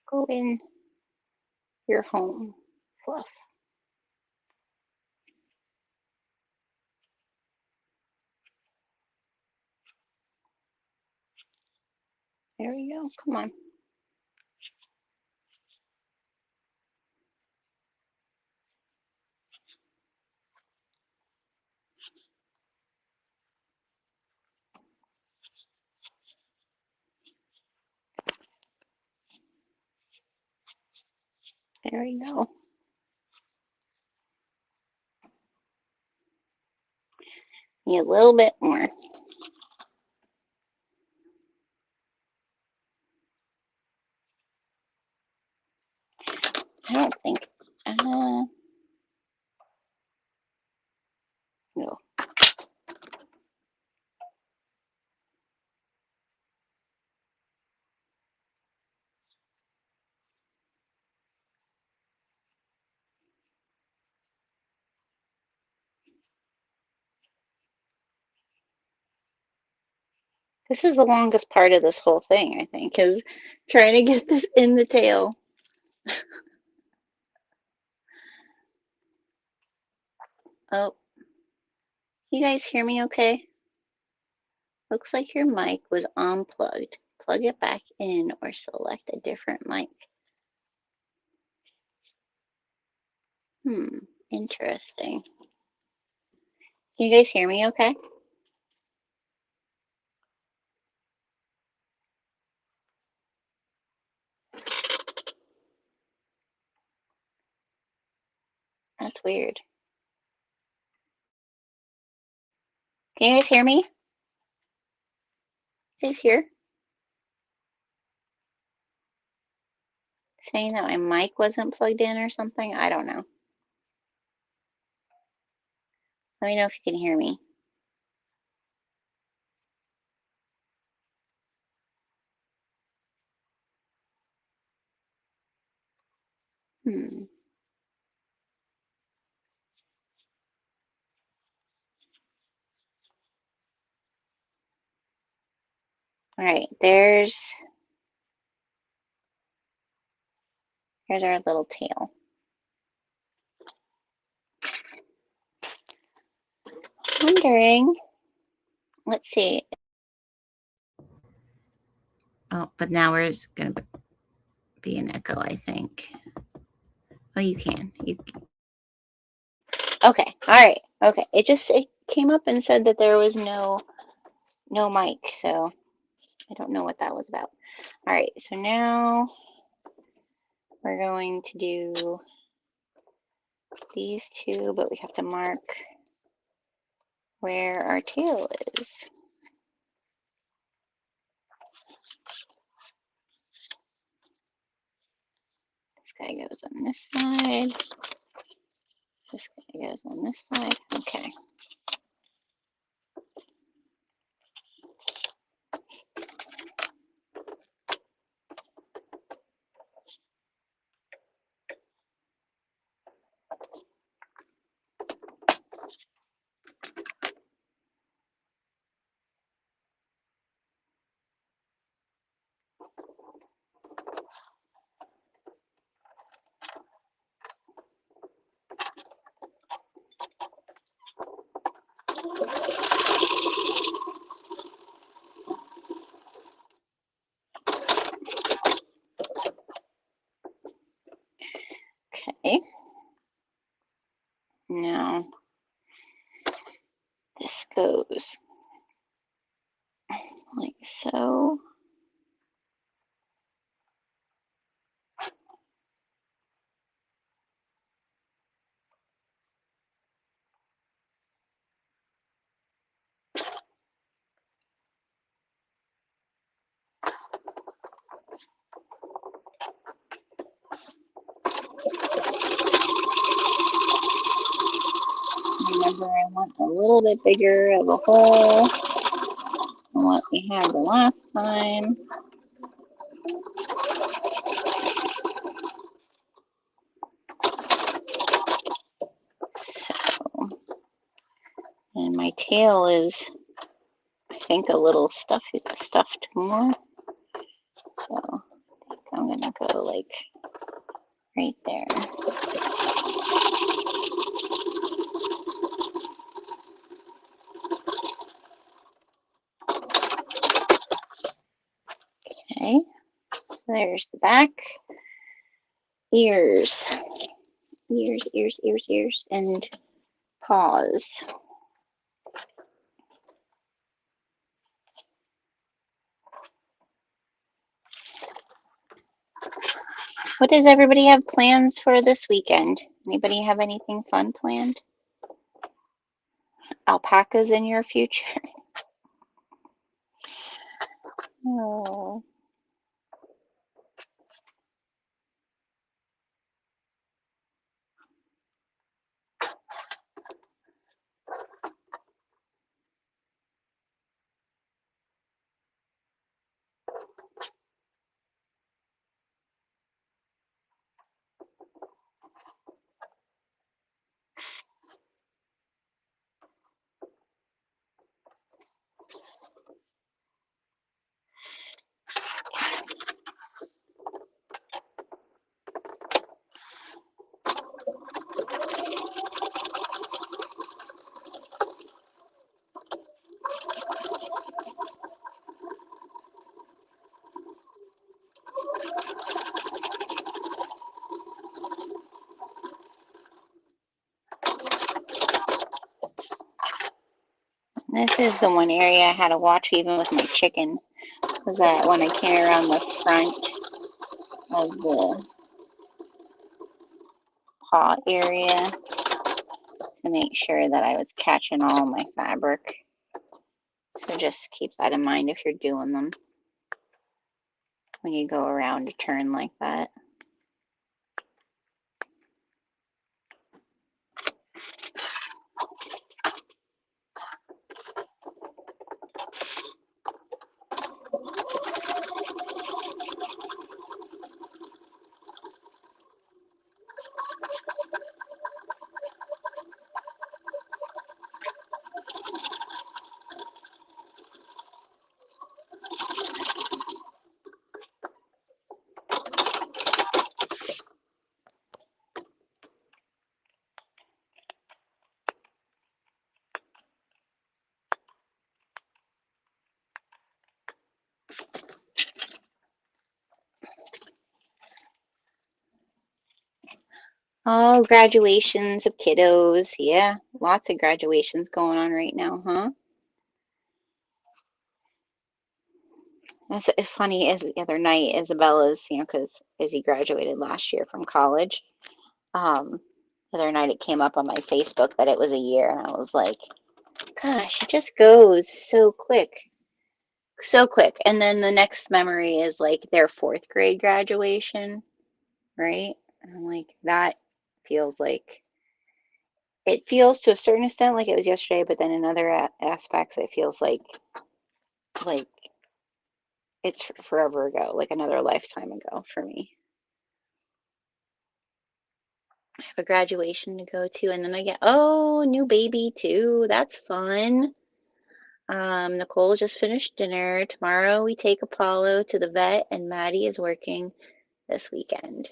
Go in your home, Fluff. There we go. Come on. There we go. Need a little bit more. I don't think. No. This is the longest part of this whole thing, I think, is trying to get this in the tail. Oh, you guys hear me okay? Looks like your mic was unplugged. Plug it back in or select a different mic. Interesting. Can you guys hear me okay? That's weird. Can you guys hear me? You guys hear? Saying that my mic wasn't plugged in or something? I don't know. Let me know if you can hear me. All right, here's our little tail. Wondering, let's see. Oh, but now there's going to be an echo, I think. Oh, you can. Okay, all right. Okay, it came up and said that there was no mic, so I don't know what that was about. All right, so now we're going to do these two, but we have to mark where our tail is. This guy goes on this side. This guy goes on this side. Okay. Okay. Now this goes like so. Remember, I want a little bit bigger of a hole than what we had the last time. So, and my tail is, I think, a little stuffed more. gonna go like right there. Okay, there's the back. Ears, ears, ears, ears, ears, and paws. What does everybody have plans for this weekend? Anybody have anything fun planned? Alpacas in your future? Oh. This is the one area I had to watch even with my chicken, was that when I came around the front of the paw area to make sure that I was catching all my fabric. So just keep that in mind if you're doing them when you go around a turn like that. Oh, graduations of kiddos. Yeah, lots of graduations going on right now, huh? That's funny. Is the other night, Isabella's, because Izzy graduated last year from college. The other night it came up on my Facebook that it was a year, and I was like, gosh, it just goes so quick. So quick. And then the next memory is like their fourth grade graduation, right? And I'm like, that feels like it feels to a certain extent like it was yesterday, but then in other aspects, it feels like it's forever ago, like another lifetime ago for me. I have a graduation to go to, and then I get, oh, new baby too. That's fun. Nicole just finished dinner. Tomorrow we take Apollo to the vet, and Maddie is working this weekend.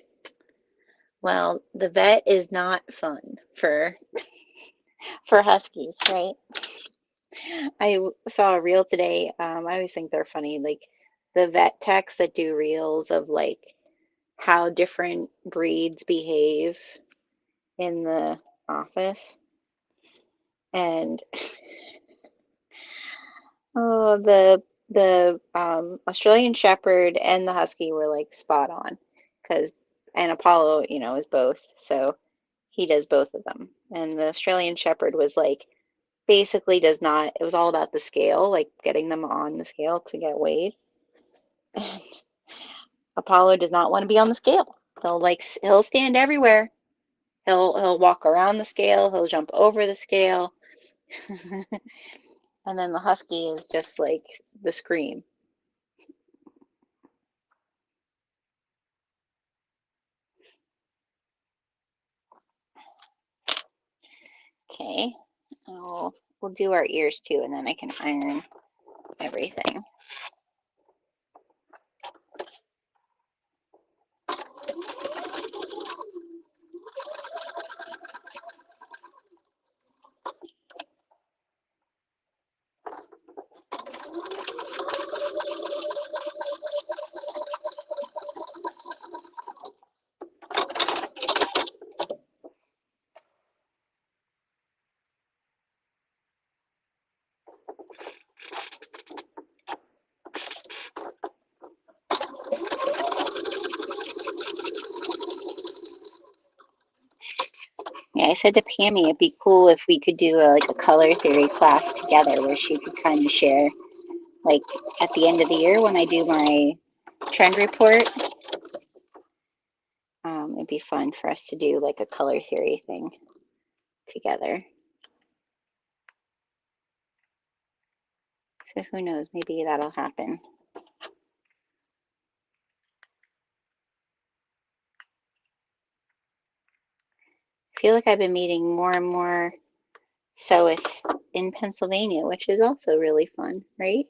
Well, the vet is not fun for huskies, right? I saw a reel today. I always think they're funny, like the vet techs that do reels of like how different breeds behave in the office. And oh, the Australian Shepherd and the Husky were like spot on, because and Apollo, is both, so he does both of them. And the Australian Shepherd was like basically does not. It was all about the scale, like getting them on the scale to get weighed. And Apollo does not want to be on the scale. He'll stand everywhere. He'll walk around the scale. He'll jump over the scale. And then the husky is just like the scream. Okay. We'll do our ears too, and then I can iron everything. Yeah, I said to Pammy it'd be cool if we could do like a color theory class together where she could kind of share, like at the end of the year when I do my trend report. It'd be fun for us to do like a color theory thing together. So who knows, maybe that'll happen. I feel like I've been meeting more and more sewists in Pennsylvania, which is also really fun, right?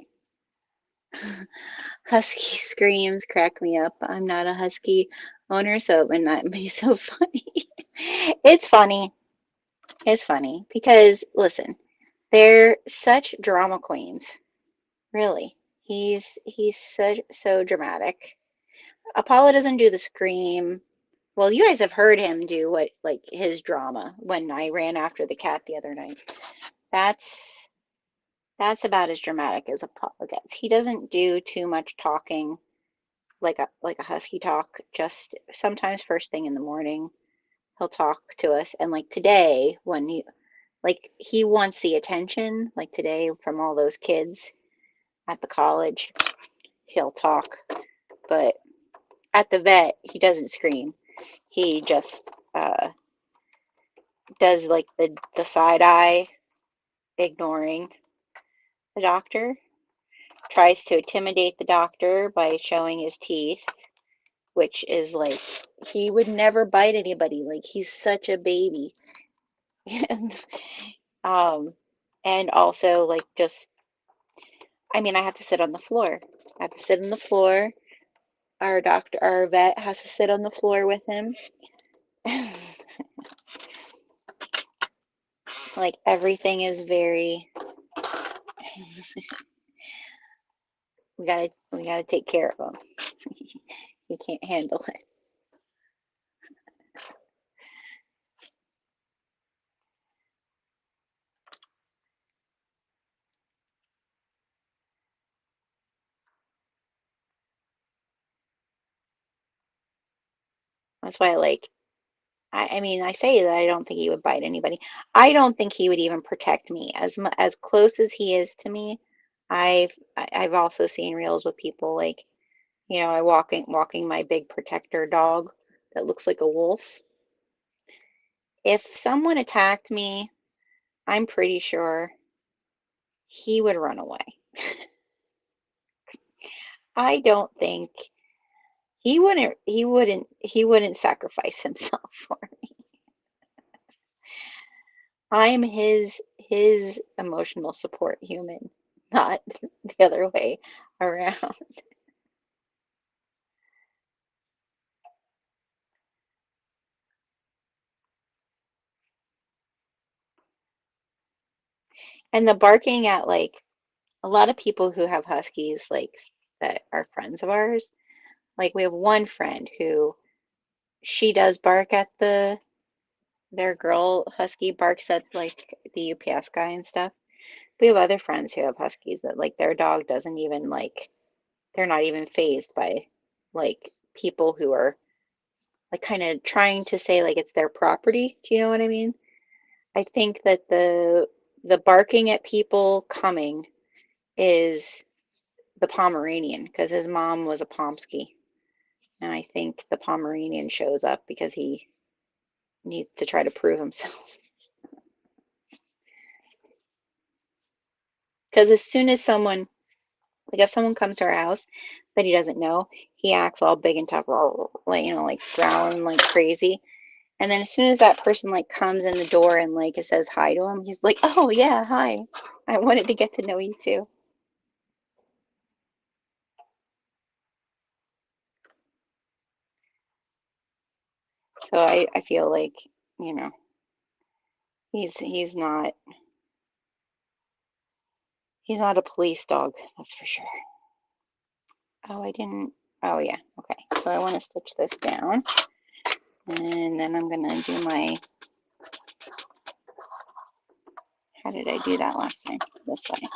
Husky screams crack me up. I'm not a husky owner, so it would not be so funny. It's funny. It's funny because listen, they're such drama queens. Really. He's so dramatic. Apollo doesn't do the scream. Well, you guys have heard him do what like his drama when I ran after the cat the other night. That's that's about as dramatic as Apollo gets. He doesn't do too much talking like a husky talk, just sometimes first thing in the morning he'll talk to us. And like today when he wants the attention, like today from all those kids at the college, he'll talk. But at the vet, he doesn't scream. He just does like the side eye, ignoring the doctor, tries to intimidate the doctor by showing his teeth, which is like he would never bite anybody. Like he's such a baby. um, and also like just, I mean, I have to sit on the floor. I have to sit on the floor. Our vet has to sit on the floor with him. Like everything is very, we gotta take care of him. He can't handle it. That's why I mean, I say that I don't think he would bite anybody. I don't think he would even protect me as close as he is to me. I've also seen reels with people like, I walking my big protector dog that looks like a wolf. If someone attacked me, I'm pretty sure he would run away. I don't think he wouldn't sacrifice himself for me. I'm his emotional support human, not the other way around. And the barking at like a lot of people who have huskies like that are friends of ours, like we have one friend who she does bark at their girl husky barks at like the UPS guy and stuff. We have other friends who have huskies that like their dog doesn't even like they're not even fazed by like people who are like kind of trying to say like it's their property. Do you know what I mean? I think that the barking at people coming is the Pomeranian because his mom was a Pomsky. And I think the Pomeranian shows up because he needs to try to prove himself. Because as soon as someone, like if someone comes to our house that he doesn't know, he acts all big and tough, like, like growling like crazy. And then as soon as that person like comes in the door and like it says hi to him, he's like, "Oh yeah, hi. I wanted to get to know you too." So I feel like, you know, he's not a police dog, that's for sure. Oh, I didn't. Oh yeah, okay. So I want to stitch this down, and then I'm gonna do my. How did I do that last time? This way.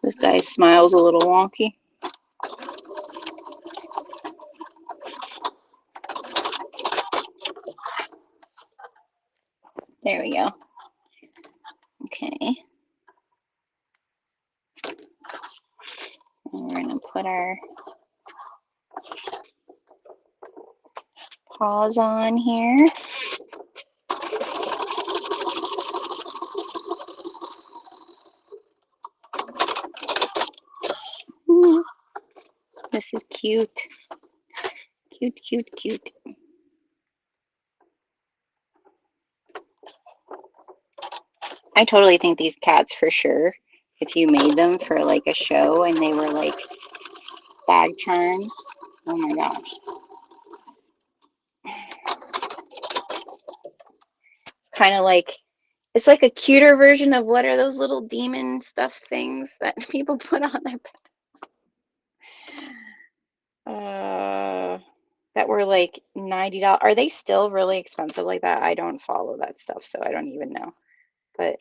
This guy's smile's a little wonky. There we go. Okay. And we're going to put our paws on here. This is cute. Cute, cute, cute. I totally think these cats for sure, if you made them for like a show and they were like bag charms, oh my gosh. It's kind of like, it's like a cuter version of what are those little demon stuff things that people put on their back? That were like $90. Are they still really expensive like that? I don't follow that stuff, so I don't even know. But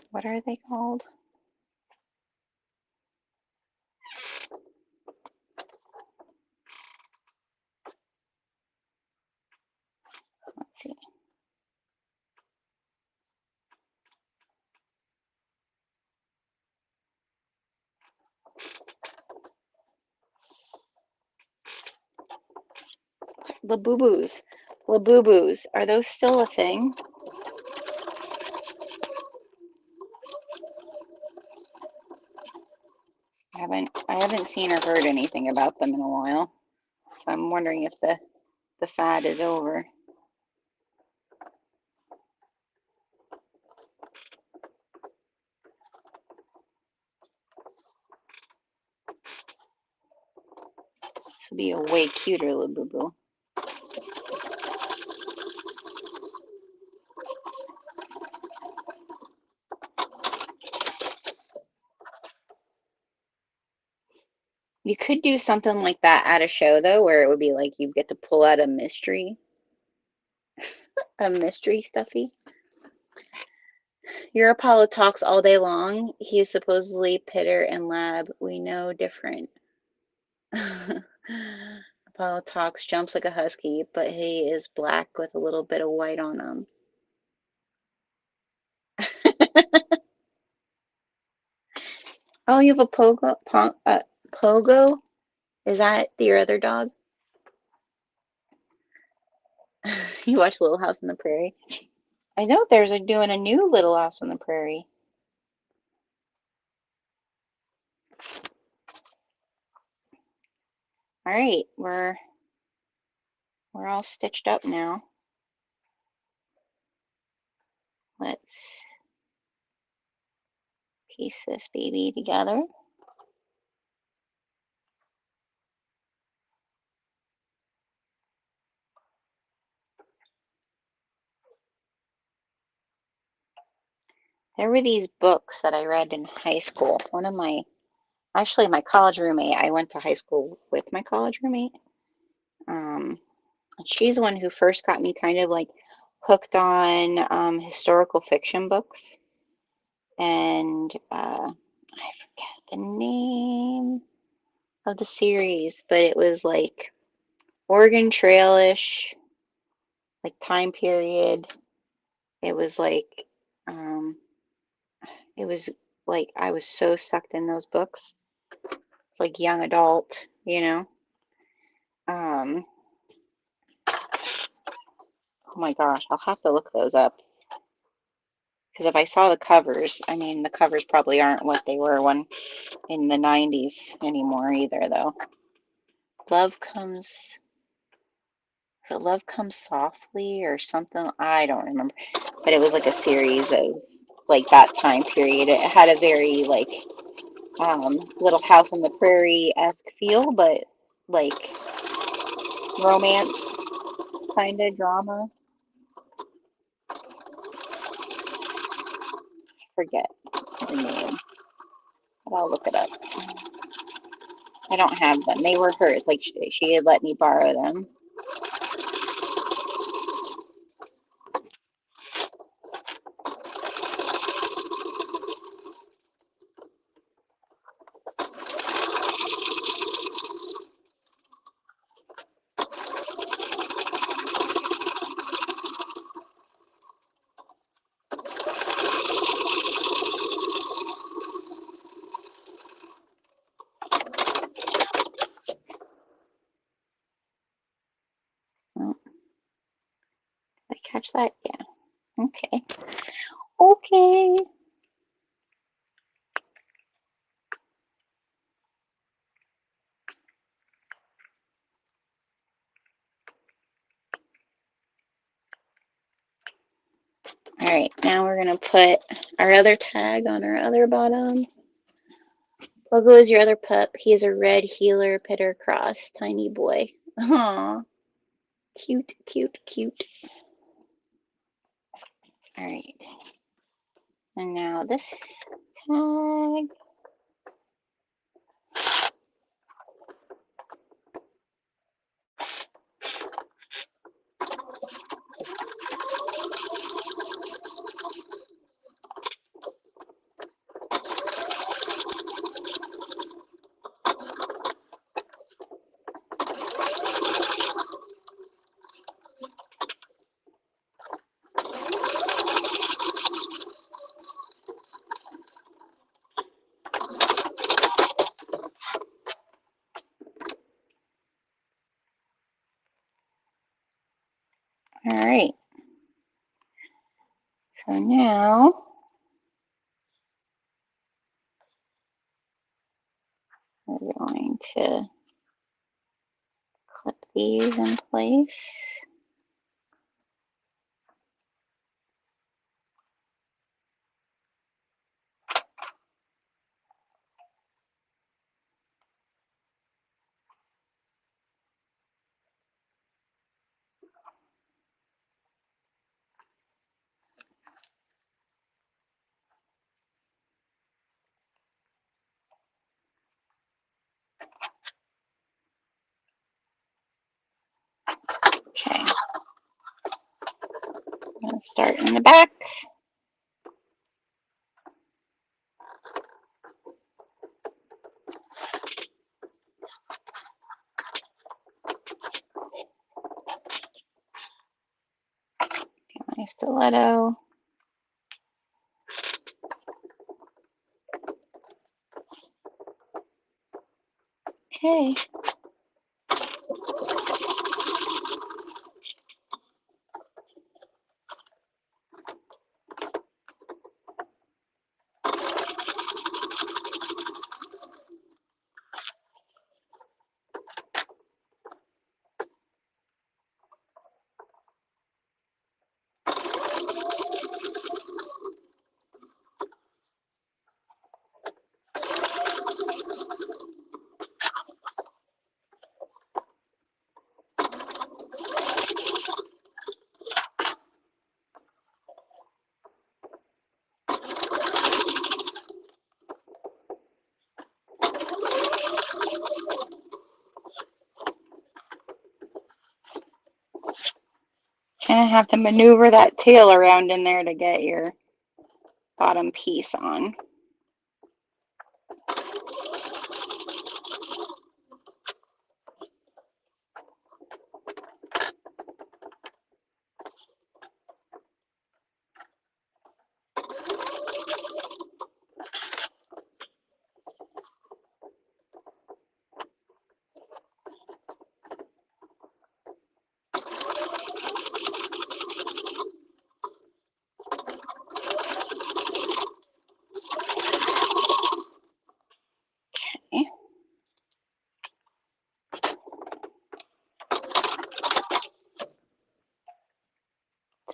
what are they called? Let's see. Labubu's. Labubu's. Are those still a thing? I haven't seen or heard anything about them in a while. So I'm wondering if the fad is over. This would be a way cuter Labubu. You could do something like that at a show though, where it would be like you get to pull out a mystery stuffy. Your Apollo talks all day long. He is supposedly Pitter and Lab. We know different. Apollo talks, jumps like a husky, but he is black with a little bit of white on him. Oh, you have a Pogo? Is that your other dog? You watch Little House on the Prairie? I know there's doing a new Little House on the Prairie. All right, we're all stitched up now. Let's piece this baby together. There were these books that I read in high school. Actually my college roommate, I went to high school with my college roommate. She's the one who first got me kind of like hooked on historical fiction books. And I forget the name of the series, but it was like Oregon Trail-ish, like time period. It was um, it was like I was so sucked in those books, like young adult, you know. Um, oh my gosh, I'll have to look those up because if I saw the covers, I mean, the covers probably aren't what they were when in the 90s anymore either, though. Love comes, Love Comes Softly or something. I don't remember, but it was like a series of like that time period. It had a very like Little House on the Prairie-esque feel, but like romance kind of drama. Forget the name, but I'll look it up. I don't have them. They were hers. Like she had let me borrow them. catch that? Yeah. Okay. Okay. All right, now we're gonna put our other tag on our other bottom. Logo is your other pup. He is a red heeler pitter cross, tiny boy. Aw, cute, cute, cute. All right, and now this tag. All right, so now we're going to clip these in place. Okay, I'm gonna start in the back. Get my stiletto. Okay. Kind of have to maneuver that tail around in there to get your bottom piece on. Okay.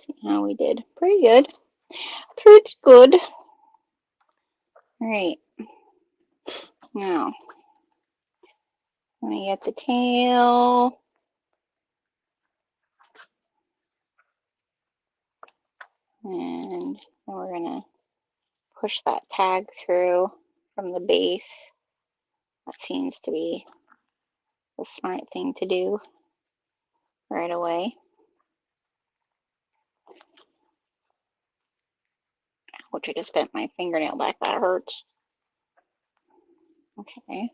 See how we did. Pretty good. Pretty good. All right. Now, I'm going to get the tail. And we're going to push that tag through from the base. That seems to be the smart thing to do right away. Which I just bent my fingernail back. That hurts. Okay.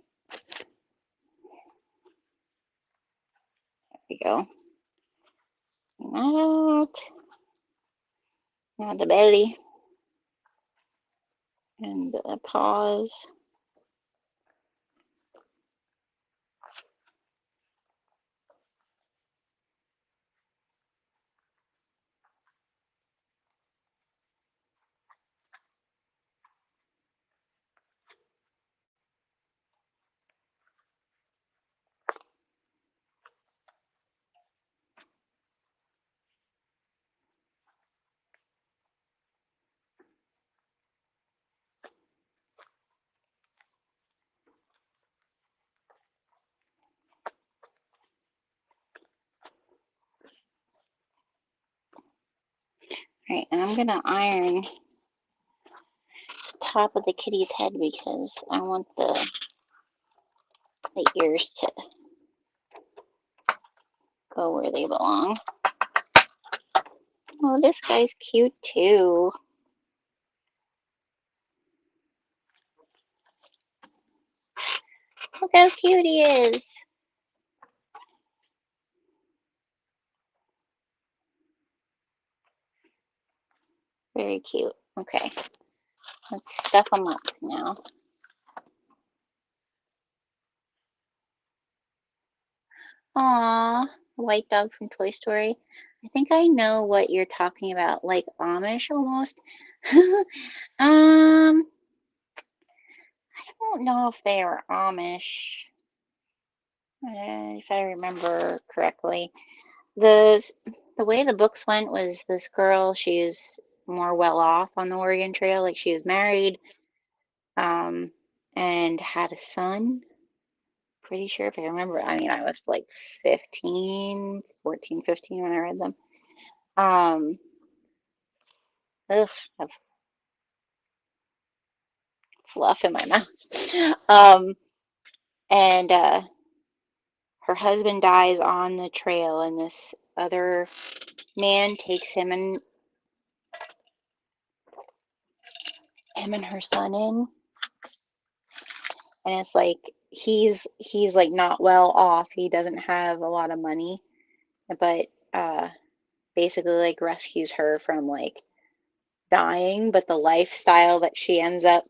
There we go. Bring that out. Now the belly. And the paws. Right, and I'm gonna iron top of the kitty's head because I want the ears to go where they belong. Oh, this guy's cute too. Look how cute he is. Very cute. Okay, let's stuff them up now. Aw, white dog from Toy Story. I think I know what you're talking about, like Amish almost. I don't know if they are Amish, if I remember correctly. The the way the books went was this girl, she's more well off on the Oregon Trail, like she was married, um, and had a son. Pretty sure if I remember. I mean, I was like 15, 14, 15 when I read them. Um, ugh, I have fluff in my mouth. Um, and her husband dies on the trail, and this other man takes him and her son in, and it's like he's like not well off. He doesn't have a lot of money, but basically like rescues her from like dying, but the lifestyle that she ends up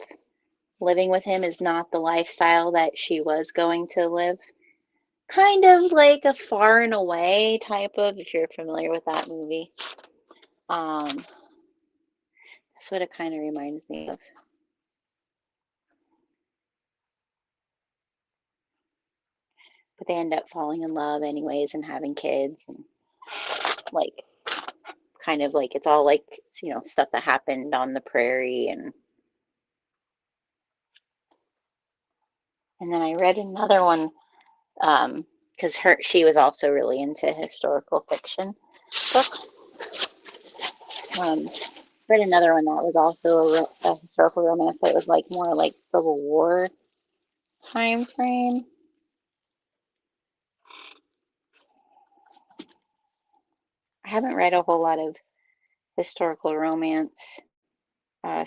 living with him is not the lifestyle that she was going to live. Kind of like a Far and Away type of, if you're familiar with that movie. Um, that's what it kind of reminds me of. But they end up falling in love anyways and having kids and like kind of like it's all like stuff that happened on the prairie and then I read another one because her she was also really into historical fiction books. Um, read another one that was also a historical romance, but it was like more like Civil War time frame. I haven't read a whole lot of historical romance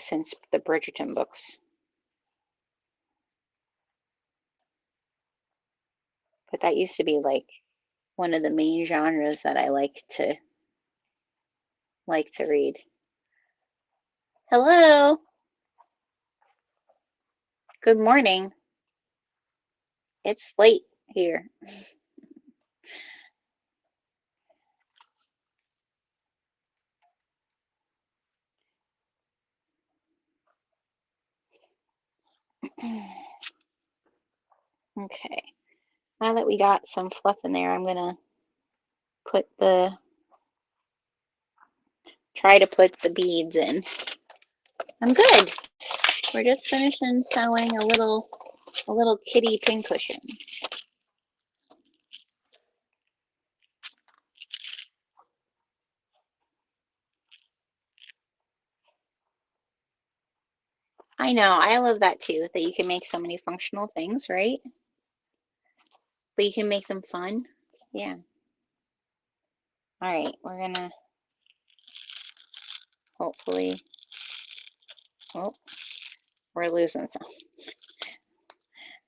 since the Bridgerton books, but that used to be like one of the main genres that I like to read. Hello, good morning. It's late here. Okay, now that we got some fluff in there, I'm gonna put the try to put the beads in. I'm good. We're just finishing sewing a little kitty pincushion. I know, I love that too, that you can make so many functional things, right? But you can make them fun. Yeah. All right, we're gonna hopefully, oh, we're losing some.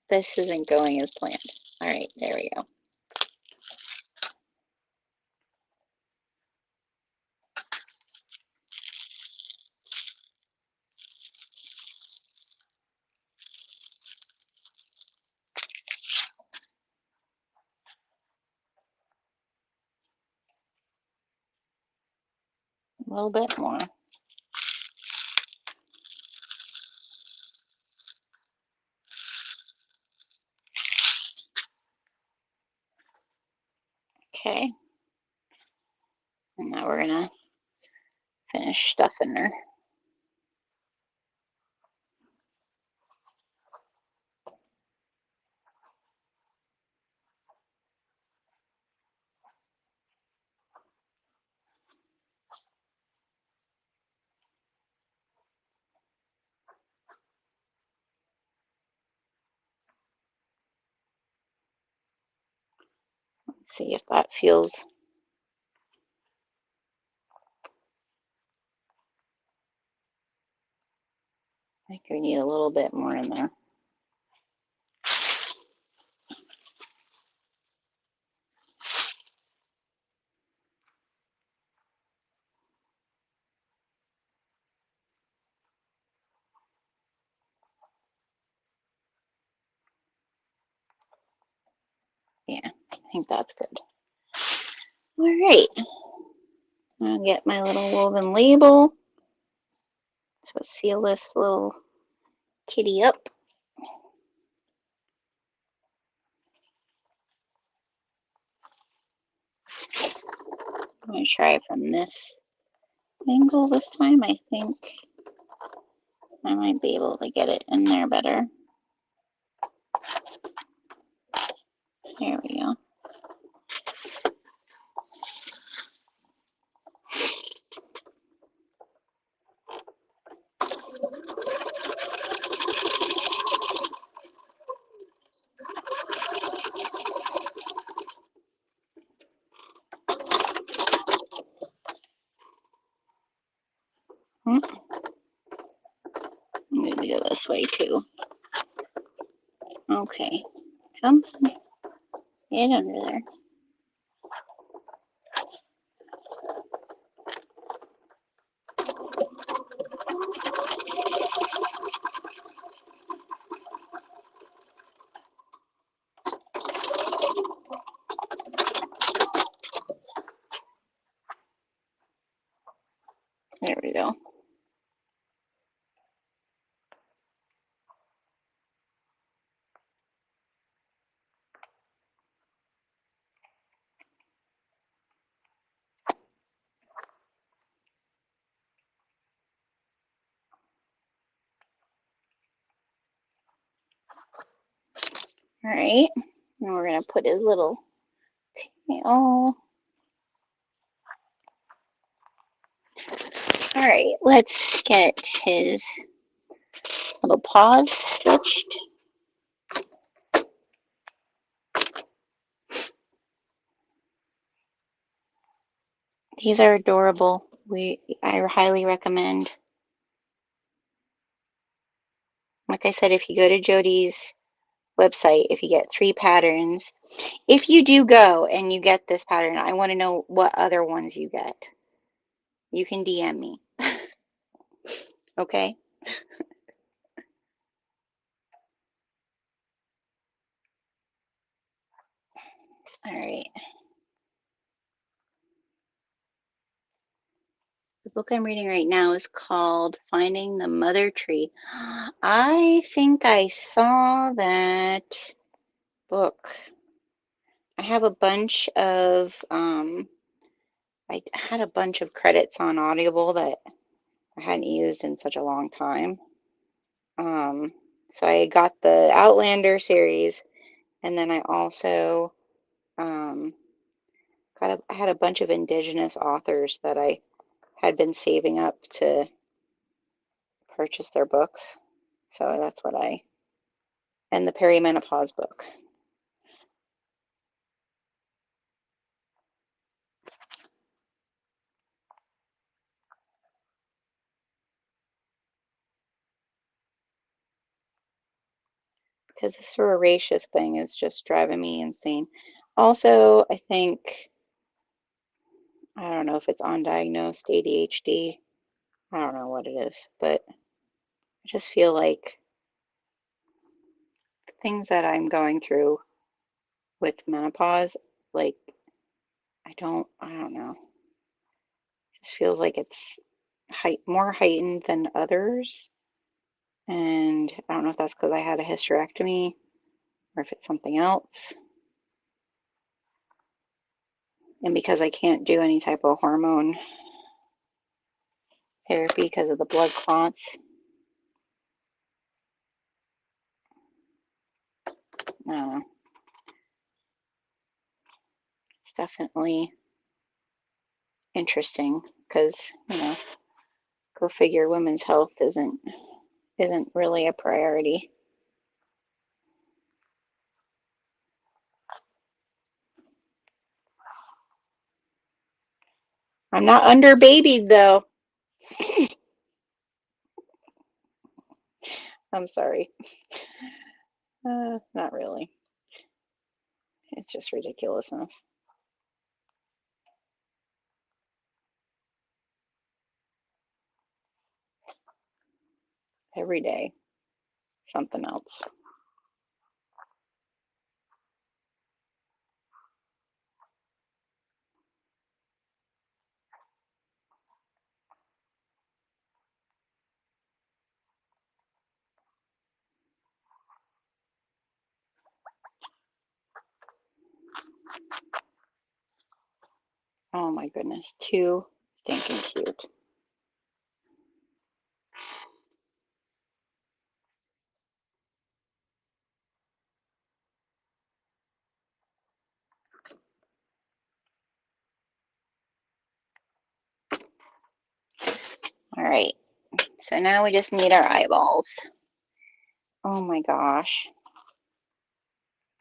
This isn't going as planned. All right, there we go. A little bit more. Okay. And now we're gonna finish stuffing her. see if that feels. I think we need a little bit more in there. Yeah, I think that's good. All right. I'll get my little woven label. So seal this little kitty up. I'm going to try from this angle this time. I think I might be able to get it in there better. There we go. Maybe go this way too. Okay, come get under there. There we go. All right, now we're going to put his little tail. All right, let's get his little paws stitched. These are adorable. I highly recommend. Like I said, if you go to Jody's website, if you get 3 patterns, if you do go and you get this pattern, I want to know what other ones you get. You can DM me. Okay? All right. The book I'm reading right now is called Finding the Mother Tree. I think I saw that book. I have a bunch of, I had a bunch of credits on Audible that I hadn't used in such a long time. So I got the Outlander series, and then I also I had a bunch of indigenous authors that I had been saving up to purchase their books. So that's what and the perimenopause book. Because this voracious thing is just driving me insane. Also, I think, I don't know if it's undiagnosed ADHD. I don't know what it is, but I just feel like things that I'm going through with menopause, like I don't know. It just feels like it's more heightened than others. And I don't know if that's because I had a hysterectomy or if it's something else. And because I can't do any type of hormone therapy because of the blood clots. I don't know. It's definitely interesting because, go figure, women's health isn't really a priority. I'm not under babied though. I'm sorry. Not really. It's just ridiculousness. Every day, something else. Oh my goodness, too stinking cute. All right, so now we just need our eyeballs. Oh my gosh.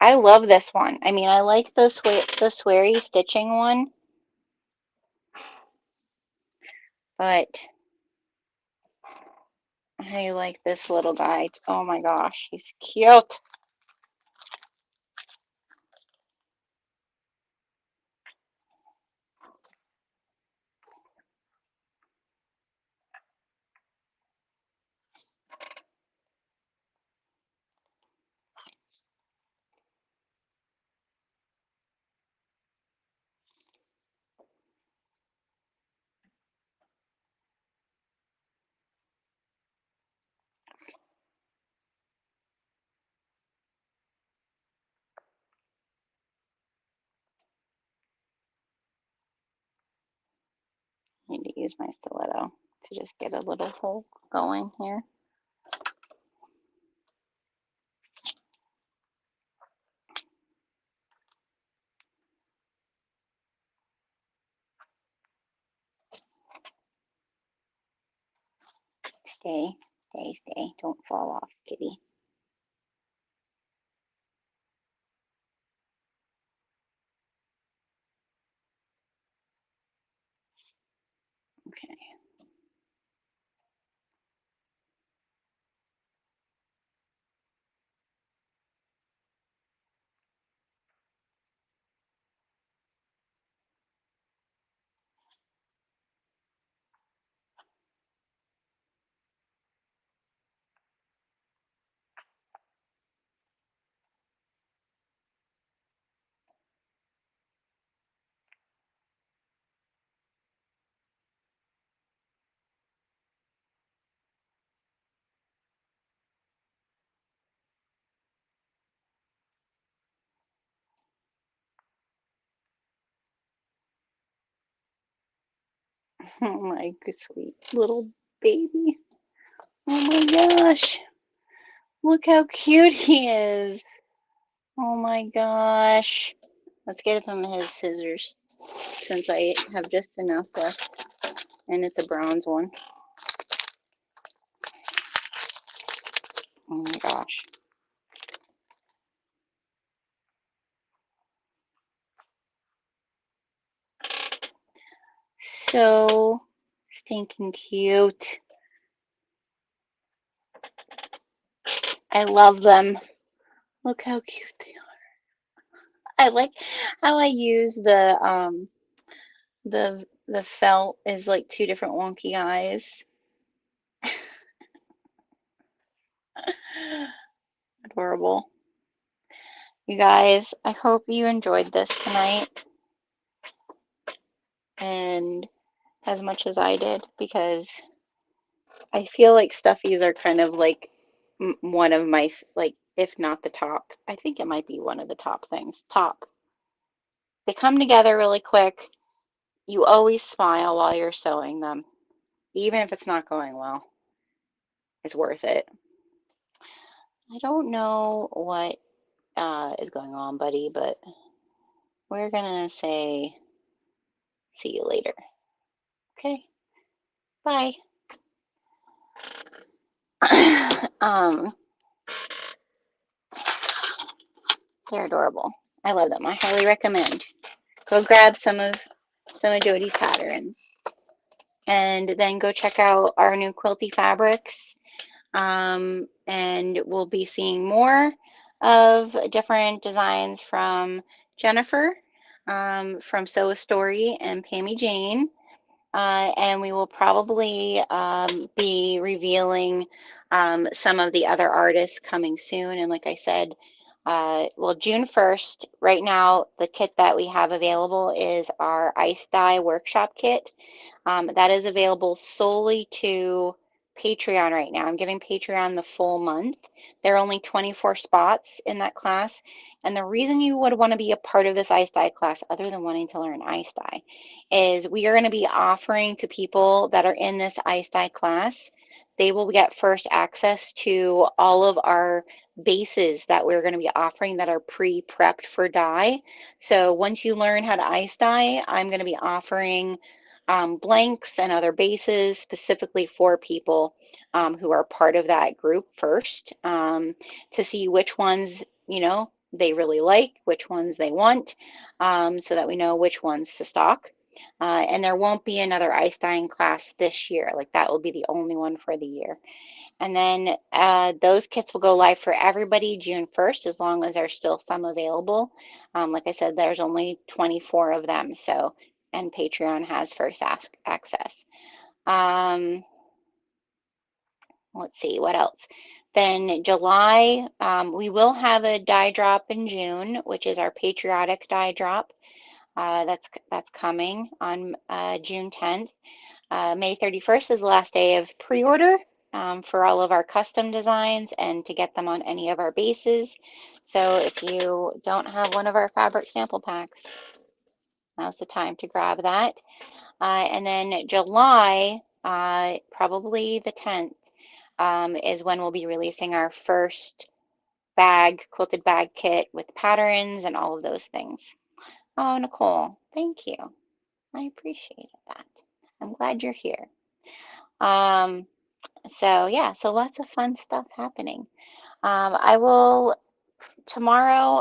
I love this one. I mean, I like the sweary stitching one, but I like this little guy. Oh my gosh, he's cute. I need to use my stiletto to just get a little hole going here. Stay, stay, stay. Don't fall off, kitty. Okay. Oh my sweet little baby. Oh my gosh. Look how cute he is. Oh my gosh. Let's get him his scissors since I have just enough left. And it's a bronze one. Oh my gosh. So stinking cute. I love them. Look how cute they are. I like how I use the felt is like two different wonky eyes. Adorable. You guys, I hope you enjoyed this tonight and as much as I did because I feel like stuffies are kind of like one of my like if not the top. I think it might be one of the top things. Top. They come together really quick. You always smile while you're sewing them, even if it's not going well. It's worth it. I don't know what is going on, buddy, but we're gonna say see you later. Okay, bye. um, they're adorable. I love them. I highly recommend. Go grab some of some of Jody's patterns. And then go check out our new quilty fabrics. And we'll be seeing more of different designs from Jennifer, from Sew a Story, and Pammy Jane. And we will probably be revealing some of the other artists coming soon. And like I said, well, June 1st, right now, the kit that we have available is our Ice Dye Workshop Kit. That is available solely to Patreon right now. I'm giving Patreon the full month. There are only 24 spots in that class. And the reason you would want to be a part of this ice dye class, other than wanting to learn ice dye, is we are going to be offering to people that are in this ice dye class, they will get first access to all of our bases that we're going to be offering that are pre-prepped for dye. So once you learn how to ice dye, I'm going to be offering blanks and other bases specifically for people who are part of that group first, to see which ones, they really like, which ones they want, so that we know which ones to stock. And there won't be another ice dyeing class this year. Like that will be the only one for the year. And then those kits will go live for everybody June 1st, as long as there's still some available. Like I said, there's only 24 of them. So, and Patreon has first access. Let's see, what else? Then July, we will have a die drop in June, which is our patriotic die drop. That's coming on June 10th. May 31st is the last day of pre-order for all of our custom designs and to get them on any of our bases. So if you don't have one of our fabric sample packs, now's the time to grab that. And then July, probably the 10th, is when we'll be releasing our first quilted bag kit with patterns and all of those things. Oh, Nicole, thank you. I appreciate that. I'm glad you're here. So yeah, so lots of fun stuff happening. Tomorrow,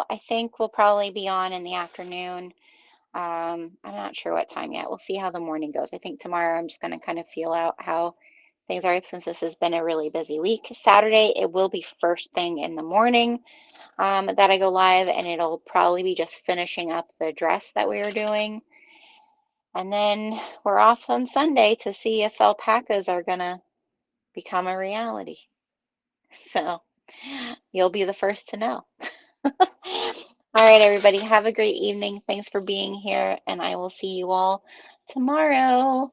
I think we'll probably be on in the afternoon. I'm not sure what time yet. We'll see how the morning goes. I think tomorrow I'm just going to kind of feel out how things are since this has been a really busy week. Saturday, it will be first thing in the morning that I go live, and it'll probably be just finishing up the dress that we are doing. And then we're off on Sunday to see if alpacas are going to become a reality. So you'll be the first to know. All right, everybody, have a great evening. Thanks for being here, and I will see you all tomorrow.